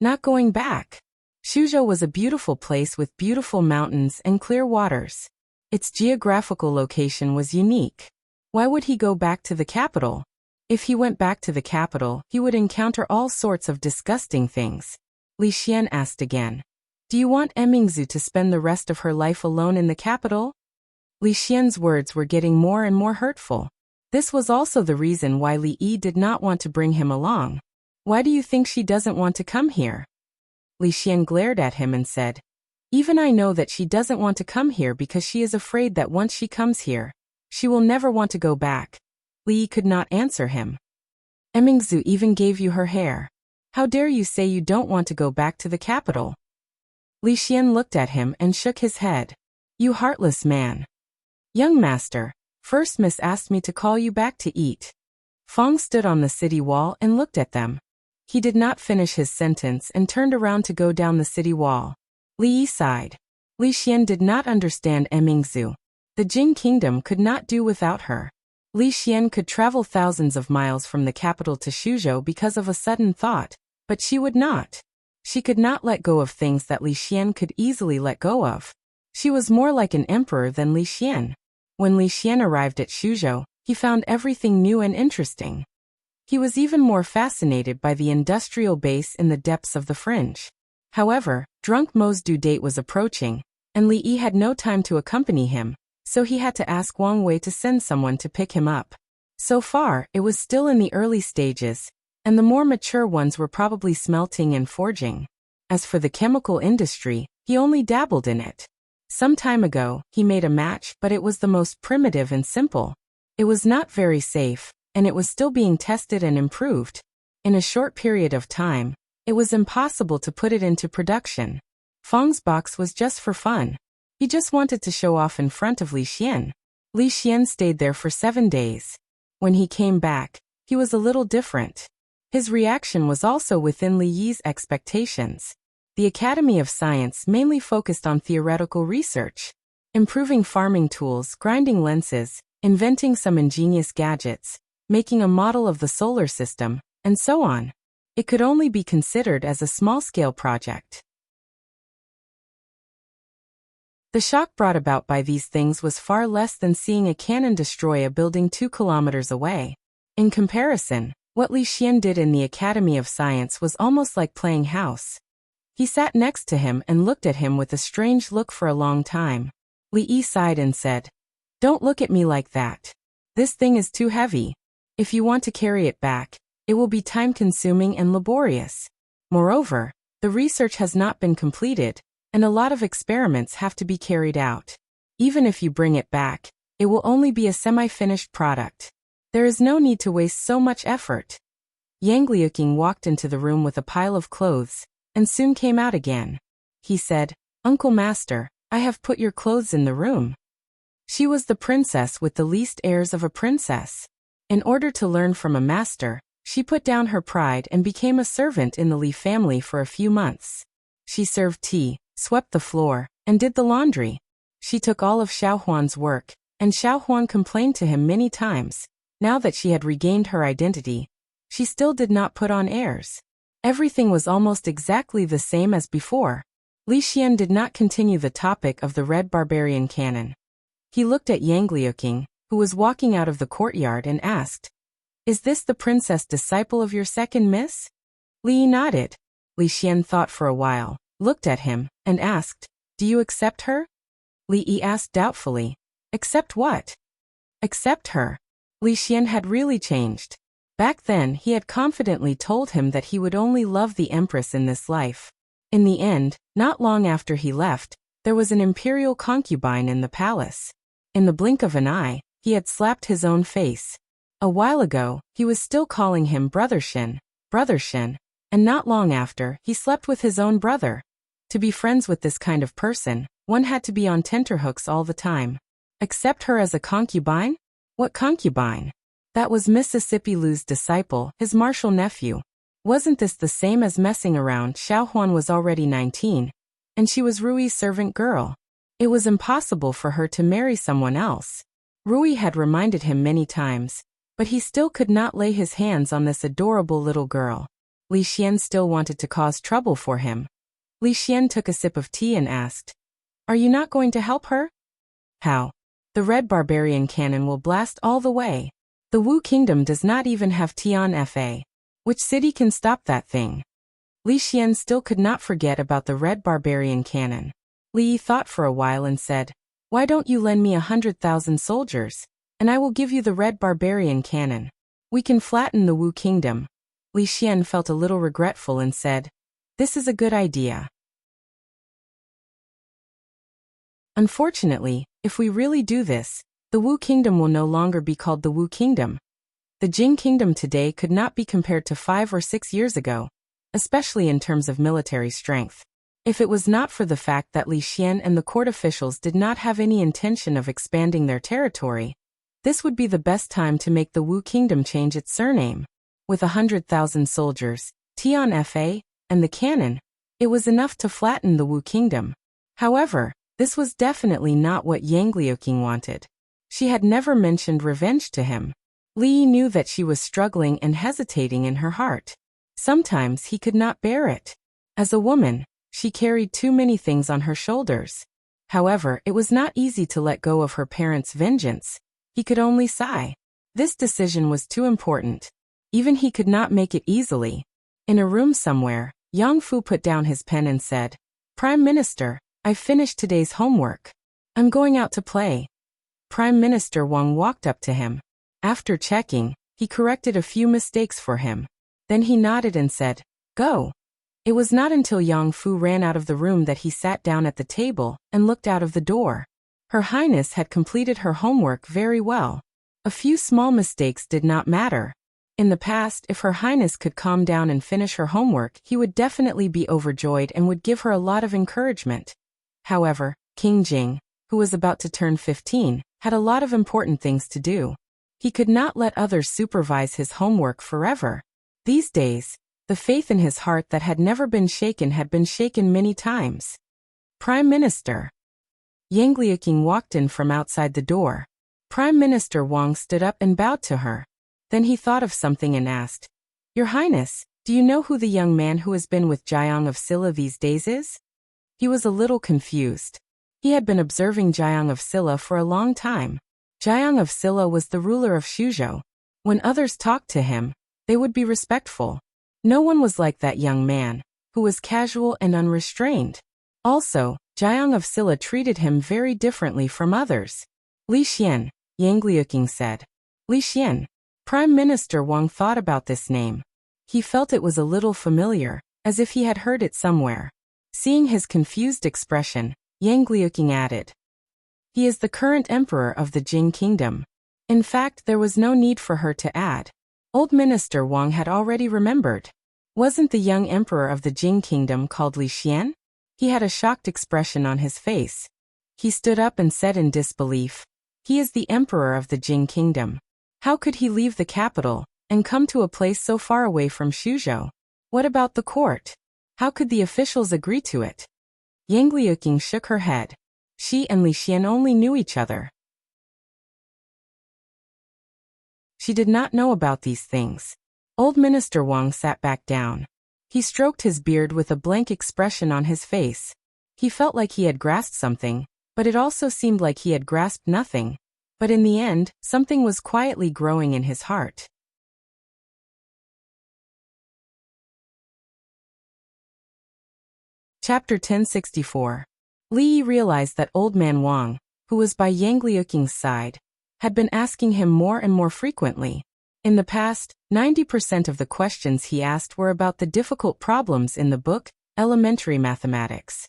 "Not going back." Shuzhou was a beautiful place with beautiful mountains and clear waters. Its geographical location was unique. Why would he go back to the capital? If he went back to the capital, he would encounter all sorts of disgusting things. Li Xian asked again, "Do you want Emingzu to spend the rest of her life alone in the capital?" Li Xian's words were getting more and more hurtful. This was also the reason why Li Yi did not want to bring him along. "Why do you think she doesn't want to come here?" Li Xian glared at him and said, "Even I know that she doesn't want to come here because she is afraid that once she comes here, she will never want to go back." Li Yi could not answer him. "Emingzu even gave you her hair. How dare you say you don't want to go back to the capital?" Li Xian looked at him and shook his head. "You heartless man." "Young master, first Miss asked me to call you back to eat." Fong stood on the city wall and looked at them. He did not finish his sentence and turned around to go down the city wall. Li Yi sighed. Li Xian did not understand Emingzu. The Jing Kingdom could not do without her. Li Xian could travel thousands of miles from the capital to Shuzhou because of a sudden thought, but she would not. She could not let go of things that Li Xian could easily let go of. She was more like an emperor than Li Xian. When Li Xian arrived at Shuzhou, he found everything new and interesting. He was even more fascinated by the industrial base in the depths of the fringe. However, Drunk Mo's due date was approaching, and Li Yi had no time to accompany him, so he had to ask Wang Wei to send someone to pick him up. So far, it was still in the early stages, and the more mature ones were probably smelting and forging. As for the chemical industry, he only dabbled in it. Some time ago, he made a match, but it was the most primitive and simple. It was not very safe, and it was still being tested and improved. In a short period of time, it was impossible to put it into production. Fong's box was just for fun. He just wanted to show off in front of Li Xian. Li Xian stayed there for 7 days. When he came back, he was a little different. His reaction was also within Li Yi's expectations. The Academy of Science mainly focused on theoretical research, improving farming tools, grinding lenses, inventing some ingenious gadgets, making a model of the solar system, and so on. It could only be considered as a small-scale project. The shock brought about by these things was far less than seeing a cannon destroy a building 2 kilometers away. In comparison, what Li Xian did in the Academy of Science was almost like playing house. He sat next to him and looked at him with a strange look for a long time. Li Yi sighed and said, "Don't look at me like that. This thing is too heavy. If you want to carry it back, it will be time-consuming and laborious. Moreover, the research has not been completed, and a lot of experiments have to be carried out. Even if you bring it back, It will only be a semi-finished product. There is no need to waste so much effort. Yang Liuqing walked into the room with a pile of clothes, and soon came out again. He said, "Uncle Master, I have put your clothes in the room." She was the princess with the least airs of a princess. In order to learn from a master, she put down her pride and became a servant in the Li family for a few months. She served tea, swept the floor, and did the laundry. She took all of Xiao Huan's work, and Xiao Huan complained to him many times. Now that she had regained her identity, she still did not put on airs. Everything was almost exactly the same as before. Li Xian did not continue the topic of the Red Barbarian Cannon. He looked at Yang Liuqing, who was walking out of the courtyard, and asked, "Is this the princess disciple of your second miss?" Li nodded. Li Xian thought for a while, looked at him, and asked, "Do you accept her?" Li Yi asked doubtfully, "Accept what?" "Accept her." Li Xian had really changed. Back then he had confidently told him that he would only love the empress in this life. In the end, not long after he left, there was an imperial concubine in the palace. In the blink of an eye, he had slapped his own face. A while ago, he was still calling him Brother Shen, and not long after, he slept with his own brother. To be friends with this kind of person, one had to be on tenterhooks all the time. Accept her as a concubine? What concubine? That was Mississippi Lu's disciple, his martial nephew. Wasn't this the same as messing around? Xiao Huan was already 19, and she was Rui's servant girl. It was impossible for her to marry someone else. Rui had reminded him many times, but he still could not lay his hands on this adorable little girl. Li Xian still wanted to cause trouble for him. Li Xian took a sip of tea and asked, "Are you not going to help her?" "How?" "The Red Barbarian Cannon will blast all the way. The Wu Kingdom does not even have Tian Fa. Which city can stop that thing?" Li Xian still could not forget about the Red Barbarian Cannon. Li Yi thought for a while and said, "Why don't you lend me 100,000 soldiers, and I will give you the Red Barbarian Cannon. We can flatten the Wu Kingdom." Li Xian felt a little regretful and said, "This is a good idea. Unfortunately, if we really do this, the Wu Kingdom will no longer be called the Wu Kingdom. The Jing Kingdom today could not be compared to 5 or 6 years ago, especially in terms of military strength. If it was not for the fact that Li Xian and the court officials did not have any intention of expanding their territory, this would be the best time to make the Wu Kingdom change its surname. With 100,000 soldiers, Tian Fa, and the cannon, it was enough to flatten the Wu Kingdom. However, this was definitely not what Yang Liuqing wanted. She had never mentioned revenge to him. Li Yi knew that she was struggling and hesitating in her heart. Sometimes he could not bear it. As a woman, she carried too many things on her shoulders. However, it was not easy to let go of her parents' vengeance. He could only sigh. This decision was too important. Even he could not make it easily. In a room somewhere, Yang Fu put down his pen and said, "Prime Minister, I've finished today's homework. I'm going out to play." Prime Minister Wang walked up to him. After checking, he corrected a few mistakes for him. Then he nodded and said, "Go." It was not until Yang Fu ran out of the room that he sat down at the table and looked out of the door. Her Highness had completed her homework very well. A few small mistakes did not matter. In the past, if Her Highness could calm down and finish her homework, he would definitely be overjoyed and would give her a lot of encouragement. However, King Jing, who was about to turn 15, had a lot of important things to do. He could not let others supervise his homework forever. These days, the faith in his heart that had never been shaken had been shaken many times. "Prime Minister." Yang Liuqing walked in from outside the door. Prime Minister Wang stood up and bowed to her. Then he thought of something and asked, "Your Highness, do you know who the young man who has been with Jiang of Silla these days is?" He was a little confused. He had been observing Jiang of Silla for a long time. Jiang of Silla was the ruler of Shuzhou. When others talked to him, they would be respectful. No one was like that young man, who was casual and unrestrained. Also, Jiang of Silla treated him very differently from others. "Li Xian," Yang Liuqing said. "Li Xian." Prime Minister Wang thought about this name. He felt it was a little familiar, as if he had heard it somewhere. Seeing his confused expression, Yang Liuqing added, He is the current emperor of the Jing kingdom. In fact, there was no need for her to add. Old Minister Wang had already remembered. Wasn't the young emperor of the Jing kingdom called Li Xian? He had a shocked expression on his face. He stood up and said in disbelief, "He is the emperor of the Jing kingdom. How could he leave the capital and come to a place so far away from Shuzhou? What about the court? How could the officials agree to it?" Yang Liuqing shook her head. She and Li Xian only knew each other. She did not know about these things. Old Minister Wang sat back down. He stroked his beard with a blank expression on his face. He felt like he had grasped something, but it also seemed like he had grasped nothing. But in the end, something was quietly growing in his heart. Chapter 1064. Li Yi realized that Old Man Wang, who was by Yang Liuqing's side, had been asking him more and more frequently. In the past, 90% of the questions he asked were about the difficult problems in the book, elementary mathematics.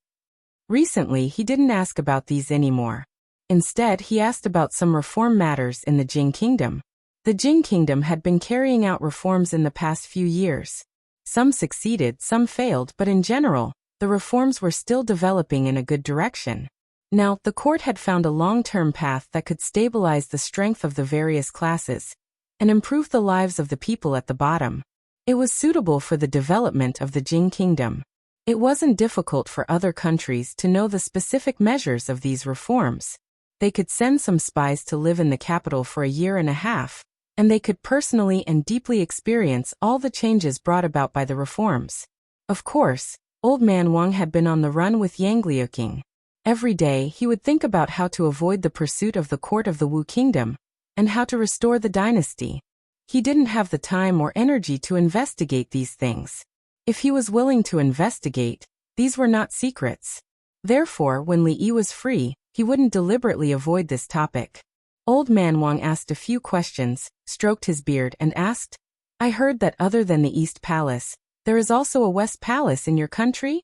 Recently, he didn't ask about these anymore. Instead, he asked about some reform matters in the Jing kingdom. The Jing kingdom had been carrying out reforms in the past few years. Some succeeded, some failed, but in general, the reforms were still developing in a good direction. Now, the court had found a long-term path that could stabilize the strength of the various classes and improve the lives of the people at the bottom. It was suitable for the development of the Jing kingdom. It wasn't difficult for other countries to know the specific measures of these reforms. They could send some spies to live in the capital for a year and a half, and they could personally and deeply experience all the changes brought about by the reforms. Of course, Old Man Wang had been on the run with Yang Liuqing. Every day he would think about how to avoid the pursuit of the court of the Wu kingdom, and how to restore the dynasty. He didn't have the time or energy to investigate these things. If he was willing to investigate, these were not secrets. Therefore, when Li Yi was free, he wouldn't deliberately avoid this topic. Old Man Wang asked a few questions, stroked his beard, and asked, "I heard that other than the East Palace, there is also a West Palace in your country?"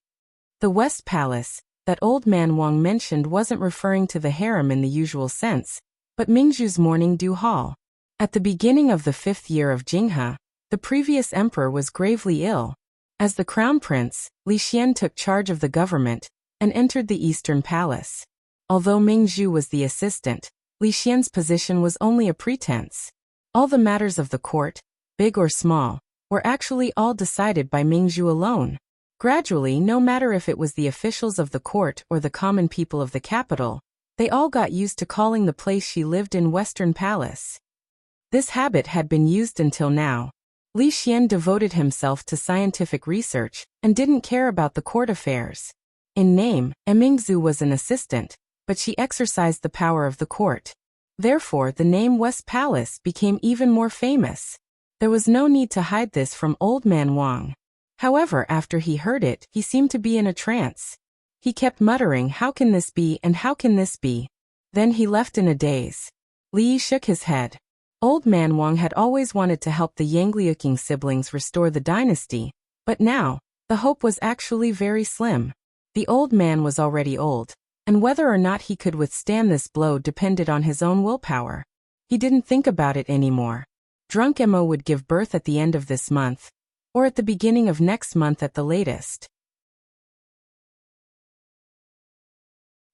The West Palace that Old Man Wang mentioned wasn't referring to the harem in the usual sense, but Mingzhu's Morning Dew Hall. At the beginning of the 5th year of Jinghe, the previous emperor was gravely ill. As the crown prince, Li Xian took charge of the government and entered the Eastern Palace. Although Mingzhu was the assistant, Li Xian's position was only a pretense. All the matters of the court, big or small, were actually all decided by Mingzhu alone. Gradually, no matter if it was the officials of the court or the common people of the capital, they all got used to calling the place she lived in Western Palace. This habit had been used until now. Li Xian devoted himself to scientific research and didn't care about the court affairs. In name, Mingzhu was an assistant, but she exercised the power of the court. Therefore, the name West Palace became even more famous. There was no need to hide this from Old Man Wang. However, after he heard it, he seemed to be in a trance. He kept muttering, "How can this be, and how can this be?" Then he left in a daze. Li Yi shook his head. Old Man Wang had always wanted to help the Yang Liuqing siblings restore the dynasty, but now, the hope was actually very slim. The old man was already old, and whether or not he could withstand this blow depended on his own willpower. He didn't think about it anymore. Drunk Emma would give birth at the end of this month, or at the beginning of next month at the latest.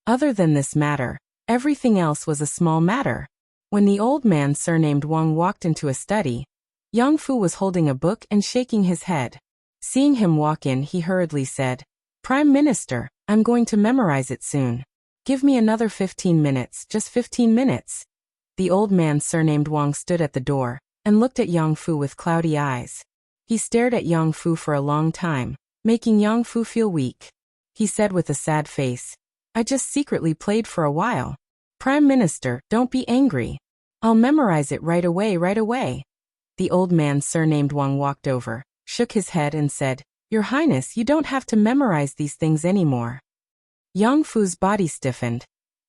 Other than this matter, everything else was a small matter. When the old man surnamed Wang walked into a study, Yang Fu was holding a book and shaking his head. Seeing him walk in, he hurriedly said, "Prime Minister, I'm going to memorize it soon. Give me another 15 minutes, just 15 minutes." The old man surnamed Wang stood at the door and looked at Yang Fu with cloudy eyes. He stared at Yang Fu for a long time, making Yang Fu feel weak. He said with a sad face, "I just secretly played for a while. Prime Minister, don't be angry. I'll memorize it right away, right away." The old man surnamed Wang walked over, shook his head and said, "Your Highness, you don't have to memorize these things anymore." Yang Fu's body stiffened,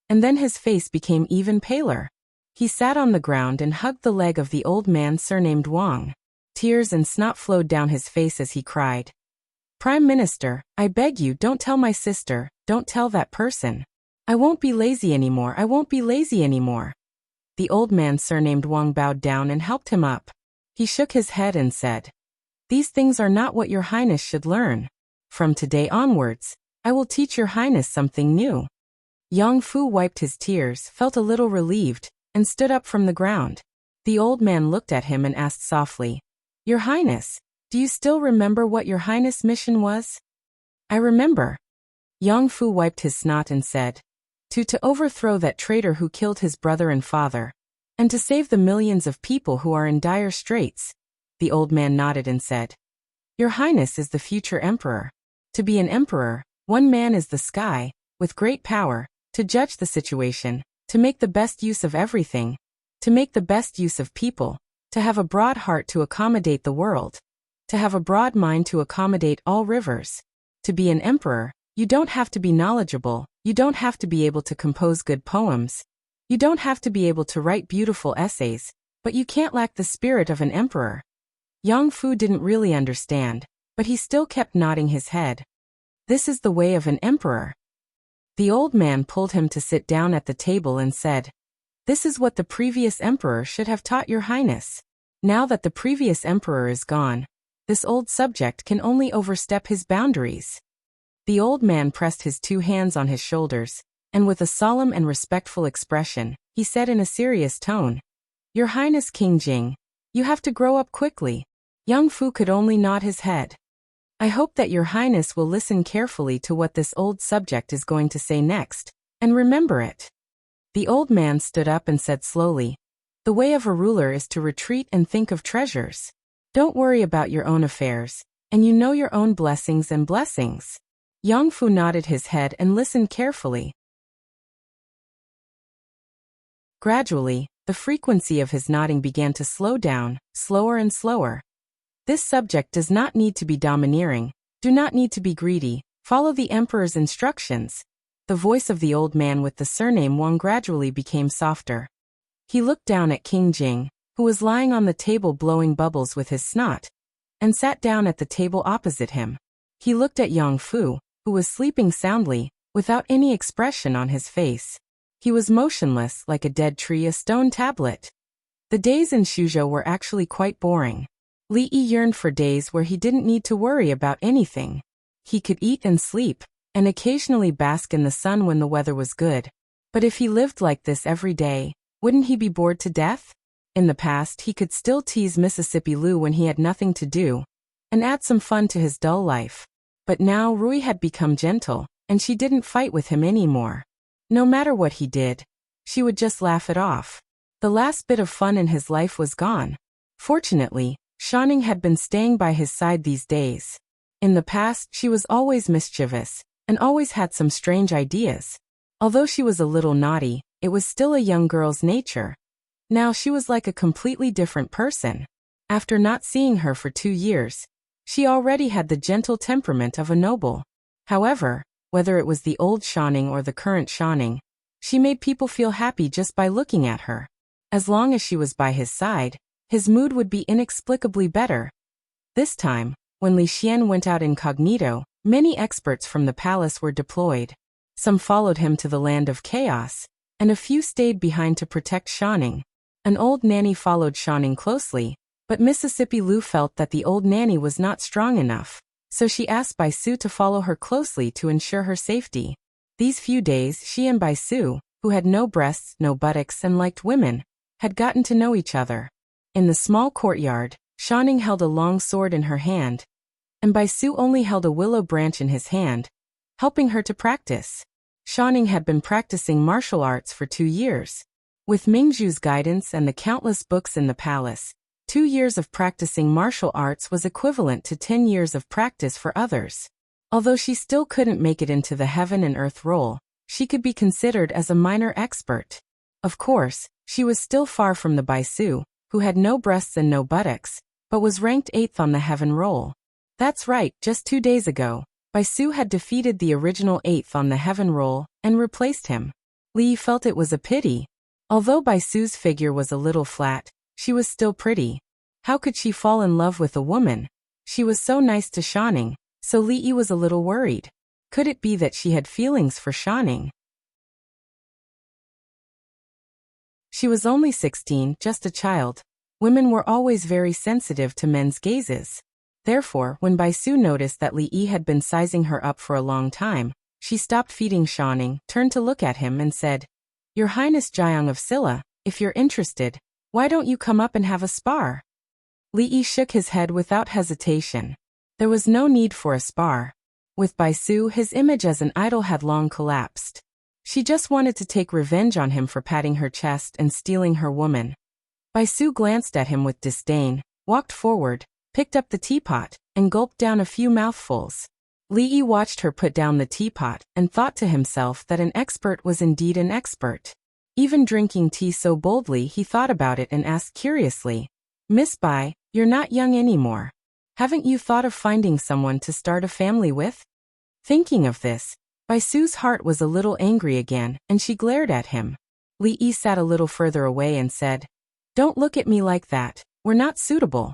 and then his face became even paler. He sat on the ground and hugged the leg of the old man surnamed Wang. Tears and snot flowed down his face as he cried, "Prime Minister, I beg you, don't tell my sister, don't tell that person. I won't be lazy anymore, I won't be lazy anymore. The old man surnamed Wang bowed down and helped him up. He shook his head and said, "These things are not what your highness should learn. From today onwards, I will teach your highness something new." Yang Fu wiped his tears, felt a little relieved, and stood up from the ground. The old man looked at him and asked softly, "Your highness, do you still remember what your highness' mission was?" "I remember." Yang Fu wiped his snot and said, To overthrow that traitor who killed his brother and father, and to save the millions of people who are in dire straits." The old man nodded and said, "Your highness is the future emperor. To be an emperor, one man is the sky, with great power, to judge the situation, to make the best use of everything, to make the best use of people, to have a broad heart to accommodate the world, to have a broad mind to accommodate all rivers. To be an emperor, you don't have to be knowledgeable, you don't have to be able to compose good poems, you don't have to be able to write beautiful essays, but you can't lack the spirit of an emperor." Yang Fu didn't really understand, but he still kept nodding his head. "This is the way of an emperor." The old man pulled him to sit down at the table and said, "This is what the previous emperor should have taught your highness. Now that the previous emperor is gone, this old subject can only overstep his boundaries." The old man pressed his two hands on his shoulders, and with a solemn and respectful expression, he said in a serious tone, "Your Highness King Jing, you have to grow up quickly." Yang Fu could only nod his head. "I hope that your highness will listen carefully to what this old subject is going to say next, and remember it." The old man stood up and said slowly, "The way of a ruler is to retreat and think of treasures. Don't worry about your own affairs, and you know your own blessings and blessings." Yang Fu nodded his head and listened carefully. Gradually, the frequency of his nodding began to slow down, slower and slower. "This subject does not need to be domineering, do not need to be greedy, follow the emperor's instructions." The voice of the old man with the surname Wang gradually became softer. He looked down at King Jing, who was lying on the table blowing bubbles with his snot, and sat down at the table opposite him. He looked at Yang Fu, who was sleeping soundly, without any expression on his face. He was motionless like a dead tree, a stone tablet. The days in Suzhou were actually quite boring. Li Yi yearned for days where he didn't need to worry about anything. He could eat and sleep, and occasionally bask in the sun when the weather was good. But if he lived like this every day, wouldn't he be bored to death? In the past, he could still tease Mississippi Lou when he had nothing to do, and add some fun to his dull life. But now Rui had become gentle, and she didn't fight with him anymore. No matter what he did, she would just laugh it off. The last bit of fun in his life was gone. Fortunately, Shanning had been staying by his side these days. In the past, she was always mischievous, and always had some strange ideas. Although she was a little naughty, it was still a young girl's nature. Now she was like a completely different person. After not seeing her for 2 years, she already had the gentle temperament of a noble. However, whether it was the old Shanning or the current Shanning, she made people feel happy just by looking at her. As long as she was by his side, his mood would be inexplicably better. This time, when Li Xian went out incognito, many experts from the palace were deployed. Some followed him to the land of chaos, and a few stayed behind to protect Shanning. An old nanny followed Shanning closely, but Mississippi Lou felt that the old nanny was not strong enough, so she asked Bai Su to follow her closely to ensure her safety. These few days she and Bai Su, who had no breasts, no buttocks and liked women, had gotten to know each other. In the small courtyard, Shanning held a long sword in her hand, and Bai Su only held a willow branch in his hand, helping her to practice. Shanning had been practicing martial arts for 2 years. With Mingzhu's guidance and the countless books in the palace, 2 years of practicing martial arts was equivalent to 10 years of practice for others. Although she still couldn't make it into the heaven and earth role, she could be considered as a minor expert. Of course, she was still far from the Bai Su, who had no breasts and no buttocks, but was ranked 8th on the heaven roll. That's right, just 2 days ago, Bai Su had defeated the original 8th on the heaven roll and replaced him. Li felt it was a pity. Although Bai Su's figure was a little flat, she was still pretty. How could she fall in love with a woman? She was so nice to Shanning, so Li Yi was a little worried. Could it be that she had feelings for Shanning? She was only 16, just a child. Women were always very sensitive to men's gazes. Therefore, when Baisu noticed that Li Yi had been sizing her up for a long time, she stopped feeding Shanning, turned to look at him and said, "Your Highness Jiang of Silla, if you're interested, why don't you come up and have a spar?" Li Yi shook his head without hesitation. There was no need for a spar. With Baisu, his image as an idol had long collapsed. She just wanted to take revenge on him for patting her chest and stealing her woman. Baisu glanced at him with disdain, walked forward, picked up the teapot, and gulped down a few mouthfuls. Li Yi watched her put down the teapot and thought to himself that an expert was indeed an expert. Even drinking tea so boldly, he thought about it and asked curiously, "Miss Bai, you're not young anymore. Haven't you thought of finding someone to start a family with?" Thinking of this, Baisu's heart was a little angry again, and she glared at him. Li Yi sat a little further away and said, "Don't look at me like that, we're not suitable."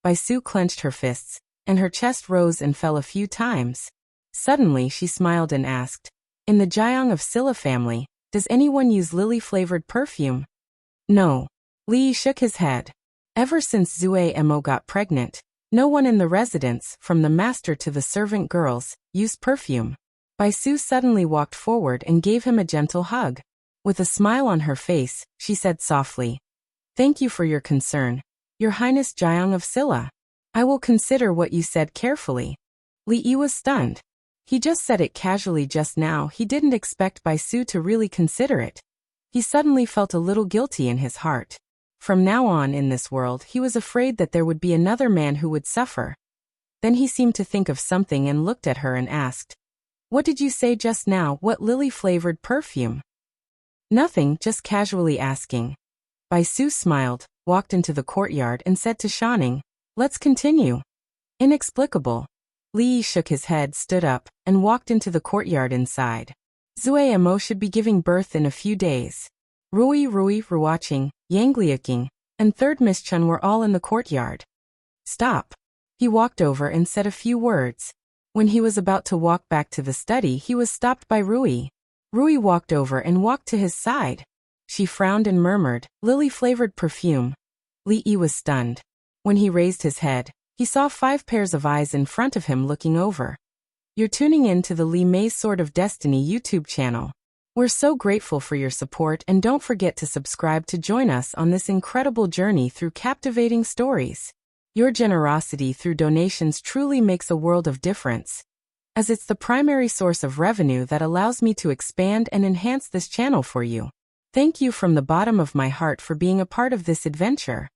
Baisu clenched her fists, and her chest rose and fell a few times. Suddenly she smiled and asked, "In the Jiang of Silla family, does anyone use lily-flavored perfume?" "No." Li Yi shook his head. Ever since Zue Mo got pregnant, no one in the residence, from the master to the servant girls, used perfume. Baisu suddenly walked forward and gave him a gentle hug. With a smile on her face, she said softly, "Thank you for your concern, Your Highness Jiang of Silla. I will consider what you said carefully." Li Yi was stunned. He just said it casually just now. He didn't expect Baisu to really consider it. He suddenly felt a little guilty in his heart. From now on in this world, he was afraid that there would be another man who would suffer. Then he seemed to think of something and looked at her and asked, "What did you say just now? What lily-flavored perfume?" "Nothing, just casually asking." Baisu smiled, walked into the courtyard and said to Shanning, "Let's continue." Inexplicable. Li Yi shook his head, stood up, and walked into the courtyard inside. Zue Mo should be giving birth in a few days. Rui, Ruaching, Yangliaking, and third Miss Chun were all in the courtyard. "Stop." He walked over and said a few words. When he was about to walk back to the study, he was stopped by Rui. Rui walked over and walked to his side. She frowned and murmured, "Lily-flavored perfume." Li Yi was stunned. When he raised his head, he saw 5 pairs of eyes in front of him looking over. "You're tuning in to the Li Mei's Sword of Destiny YouTube channel. We're so grateful for your support, and don't forget to subscribe to join us on this incredible journey through captivating stories. Your generosity through donations truly makes a world of difference, as it's the primary source of revenue that allows me to expand and enhance this channel for you. Thank you from the bottom of my heart for being a part of this adventure.